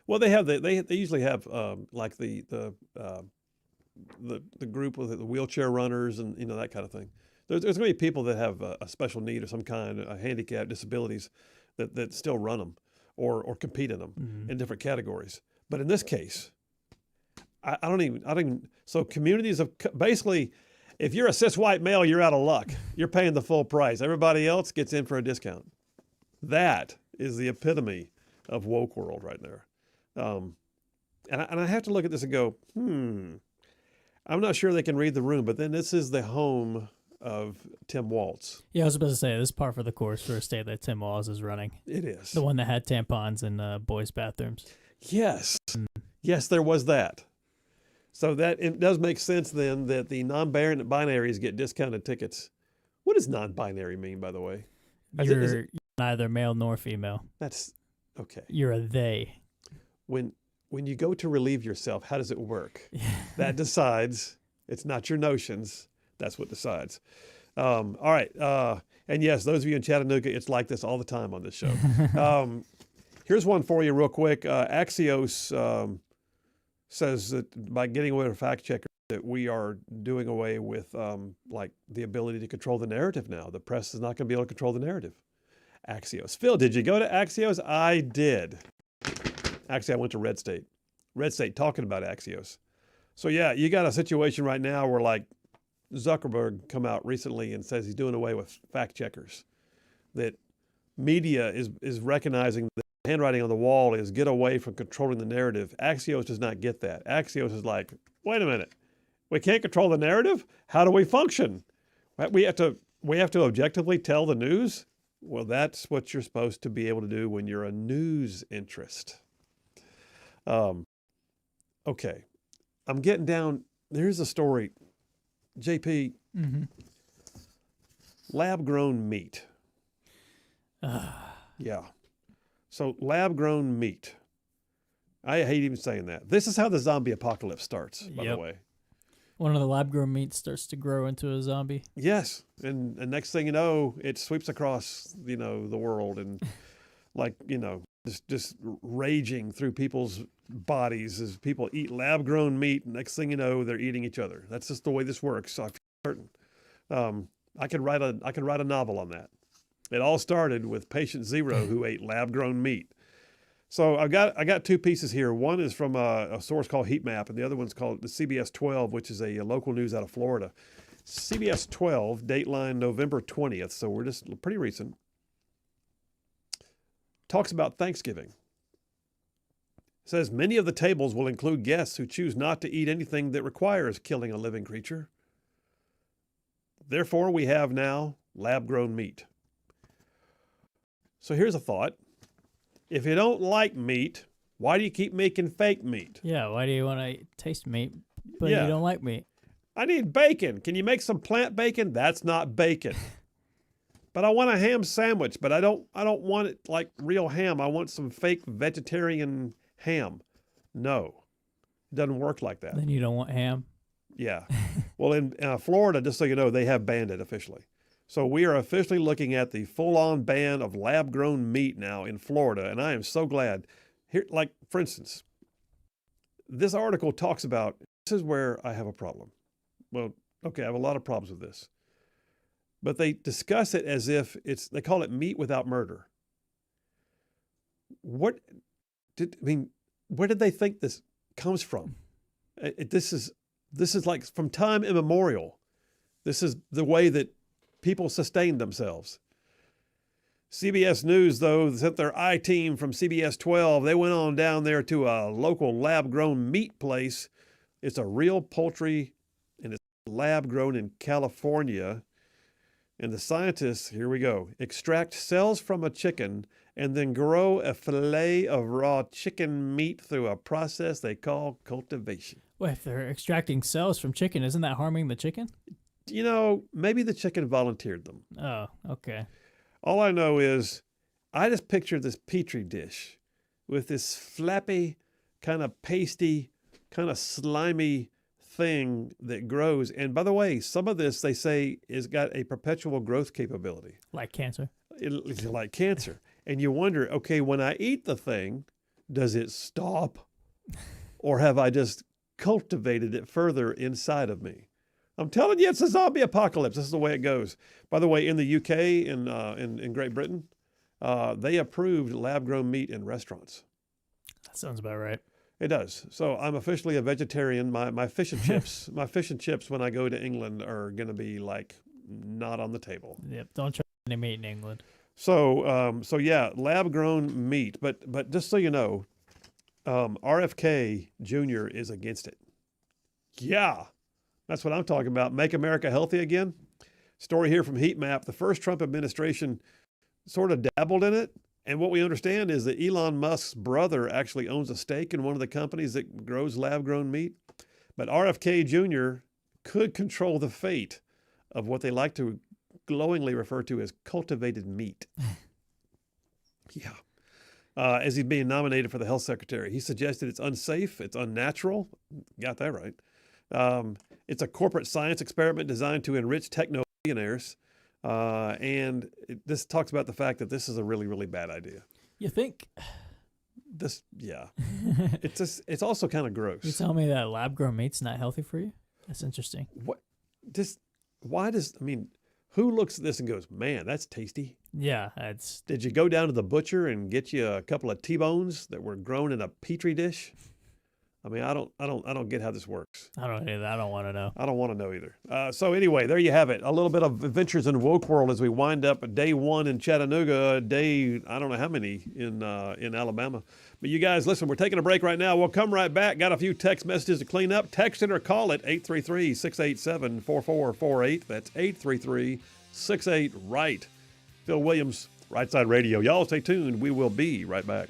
Well, they have they usually have like the group with the wheelchair runners and that kind of thing. There's going to be people that have a special need of some kind, a handicap, disabilities, that still run them or compete in them in different categories. But in this case, I don't even. So communities of basically, if you're a cis white male, you're out of luck. You're paying the full price. Everybody else gets in for a discount. That is the epitome of woke world right there. And I have to look at this and go, I'm not sure they can read the room, but then this is the home of Tim Walz. Yeah, I was about to say, this is par for the course for a state that Tim Walz is running. It is. The one that had tampons in boys' bathrooms. Yes. Yes, there was that. So that it does make sense then that the non-binaries get discounted tickets. What does non-binary mean, by the way? You're neither male nor female. That's okay. You're a they. When you go to relieve yourself, how does it work? That decides. It's not your notions. That's what decides. All right. And yes, those of you in Chattanooga, it's like this all the time on this show. Here's one for you real quick. Axios says that by getting away with fact checkers, that we are doing away with like the ability to control the narrative now. The press is not going to be able to control the narrative. Axios. Phil, did you go to Axios? I did. Actually, I went to Red State. Red State talking about Axios. So yeah, you got a situation right now where like Zuckerberg come out recently and says he's doing away with fact checkers. That media is recognizing that the handwriting on the wall is get away from controlling the narrative. Axios does not get that. Axios is like, wait a minute, we can't control the narrative? How do we function? We have to objectively tell the news Well, that's what you're supposed to be able to do when you're a news interest. Okay. I'm getting down. Here's a story. JP, lab-grown meat. Yeah. So lab-grown meat. I hate even saying that. This is how the zombie apocalypse starts, by the way. One of the lab-grown meats starts to grow into a zombie. Yes. And next thing you know, it sweeps across, the world and just raging through people's bodies as people eat lab-grown meat. Next thing you know, they're eating each other. That's just the way this works. I feel certain. I could write a novel on that. It all started with Patient Zero who ate lab-grown meat. So I got two pieces here. One is from a source called Heat Map, and the other one's called the CBS 12, which is a local news out of Florida. CBS 12, dateline November 20th, so we're just pretty recent, talks about Thanksgiving. It says, many of the tables will include guests who choose not to eat anything that requires killing a living creature. Therefore, we have now lab-grown meat. So here's a thought. If you don't like meat, why do you keep making fake meat? Yeah, why do you want to taste meat, but you don't like meat? I need bacon. Can you make some plant bacon? That's not bacon. But I want a ham sandwich, but I don't want it like real ham. I want some fake vegetarian ham. No, it doesn't work like that. Then you don't want ham? Yeah. Well, in Florida, just so you know, they have banned it officially. So we are officially looking at the full-on ban of lab-grown meat now in Florida, and I am so glad. Here, like, for instance, this article talks about, this is where I have a problem. Well, okay, I have a lot of problems with this. But they discuss it as if they call it meat without murder. Where did they think this comes from? This is like from time immemorial. This is the way that people sustain themselves. CBS News, though, sent their I-team from CBS 12. They went on down there to a local lab-grown meat place. It's a real poultry, and it's lab-grown in California. And the scientists, here we go, extract cells from a chicken and then grow a fillet of raw chicken meat through a process they call cultivation. Well, if they're extracting cells from chicken, isn't that harming the chicken? Maybe the chicken volunteered them. Oh, okay. All I know is I just picture this Petri dish with this flappy, kind of pasty, kind of slimy thing that grows. And by the way, some of this, they say, has got a perpetual growth capability. Like cancer? It's like cancer. And you wonder, okay, when I eat the thing, does it stop? Or have I just cultivated it further inside of me? I'm telling you, it's a zombie apocalypse. This is the way it goes. By the way, in the UK, in Great Britain, they approved lab-grown meat in restaurants. That sounds about right. It does. So I'm officially a vegetarian. My fish and chips, when I go to England are going to be like not on the table. Yep. Don't try any meat in England. So yeah, lab-grown meat. But just so you know, RFK Jr. is against it. Yeah. That's what I'm talking about. Make America healthy again. Story here from Heat Map. The first Trump administration sort of dabbled in it. And what we understand is that Elon Musk's brother actually owns a stake in one of the companies that grows lab-grown meat. But RFK Jr. could control the fate of what they like to glowingly refer to as cultivated meat. Yeah. As he's being nominated for the health secretary. He suggested it's unsafe, it's unnatural. Got that right. It's a corporate science experiment designed to enrich techno-billionaires. And this talks about the fact that this is a really, really bad idea. You think? Yeah. It's also kind of gross. You tell me that lab-grown meat's not healthy for you? That's interesting. Who looks at this and goes, man, that's tasty? Yeah, Did you go down to the butcher and get you a couple of T-bones that were grown in a Petri dish? I mean, I don't get how this works. I don't either. I don't want to know. I don't want to know either. So anyway, there you have it. A little bit of adventures in woke world as we wind up day one in Chattanooga, day I don't know how many in Alabama. But you guys, listen, we're taking a break right now. We'll come right back. Got a few text messages to clean up. Text it or call it 833-687-4448. That's 833-68-RIGHT. Phil Williams, Right Side Radio. Y'all stay tuned. We will be right back.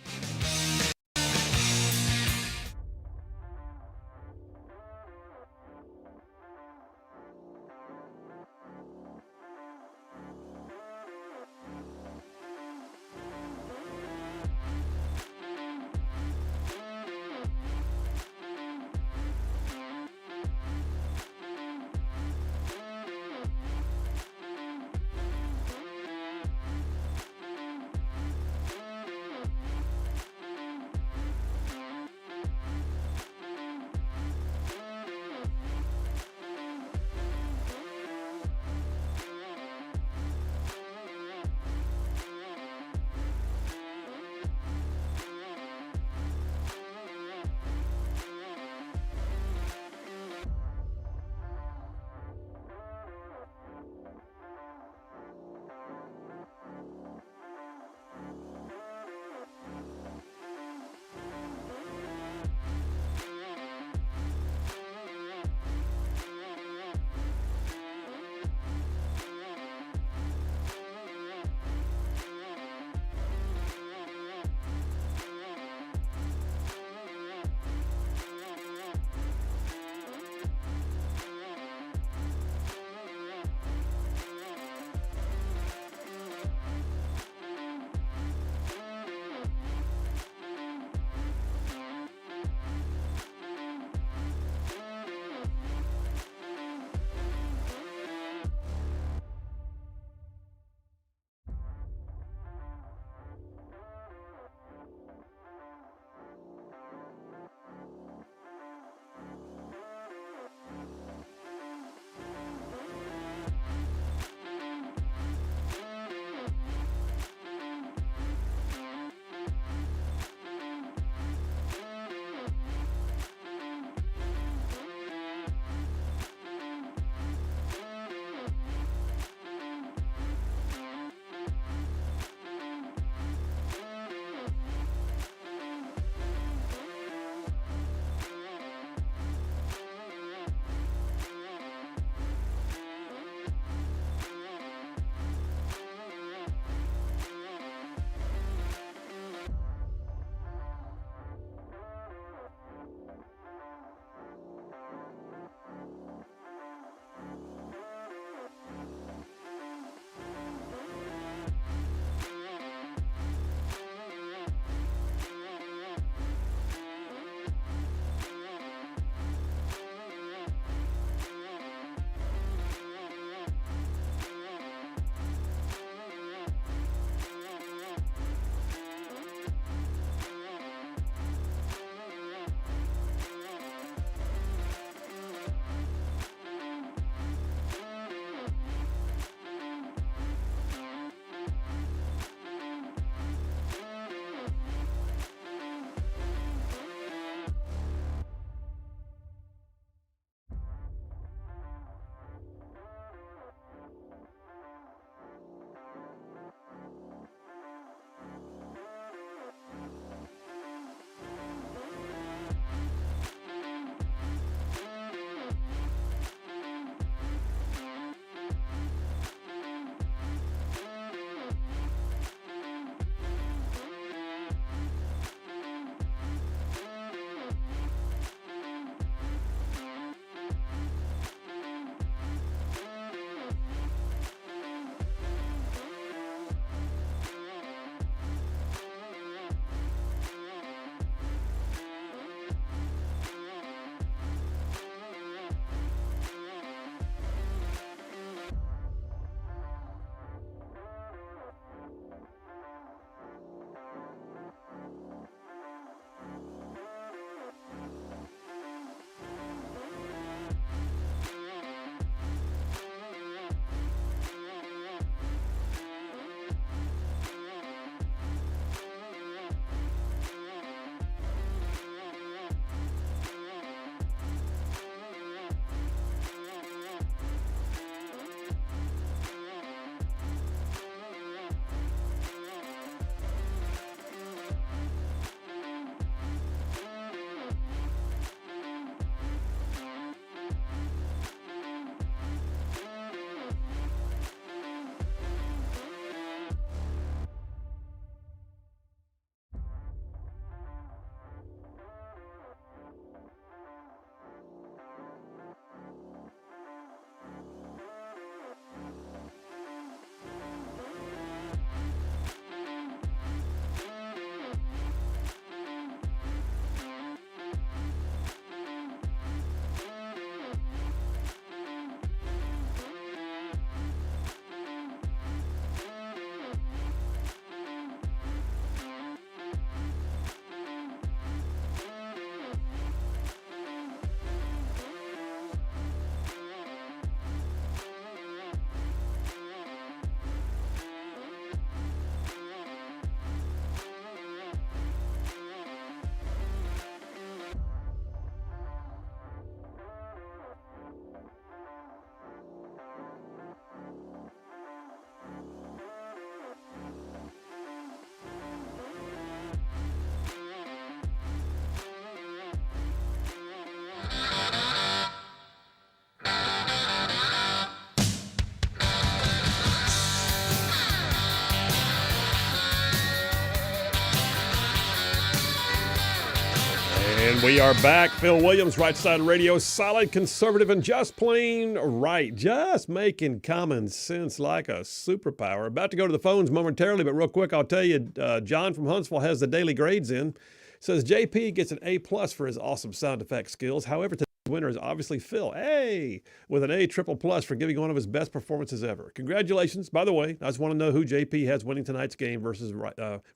And we are back. Phil Williams, Rightside Radio, solid, conservative, and just plain right. Just making common sense like a superpower. About to go to the phones momentarily, but real quick, I'll tell you, John from Huntsville has the daily grades in. Says JP gets an A+ for his awesome sound effect skills. However, today's winner is obviously Phil. Hey, with an A+ for giving one of his best performances ever. Congratulations. By the way, I just want to know who JP has winning tonight's game versus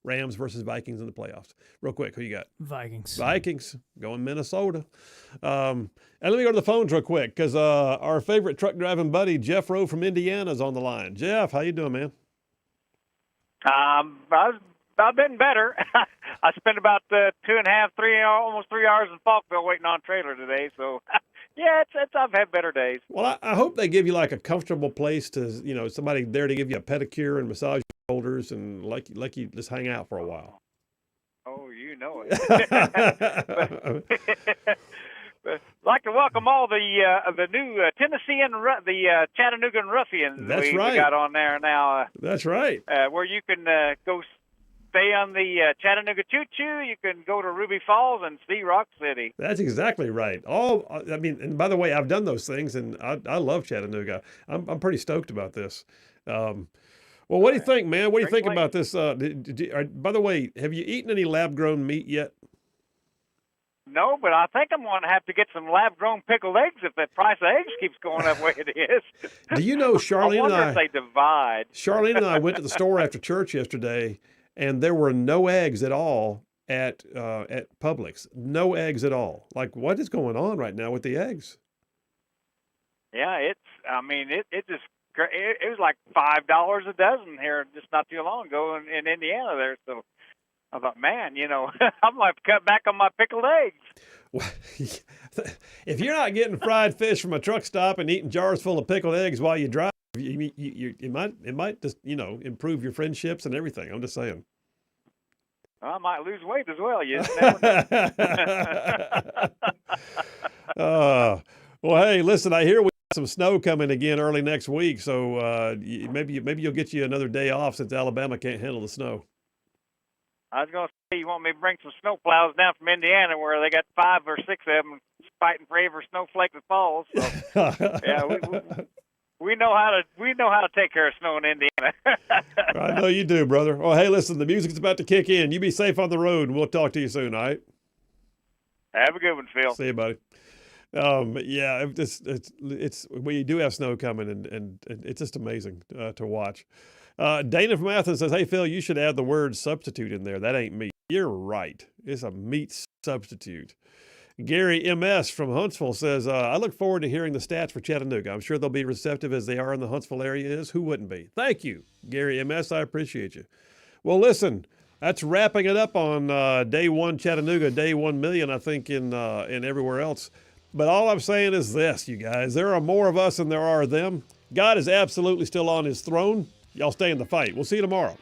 Rams versus Vikings in the playoffs. Real quick, who you got? Vikings. Going Minnesota. And let me go to the phones real quick because our favorite truck driving buddy, Jeff Rowe from Indiana, is on the line. Jeff, how you doing, man? I've been better. I spent about 2.5, almost 3 hours in Falkville waiting on a trailer today. So, yeah, I've had better days. Well, I hope they give you like a comfortable place to, somebody there to give you a pedicure and massage your shoulders and like you just hang out for a while. Oh, you know it. But like to welcome all the new Tennessee and the Chattanooga Ruffians. That's right. We got on there now. That's right. Where you can go stay on the Chattanooga Choo Choo. You can go to Ruby Falls and see Rock City. That's exactly right. And by the way, I've done those things, and I love Chattanooga. I'm pretty stoked about this. Well, what do you think, man? What do you think about this? By the way, have you eaten any lab-grown meat yet? No, but I think I'm going to have to get some lab-grown pickled eggs if the price of eggs keeps going up the way it is. Do you know Charlene I wonder and I? If they divide. Charlene and I went to the store after church yesterday, and there were no eggs at all at Publix. No eggs at all. Like, what is going on right now with the eggs? Yeah, it was like $5 a dozen here just not too long ago in Indiana there. So I thought, man, I'm going to have to cut back on my pickled eggs. Well, if you're not getting fried fish from a truck stop and eating jars full of pickled eggs while you drive, it might just, improve your friendships and everything. I'm just saying. I might lose weight as well. You never know. Well, hey, listen, I hear we got some snow coming again early next week, so maybe you'll get you another day off since Alabama can't handle the snow. I was going to say, you want me to bring some snow plows down from Indiana where they got 5 or 6 of them fighting for every snowflake that falls. So, yeah, we know how to take care of snow in Indiana. I know you do, brother. Oh, hey, listen, the music's about to kick in. You be safe on the road, and we'll talk to you soon, all right? Have a good one, Phil. See you, buddy. Yeah, we do have snow coming, and it's just amazing to watch. Dana from Athens says, hey, Phil, you should add the word substitute in there. That ain't meat. You're right. It's a meat substitute. Gary M.S. from Huntsville says, I look forward to hearing the stats for Chattanooga. I'm sure they'll be receptive as they are in the Huntsville area is. Who wouldn't be? Thank you, Gary M.S. I appreciate you. Well, listen, that's wrapping it up on day one Chattanooga, day 1 million, I think, in everywhere else. But all I'm saying is this, you guys. There are more of us than there are of them. God is absolutely still on his throne. Y'all stay in the fight. We'll see you tomorrow.